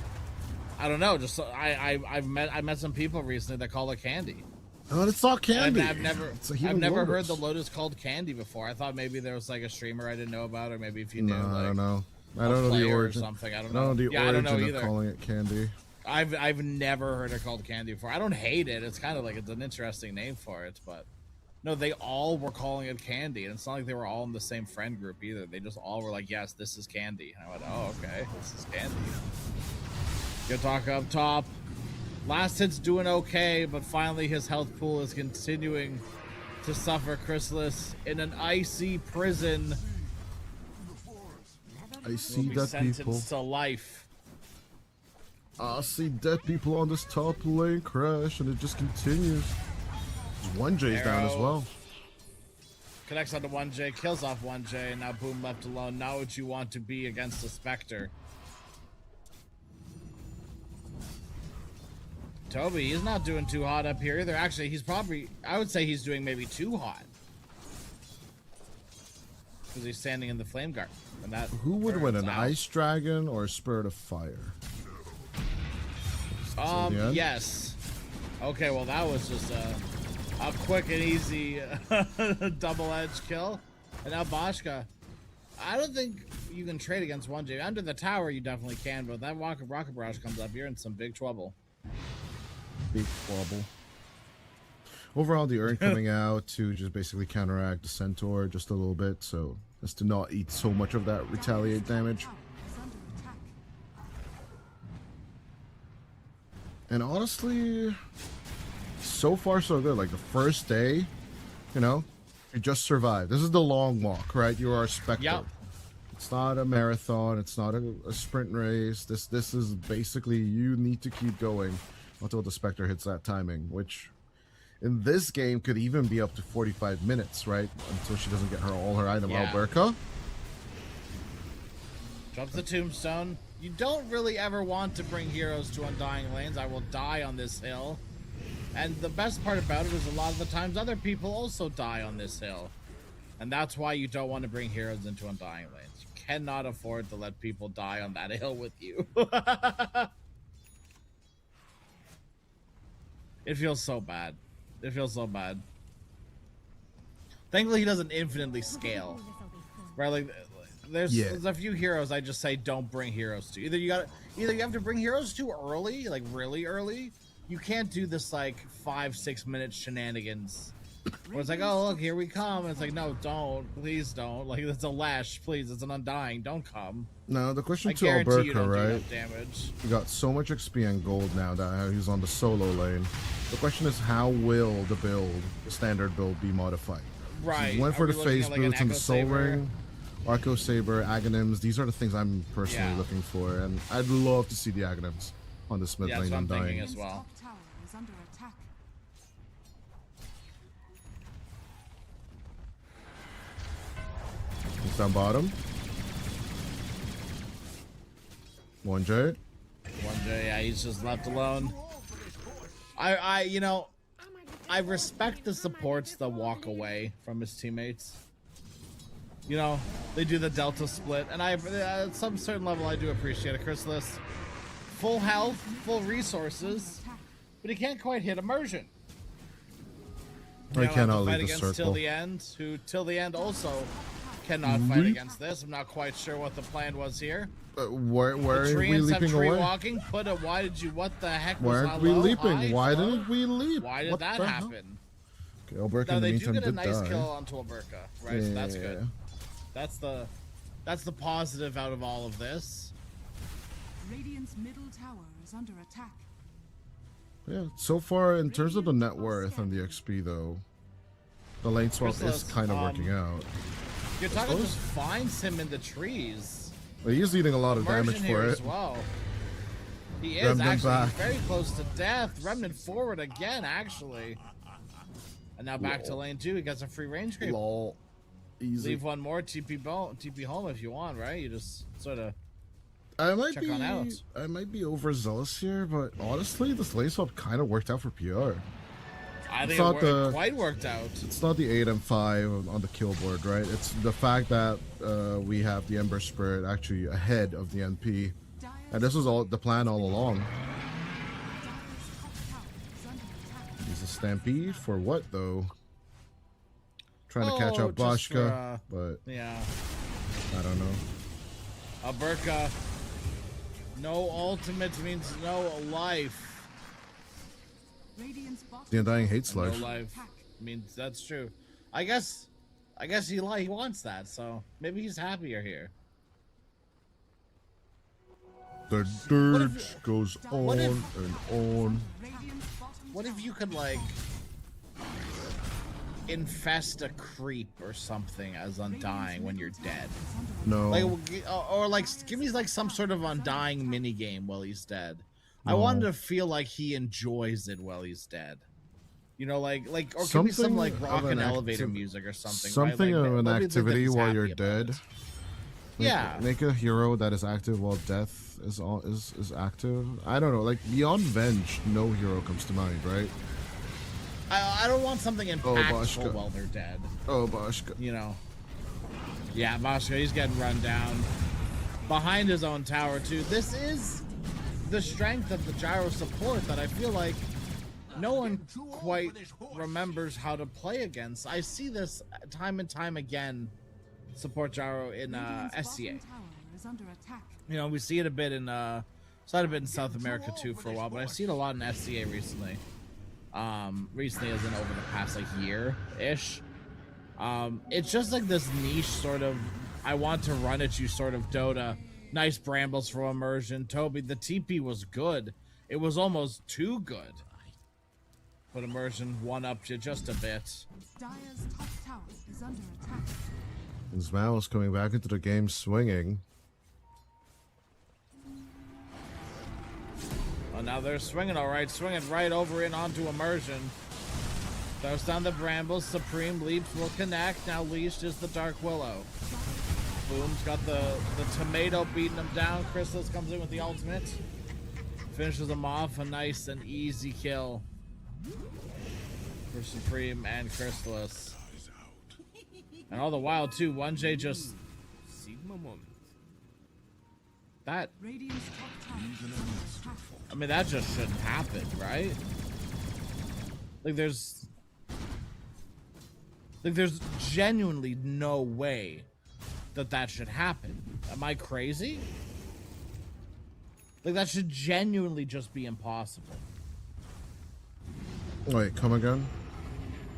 I don't know. Just I met some people recently that call it Candy. Oh, it's not candy. I've never It's a healing heard lotus. the Lotus called Candy before. I thought maybe there was like a streamer I didn't know about, or maybe if you knew, No, like, I don't know. I a don't know the player or origin. something. I don't I don't know the Yeah, I don't know origin either. of calling it candy. I've never heard it called Candy before. I don't hate it. It's kind of like it's an interesting name for it, but no, they all were calling it Candy, and it's not like they were all in the same friend group either. They just all were like, "Yes, this is Candy." And I went, "Oh, okay, this is Candy." Kiyotaka up top. Last hit's doing okay, but finally his health pool is continuing to suffer. Crystallis in an icy prison. I see Will be dead sentenced people. to life. I see dead people on this top lane crash, and it just continues. There's one J's down as Arrow. well. Connects onto 1J, kills off 1J, and now Boom left alone. Not what you want to be against a Spectre. Toby, he's not doing too hot up here either. Actually, he's probably, I would say he's doing maybe too hot. Because he's standing in the Flame Guard. And that Who would win, an out. Ice Dragon or a Spirit of Fire? Yes. Okay, well that was just a quick and easy double-edged kill. And now Boshka. I don't think you can trade against 1J. Under the tower you definitely can, but that Rocket Barrage comes up, you're in some big trouble. Big trouble. Overall, the Urn coming out to just basically counteract the Centaur just a little bit, so as to not eat so much of that retaliate damage. And honestly, so far so good. Like the first day, you know, you just survived. This is the long walk, right? You are a Spectre. Yep. It's not a marathon. It's not a sprint race. This is basically you need to keep going until the Spectre hits that timing, which in this game could even be up to 45 minutes, right? Until she doesn't get all her item. Yeah. Alberca. Drops the Tombstone. You don't really ever want to bring heroes to Undying Lanes. I will die on this hill. And the best part about it is a lot of the times other people also die on this hill. And that's why you don't want to bring heroes into Undying Lanes. You cannot afford to let people die on that hill with you. It feels so bad. It feels so bad. Thankfully, he doesn't infinitely scale. Right, like there's a few heroes I just say don't bring heroes to. Either you have to bring heroes to early, like really early. You can't do this like 5-6 minute shenanigans. Where it's like, oh look, here we come. And it's like, no, don't, please don't. Like it's a Lash, please. It's an Undying. Don't come. No, the question I to guarantee you Alberca, don't do right? enough damage. He got so much XP and gold now that he's on the solo lane. The question is, how will the standard build, be modified? Right. So he went for the phase like boots and the soul Saber? ring, Arco Saber, Aghanims. These are the things I'm personally looking for, and I'd love to see the Aghanims on this mid Yeah, lane that's what I'm thinking Undying. as well. Top tower is under attack. He's down bottom. 1J. 1J, yeah, he's just left alone. You know, I respect the supports that walk away from his teammates. You know, they do the Delta split, and at some certain level, I do appreciate it. Chrysalis, full health, full resources, but he can't quite hit immersion. I cannot fight leave the against circle. Till the End, who Till the End also cannot fight against this. I'm not quite sure what the plan was here. Where are The we treants have leaping tree away? walking. Why did you? What the heck was Why aren't we hello, leaping? high, Why low? didn't we leap? Why did What that the hell? happen? Okay, Alberca No, in the they do meantime get a did nice die. kill onto Alberca, right? So that's good. That's the positive out of all of this. Radiant's middle tower is under attack. Yeah, so far in terms of the net worth and the XP though, the lane swap is Chrysalis, kind of working out. Yutaka suppose. just finds him in the trees. But he's eating a lot of Immersion damage here for as it. well. He is Remnant actually back. very close to death. Remnant forward again, actually. And now back to lane 2. He gets a free range creep. Lol. Easy. Leave one more TP home if you want, right? You just sort of I might check be on out. I might be overzealous here, but honestly, this lane swap kind of worked out for PR. I think not it quite worked out. It's not the 8 and 5 on the kill board, right? It's the fact that we have the Ember Spirit actually ahead of the NP, and this was all the plan all along. He's a Stampede for what though? Trying to catch up just for, Boshka, but yeah. I don't know. Alberca. No ultimate means no life. Radiant's bottom The Undying hates No life. life means that's true. I guess he wants that, so maybe he's happier here. The dirge goes on what if- and on. Radiant's bottom What if you could like infest a creep or something as Undying when you're dead? No. Like, or like, give me like some sort of Undying mini game while he's dead. I want to feel like he enjoys it while he's dead. You know, like, or could be some like Something rock of and an elevator acti- music or something. Something right? Like, of an they'll be activity he's while happy you're about dead. it. Yeah. Make a hero that is active while death is active. I don't know. Like beyond Venge, no hero comes to mind, right? I don't want something impactful Bashka. while they're dead. Oh, Bashka. You know. Yeah, Bashka, he's getting run down. Behind his own tower, too. This is the strength of the gyro support that I feel like no one quite remembers how to play against. I see this time and time again, support gyro in Radiant's SCA. bottom tower is under attack. You know, we see it a bit in saw it a bit in South America too for a while, but I see it a lot in SCA recently. Recently as in over the past like year-ish. It's just like this niche sort of I want to run at you sort of Dota. Nice brambles for immersion. Toby, the TP was good. It was almost too good. But immersion one-upped you just a bit. Dire's top tower is under attack. And Zmal is coming back into the game swinging. Oh, now they're swinging all right. Swinging right over in onto immersion. Throws down the brambles. Supreme leaps will connect. Now leashed is the Dark Willow. Boom's got the tomato beating him down. Crystals comes in with the ultimate. Finishes him off. A nice and easy kill for Supreme and Crystallis. And all the while, too, 1J just... That... Radiant's top tower is under attack. I mean, that just shouldn't happen, right? Like, there's genuinely no way that should happen. Am I crazy? Like, that should genuinely just be impossible. Wait, come again?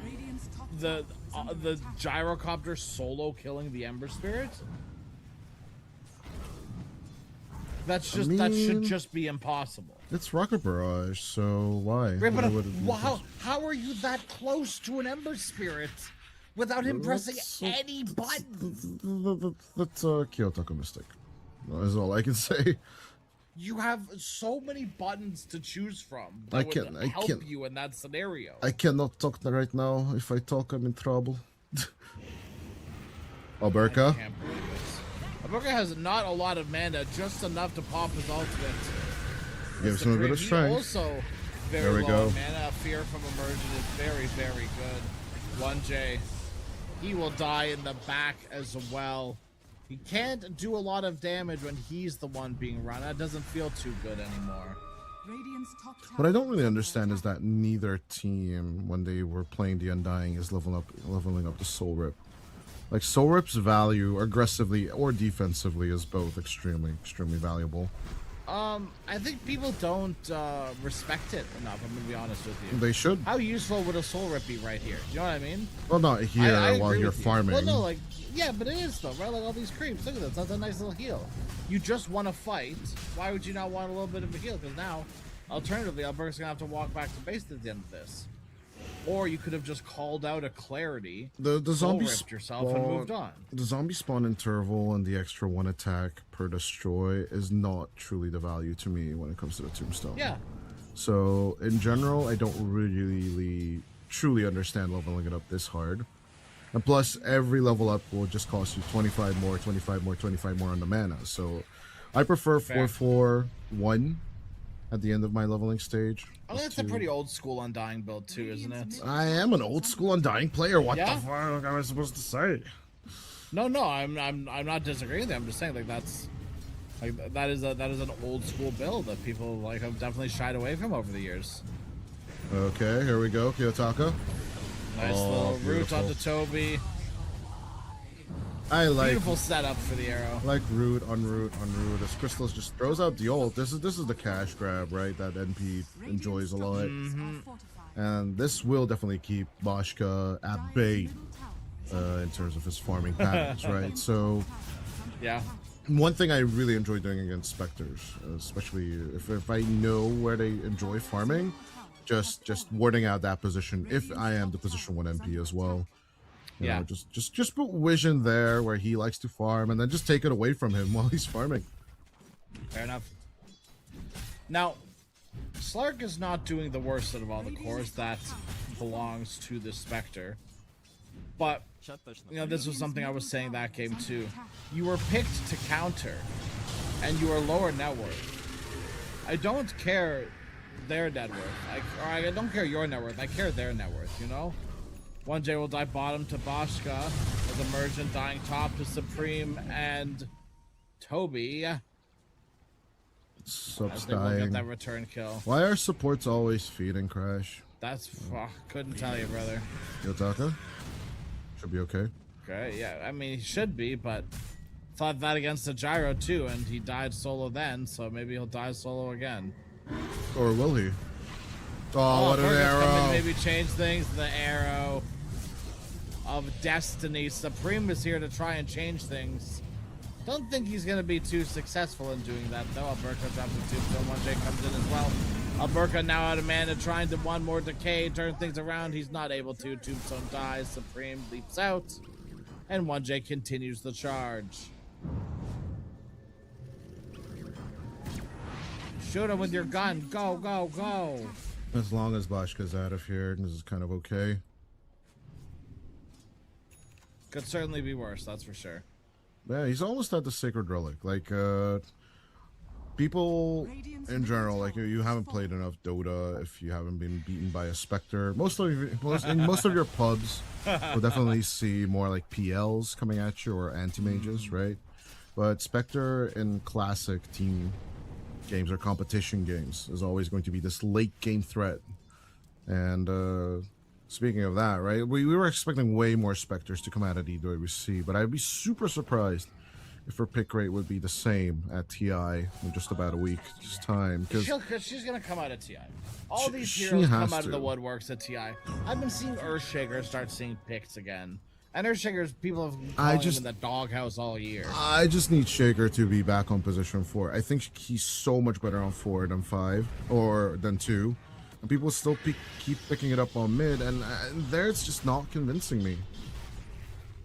Radiant's top The tower is under the attack. gyrocopter solo killing the Ember Spirit? That's just that should mean- just be impossible. It's Rocket Barrage, so why? Right, but Why would it be how are you that close to an Ember Spirit without him pressing any buttons? That's a Kiyotaka mistake. That's all I can say. You have so many buttons to choose from I that can't- would I help can't- you in that scenario. I cannot talk right now. If I talk, I'm in trouble. Alberca? Can't believe it. Alberca has not a lot of mana, just enough to pop his ultimate. Gives him a bit of He strength. Also, very There we low go. on mana. Fear from immersion is very, very good. 1J, he will die in the back as well. He can't do a lot of damage when he's the one being run. That doesn't feel too good anymore. Radiant's top tower What I don't really is under understand is attack. that neither team, when they were playing the Undying, is leveling up the Soul Rip. Like Soul Rip's value, aggressively or defensively, is both extremely valuable. I think people don't respect it enough. I'm gonna be honest with you. They should. How useful would a soul rip be right here? Do you know what I mean? Well, not here I while agree you're with you. farming. Well, no, like, yeah, but it is though, right? Like all these creeps. Look at this. That's a nice little heal. You just want to fight. Why would you not want a little bit of a heal? Because now, alternatively, Alberta's gonna have to walk back to base at the end of this. Or you could have just called out a clarity, The soul zombie ripped yourself, and moved on. The zombie spawn interval and the extra 1 attack per destroy is not truly the value to me when it comes to the tombstone. Yeah. So in general, I don't really truly understand leveling it up this hard. And plus, every level up will just cost you 25 more, 25 more, 25 more on the mana. So I prefer Fair. 4-4-1 at the end of my leveling stage. I think just that's a to- pretty old school Undying build too, isn't it? I am an old school Undying player. What Yeah? the fuck am I supposed to say? No, I'm not disagreeing with you. I'm just saying like that is an old school build that people like have definitely shied away from over the years. Okay, here we go, Kiyotaka. Nice Oh, little root beautiful. onto Toby. I like Beautiful setup for the arrow. root on root on root. As Crystals just throws out the ult. This is the cash grab, right? That NP enjoys a lot. Mm-hmm. And this will definitely keep Bashka at bay in terms of his farming patterns, right? So Yeah. one thing I really enjoy doing against Spectres, especially if I know where they enjoy farming, just warding out that position if I am the position 1 MP as well. You Yeah. know, just put Vision there where he likes to farm, and then just take it away from him while he's farming. Fair enough. Now, Slark is not doing the worst out of all the cores that belongs to the Spectre. But, you know, this was something I was saying that game too. You were picked to counter, and you are lower net worth. I don't care their net worth. I don't care your net worth. I care their net worth, you know? 1J will die bottom to Boshka, with Emergent dying top to Supreme and Toby. Subs They will get dying. that return kill. Why are supports always feeding Crash? That's couldn't tell you, brother. Yotaka? Should be okay. Okay, yeah, I mean he should be, but thought that against the Gyro too, and he died solo then, so maybe he'll die solo again. Or will he? Oh, what an Burger's come in, arrow! maybe change things. The arrow of destiny. Supreme is here to try and change things. Don't think he's going to be too successful in doing that, though. Alberca drops the tombstone. 1J comes in as well. Alberca now out of mana, trying to one more decay, turn things around. He's not able to. Tombstone dies. Supreme leaps out. And 1J continues the charge. Shoot him with your gun. Go, go, go. As long as Boshka's out of here, this is kind of okay. Could certainly be worse, that's for sure. Yeah, he's almost at the Sacred Relic. Like, people in general, like, you haven't played enough Dota if you haven't been beaten by a Spectre. In most of your pubs, you'll definitely see more like PLs coming at you or anti-mages, right? But Spectre in classic team games or competition games is always going to be this late game threat. And speaking of that, right, we were expecting way more Spectres to come out of DWC, but I'd be super surprised if her pick rate would be the same at TI in just about a week's time. Because she's gonna come out of TI. All these she heroes has come out of the to. woodworks at TI. I've been seeing Earthshaker start seeing picks again. And Earthshaker's people have been calling him in the doghouse all year. I just need Shaker to be back on position 4. I think he's so much better on 4 than 5 or than 2. And people still keep picking it up on mid, and there it's just not convincing me.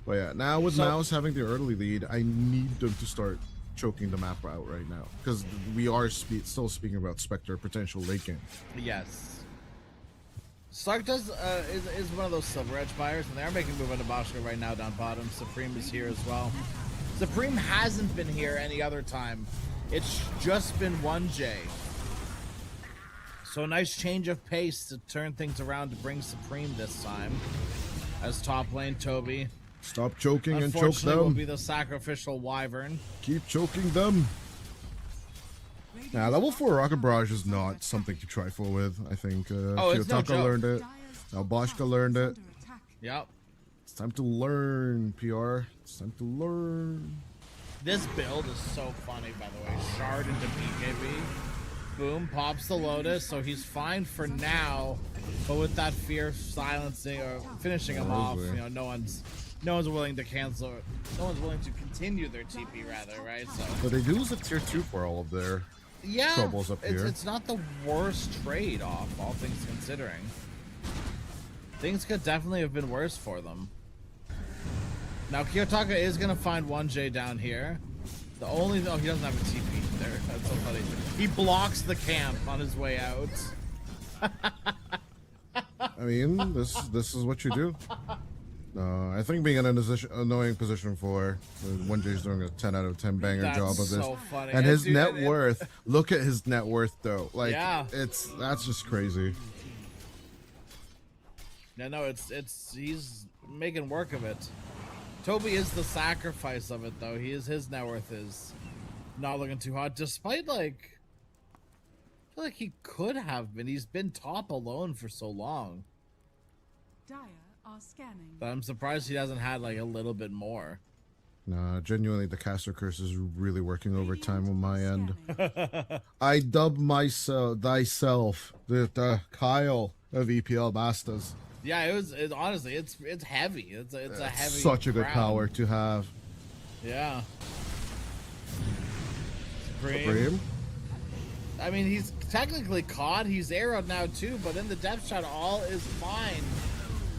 But yeah, now with MOUZ having the early lead, I need them to start choking the map out right now, because we are still speaking about Spectre potential late game. Yes. Stark is one of those silver edge buyers, and they are making a move into Boshka right now down bottom. Supreme is here as well. Supreme hasn't been here any other time. It's just been 1J. So a nice change of pace to turn things around to bring Supreme this time. As top lane, Toby. Stop choking and choke Unfortunately, will them. be the sacrificial wyvern. Keep choking them. Nah, level 4 Rocket Barrage is not something to trifle with. I think it's no Kiyotaka joke. learned it. Now Boshka learned it. Yep. It's time to learn, PR. It's time to learn. This build is so funny, by the way. Shard into BKB. Boom, pops the Lotus, so he's fine for now. But with that fear silencing or finishing him off, you know, no one's willing to cancel. No one's willing to continue their TP, rather, right? So. But they do lose a tier 2 for all of their troubles up here. It's not the worst trade-off, all things considering. Things could definitely have been worse for them. Now Kiyotaka is gonna find 1J down here. He doesn't have a TP there. That's so funny. He blocks the camp on his way out. I mean, this is what you do. I think being in an annoying position for 1J is doing a 10 out of 10 banger That's job of this. so funny. And his Dude, net worth, look at his net worth though. Like, Yeah. that's just crazy. No, he's making work of it. Toby is the sacrifice of it, though. His net worth is not looking too hot, despite I feel like he could have been. He's been top alone for so long. Dire are scanning. But I'm surprised he hasn't had a little bit more. Nah, genuinely, the caster curse is really working overtime on my end. I dub thyself the Kyle of EPL Bastas. Yeah, honestly, it's heavy. It's a heavy. Such a good crown. power to have. Yeah. Supreme. I mean, he's technically caught. He's arrowed now too, but in the depth shot, all is fine.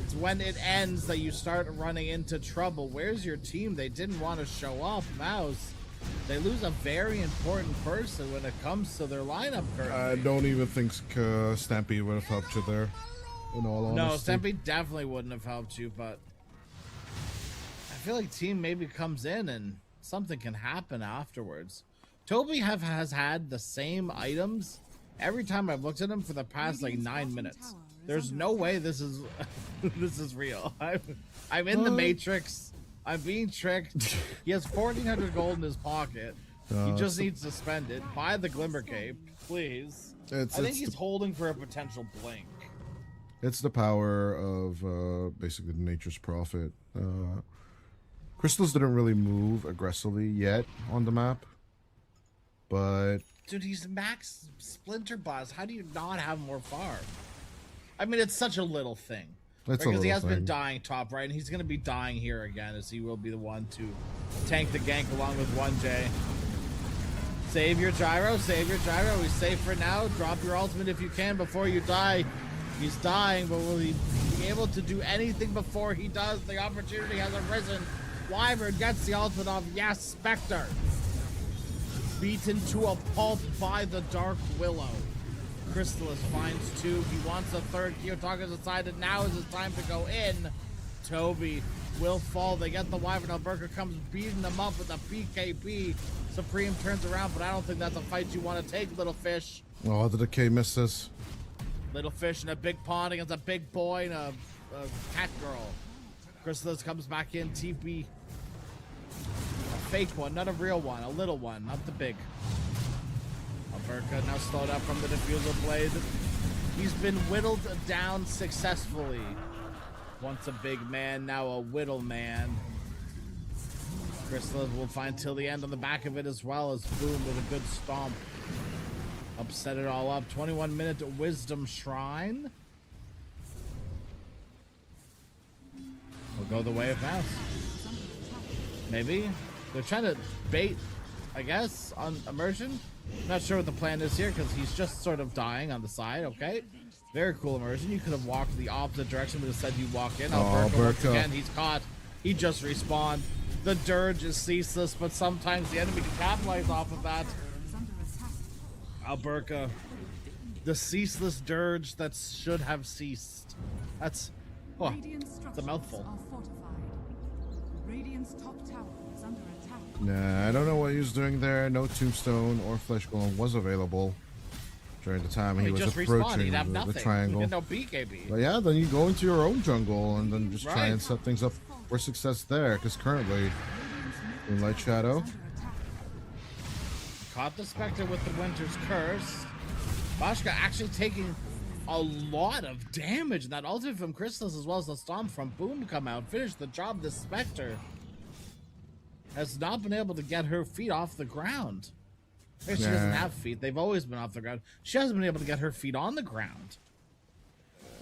It's when it ends that you start running into trouble. Where's your team? They didn't want to show up. MOUZ. They lose a very important person when it comes to their lineup currently. I don't even think Stampede would have helped you there. In all No, honesty. Stampede definitely wouldn't have helped you, but I feel like team maybe comes in and something can happen afterwards. Toby has had the same items every time I've looked at him for the past like 9 minutes. There's no way this is this is real. I'm in the Matrix. I'm being tricked. He has 1,400 gold in his pocket. He just needs to spend it. Buy the Glimmer Cape, please. I think he's holding for a potential blink. It's the power of basically Nature's Prophet. Crystals didn't really move aggressively yet on the map, but dude, he's max Splinter Boss. How do you not have more farm? I mean, it's such a little thing. Because he has been dying top right, and he's going to be dying here again, as he will be the one to tank the gank along with 1J. Save your gyro, save your gyro. He's safe for now. Drop your ultimate if you can before you die. He's dying, but will he be able to do anything before he does? The opportunity has arisen. Wyvern gets the ultimate off. Yes, Spectre. Beaten to a pulp by the Dark Willow. Chrysalis finds 2. He wants a 3rd. Kiyotaka's decided now is his time to go in. Toby will fall. They get the Wyvern. Alberca comes beating them up with a PKP. Supreme turns around, but I don't think that's a fight you want to take, little fish. oh, the decay misses. Little fish in a big pond against a big boy and a cat girl. Chrysalis comes back in. TP. A fake one, not a real one. A little one, not the big. Alberca now slowed up from the diffusal blade. He's been whittled down successfully. Once a big man, now a whittle man. Chrysalis will find till the end on the back of it, as well as Boom with a good stomp. Upset it all up. 21-minute Wisdom Shrine. We'll go the way of MOUZ. Maybe. They're trying to bait, I guess, on Immersion. Not sure what the plan is here, because he's just sort of dying on the side, okay? Very cool Immersion. You could have walked the opposite direction, but instead you walk in. Alberca, once again, he's caught. He just respawned. The Dirge is ceaseless, but sometimes the enemy can capitalize off of that. Alberca. The ceaseless Dirge that should have ceased. That's... oh, it's a mouthful. Radiant's top tower is under attack. Nah, I don't know what he was doing there. No Tombstone or Flesh Golem was available during the time he was approaching the triangle. No BKB. But yeah, then you go into your own jungle and then just try and set things up for success there, because currently Moonlight Shadow caught the Spectre with the Winter's Curse. Bashka actually taking a lot of damage. And that ultimate from Chrysalis, as well as the Stomp from Boom, come out, finish the job. The Spectre has not been able to get her feet off the ground. She doesn't have feet. They've always been off the ground. She hasn't been able to get her feet on the ground.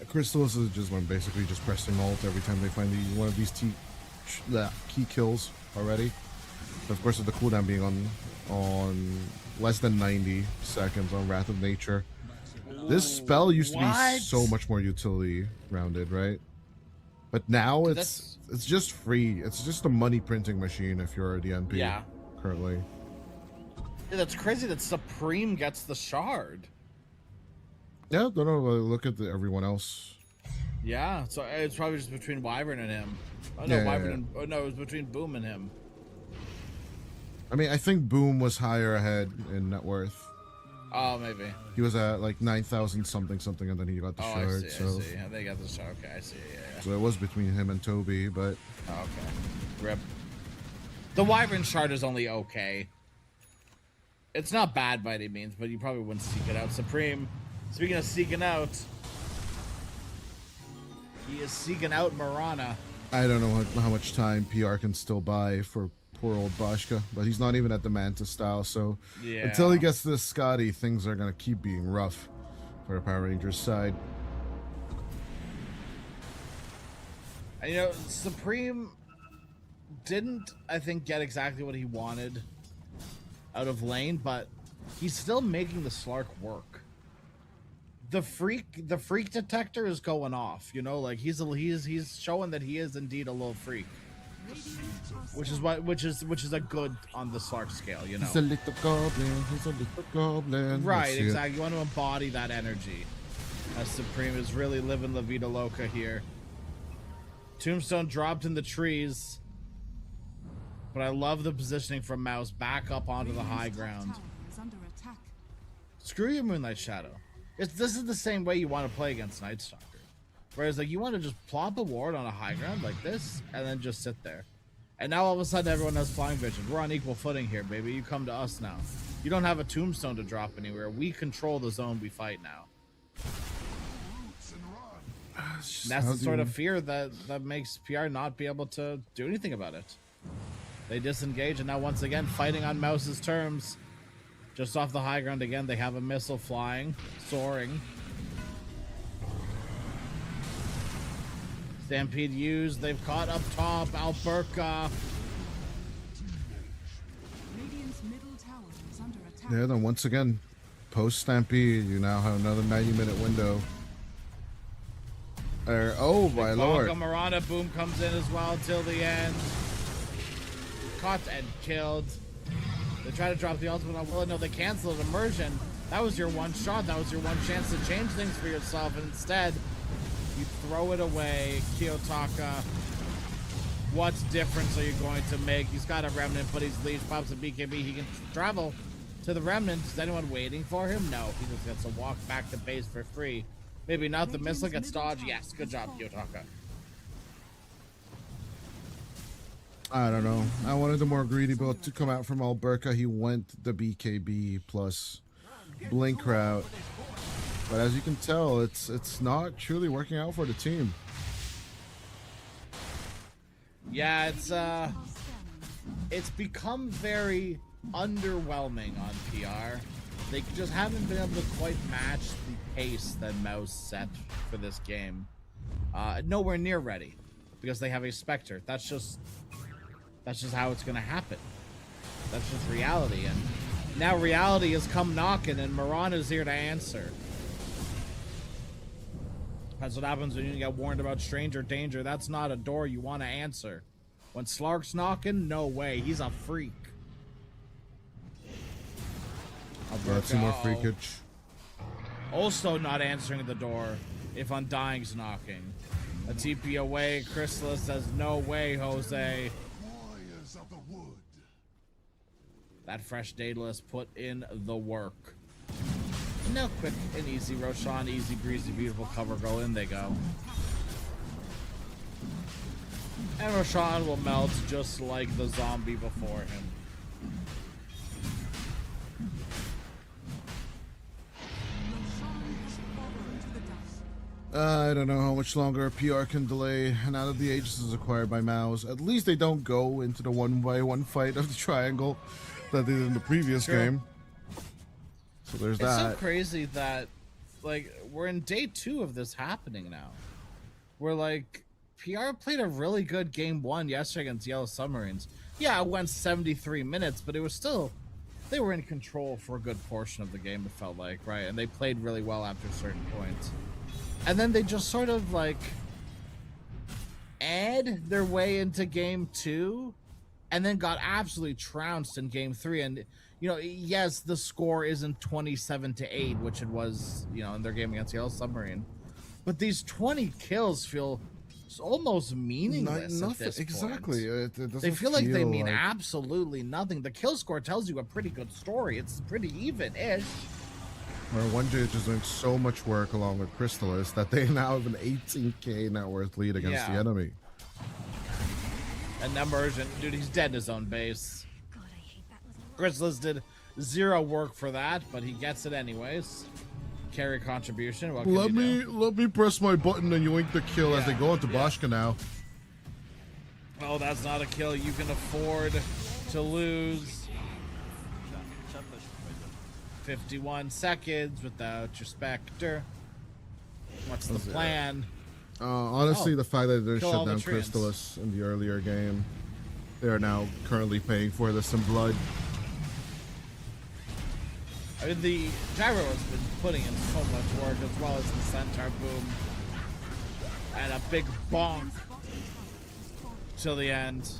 Chrysalis is just basically just pressing ult every time they find one of these key kills already. But of course, with the cooldown being on less than 90 seconds on Wrath of Nature, this spell used to be so much more utility rounded, right? But now it's just free. It's just a money printing machine if you're a DNP currently. Yeah, that's crazy that Supreme gets the shard. Yeah, don't know. Look at everyone else. Yeah, so it's probably just between Wyvern and him. Oh no, Wyvern and oh no, it was between Boom and him. I mean, I think Boom was higher ahead in net worth. Oh, maybe. He was at like 9,000 something, and then he got the shard. I see. Yeah, they got the shard. Okay, I see. Yeah. So it was between him and Toby, but okay. Rip. The Wyvern shard is only okay. It's not bad by any means, but you probably wouldn't seek it out. Supreme, speaking of seeking out, he is seeking out Mirana. I don't know how much time PR can still buy for poor old Bashka, but he's not even at the Manta style, so until he gets to the Scotty, things are going to keep being rough for the Power Rangers side. And, you know, Supreme didn't, I think, get exactly what he wanted out of lane, but he's still making the Slark work. The freak detector is going off, you know, like he's showing that he is indeed a little freak. Which is a good on the Slark scale, you know. He's a little goblin, he's a little goblin. Right, exactly. You want to embody that energy. As Supreme is really living La Vida Loca here. Tombstone dropped in the trees. But I love the positioning from MOUZ back up onto the high ground. Screw your Moonlight Shadow. This is the same way you want to play against Night Stalker. Whereas, like, you want to just plop a ward on a high ground like this, and then just sit there. And now all of a sudden everyone has flying vision. We're on equal footing here, baby. You come to us now. You don't have a tombstone to drop anywhere. We control the zone we fight now. And that's the sort of fear that makes PR not be able to do anything about it. They disengage, and now once again fighting on MOUZ's terms. Just off the high ground again, they have a missile flying, soaring. Stampede used. They've caught up top. Alberca. Yeah, then once again, post Stampede, you now have another 90-minute window. Oh my lord. Marana boom comes in as well till the end. Caught and killed. They try to drop the ultimate on Willow. No, they canceled immersion. That was your one shot. That was your one chance to change things for yourself. And instead, you throw it away. Kiyotaka. What difference are you going to make? He's got a remnant, but he's leash pops a BKB. He can travel to the remnant. Is anyone waiting for him? No. He just gets to walk back to base for free. Maybe not. The missile gets dodged. Yes. Good job, Kiyotaka. I don't know. I wanted the more greedy build to come out from Alberca. He went the BKB plus Blink route. But as you can tell, it's not truly working out for the team. Yeah, it's become very underwhelming on PR. They just haven't been able to quite match the pace that MOUZ set for this game. Nowhere near ready because they have a Spectre. That's just how it's gonna happen. That's just reality, and now reality has come knocking, and Marana's here to answer. That's what happens when you get warned about stranger danger. That's not a door you want to answer. When Slark's knocking, no way. He's a freak. Let's see more freakage. Also not answering the door if Undying's knocking. A TP away. Chrysalis says, no way, Jose. That fresh Daedalus put in the work. And now quick and easy. Roshan, easy, breezy, beautiful cover girl. In they go. And Roshan will melt just like the zombie before him. I don't know how much longer PR can delay. Now that the Aegis is acquired by MOUZ, at least they don't go into the 1v1 fight of the triangle that they did in the previous game. So there's that. It's so crazy that, like, we're in day 2 of this happening now. We're like, PR played a really good game 1 yesterday against Yellow Submarines. Yeah, it went 73 minutes, but it was still, they were in control for a good portion of the game, it felt like, right? And they played really well after certain points. And then they just sort of, like, add their way into game 2 and then got absolutely trounced in game 3. And, you know, yes, the score isn't 27-8, which it was, you know, in their game against Yellow Submarine. But these 20 kills feel almost meaningless at this exactly. point. They feel like they mean absolutely nothing. The kill score tells you a pretty good story. It's pretty even-ish. Where 1J is doing so much work along with Chrysalis that they now have an 18k net worth lead against the enemy. And Immersion, dude, he's dead in his own base. Chrysalis did 0 work for that, but he gets it anyways. Carry contribution. What let me press my button and yoink the kill as they go into Bashka now. Oh, that's not a kill you can afford to lose. 51 seconds without your Spectre. What's the plan? Honestly, the fact that they shut down Chrysalis in the earlier game, they are now currently paying for this in blood. I mean, the Gyro has been putting in so much work, as well as the Centaur boom. And a big bonk till the end.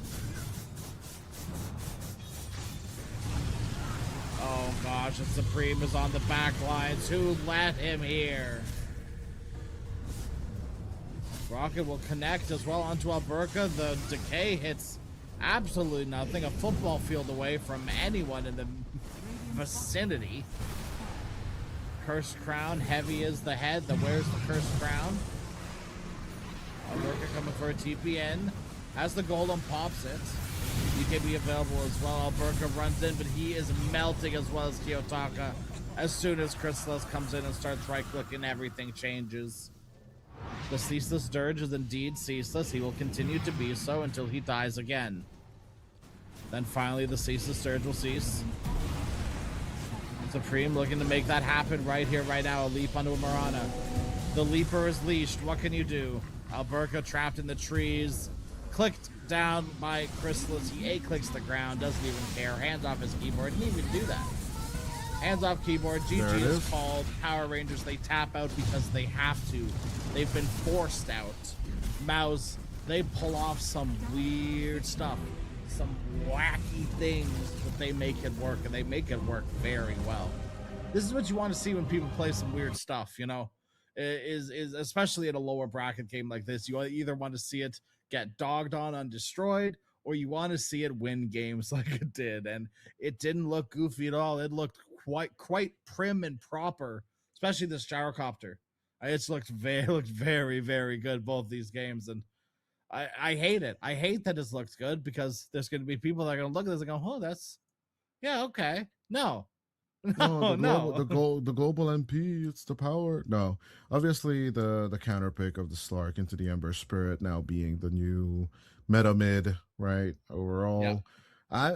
Oh gosh, and Supreme is on the back lines. Who let him here? Rocket will connect as well onto Alberca. The decay hits absolutely nothing. A football field away from anyone in the vicinity. Cursed Crown, heavy is the head that wears the Cursed Crown. Alberca coming for a TPN. As the Golem pops it. BKB available as well. Alberca runs in, but he is melting as well as Kiyotaka. As soon as Chrysalis comes in and starts right-clicking, everything changes. The Ceaseless Dirge is indeed ceaseless. He will continue to be so until he dies again. Then finally the Ceaseless Dirge will cease. Supreme looking to make that happen right here, right now. A leap onto a Marana. The Leaper is leashed. What can you do? Alberca trapped in the trees. Clicked down by Chrysalis. He A-clicks the ground. Doesn't even care. Hands off his keyboard. Didn't even do that. Hands off keyboard. GG is called. Power Rangers, they tap out because they have to. They've been forced out. MOUZ, they pull off some weird stuff. Some wacky things, but they make it work, and they make it work very well. This is what you want to see when people play some weird stuff, you know? Is especially in a lower bracket game like this. You either want to see it get dogged on undestroyed, or you want to see it win games like it did. And it didn't look goofy at all. It looked quite prim and proper, especially this gyrocopter. It's looked very, very good, both these games. And I hate it. I hate that this looks good, because there's going to be people that are going to look at this and go, oh, that's, yeah, okay. No. No, the global MP, it's the power. No, obviously the counter pick of the Slark into the Ember Spirit now being the new meta mid, right? Overall, yeah.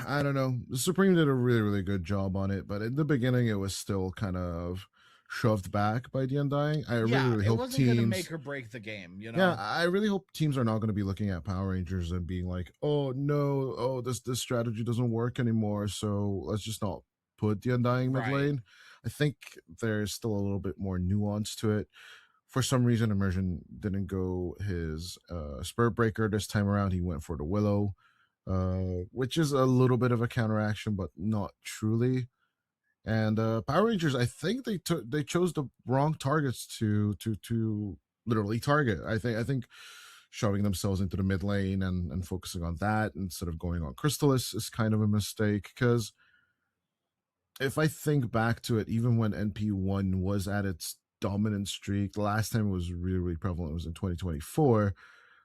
I don't know. The Supreme did a really good job on it, but in the beginning it was still kind of shoved back by the Undying. I really hope wasn't teams gonna make or break the game, you know. Yeah, I really hope teams are not going to be looking at Power Rangers and being like, oh no, this strategy doesn't work anymore, so let's just not put the Undying mid lane. I think there's still a little bit more nuance to it. For some reason, Immersion didn't go his Spirit Breaker this time around. He went for the Willow, which is a little bit of a counteraction, but not truly. And Power Rangers, I think they chose the wrong targets to literally target. I think shoving themselves into the mid lane and focusing on that instead of going on Chrysalis is kind of a mistake, because if I think back to it, even when NP1 was at its dominant streak, the last time it was really prevalent was in 2024.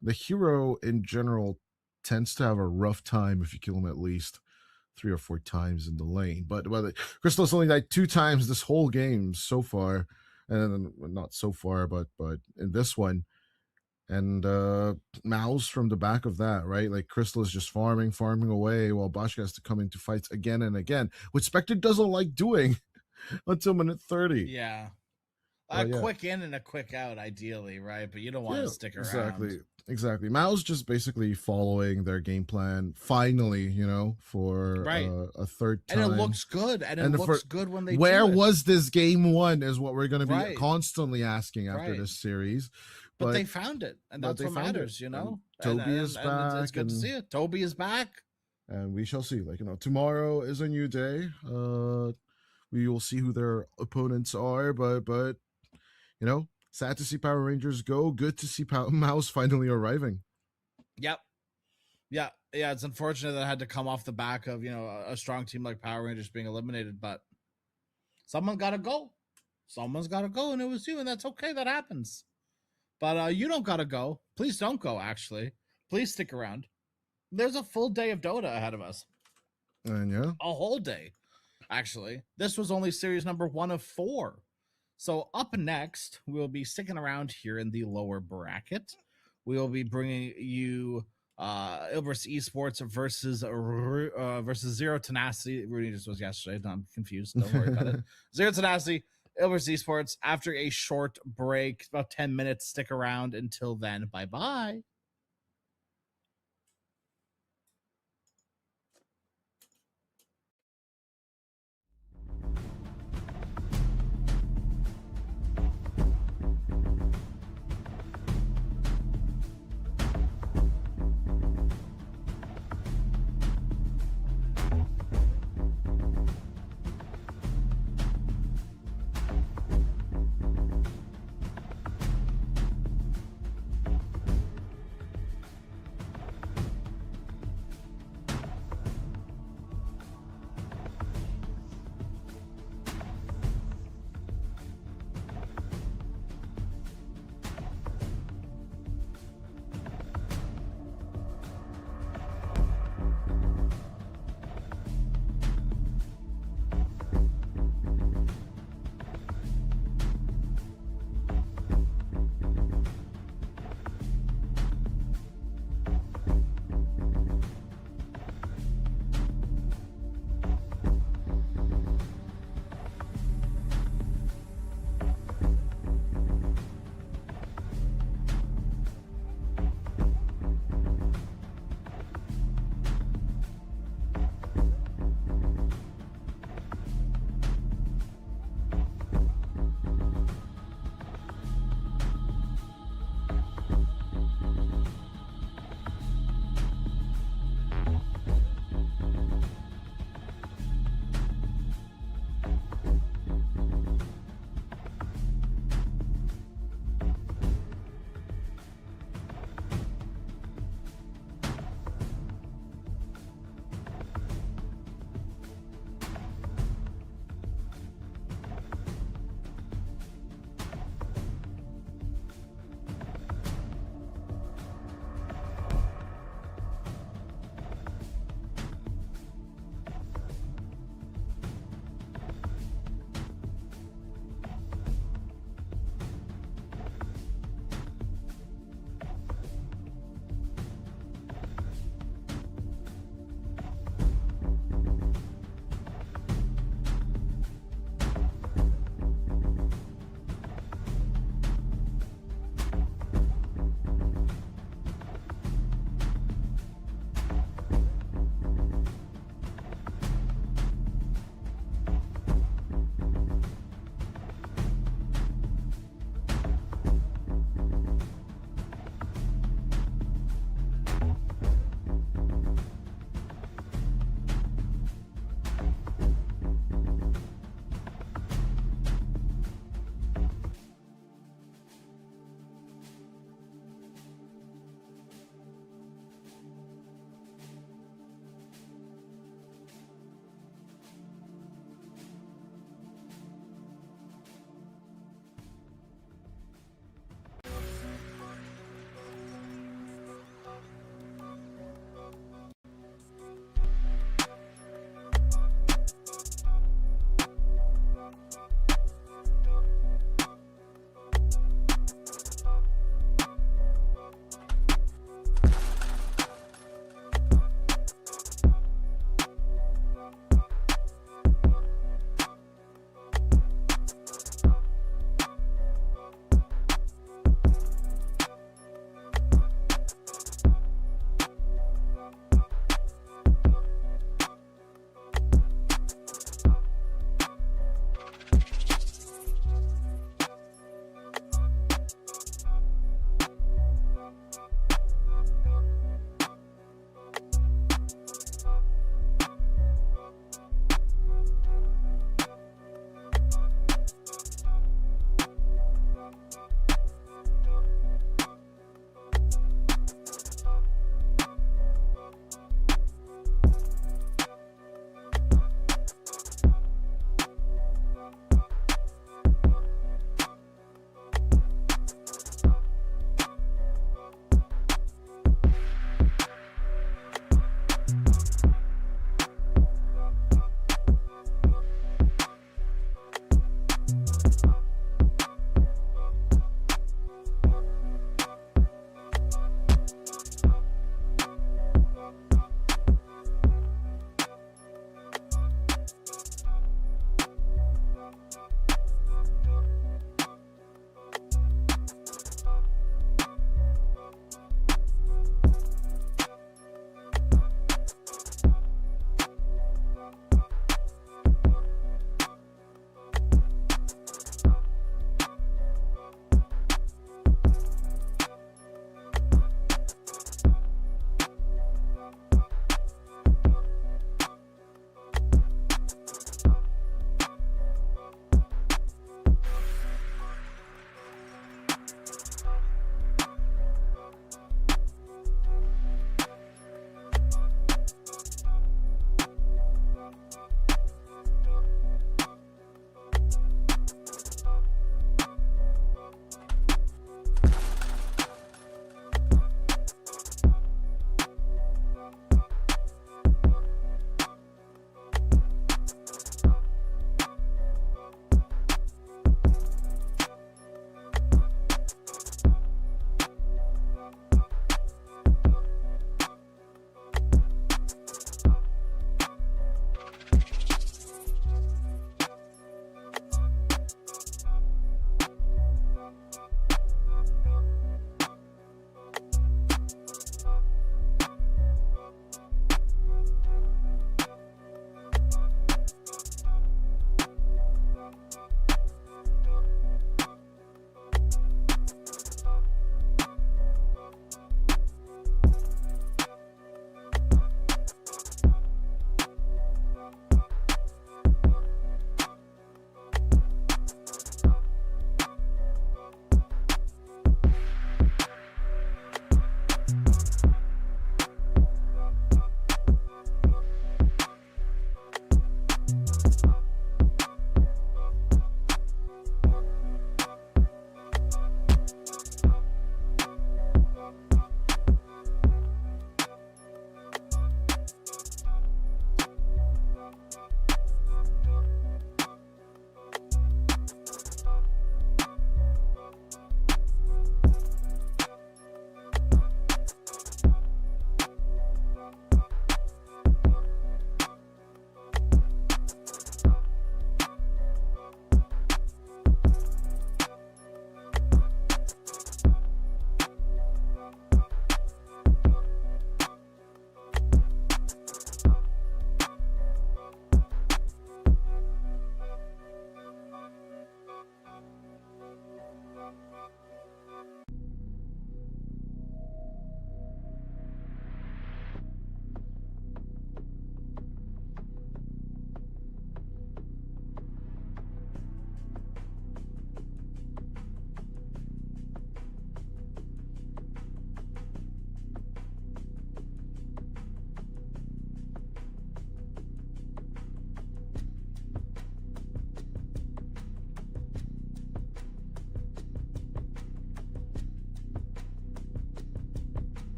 The hero in general tends to have a rough time if you kill him at least 3 or 4 times in the lane. But Crystal's only died 2 times this whole game so far, and not so far, but in this one. And MOUZ from the back of that, right? Like Crystal is just farming away while Boschka has to come into fights again and again, which Spectre doesn't like doing until minute 30. Yeah. A quick in and a quick out, ideally, right? But you don't want to stick around. Exactly. MOUZ just basically following their game plan, finally, you know, for a third time. And it looks good. And it looks good when they Where do it. was this game 1 is what we're going to be constantly asking after this series. But they found it, and that's what matters, you know? Toby is back. It's good to see it. Toby is back. And we shall see. Like, you know, tomorrow is a new day. We will see who their opponents are, but you know, sad to see Power Rangers go. Good to see MOUZ finally arriving. Yep. Yeah, it's unfortunate that it had to come off the back of, you know, a strong team like Power Rangers being eliminated, but someone got to go. Someone's got to go, and it was you, and that's okay. That happens. But you don't got to go. Please don't go, actually. Please stick around. There's a full day of Dota ahead of us. And yeah. A whole day, actually. This was only series number 1 of 4. So up next, we'll be sticking around here in the lower bracket. We will be bringing you Ilbris Esports versus Zero Tenacity. Rudy just was yesterday. No, I'm confused. Don't worry about it. Zero Tenacity, Ilbris Esports, after a short break, about 10 minutes. Stick around until then. Bye-bye.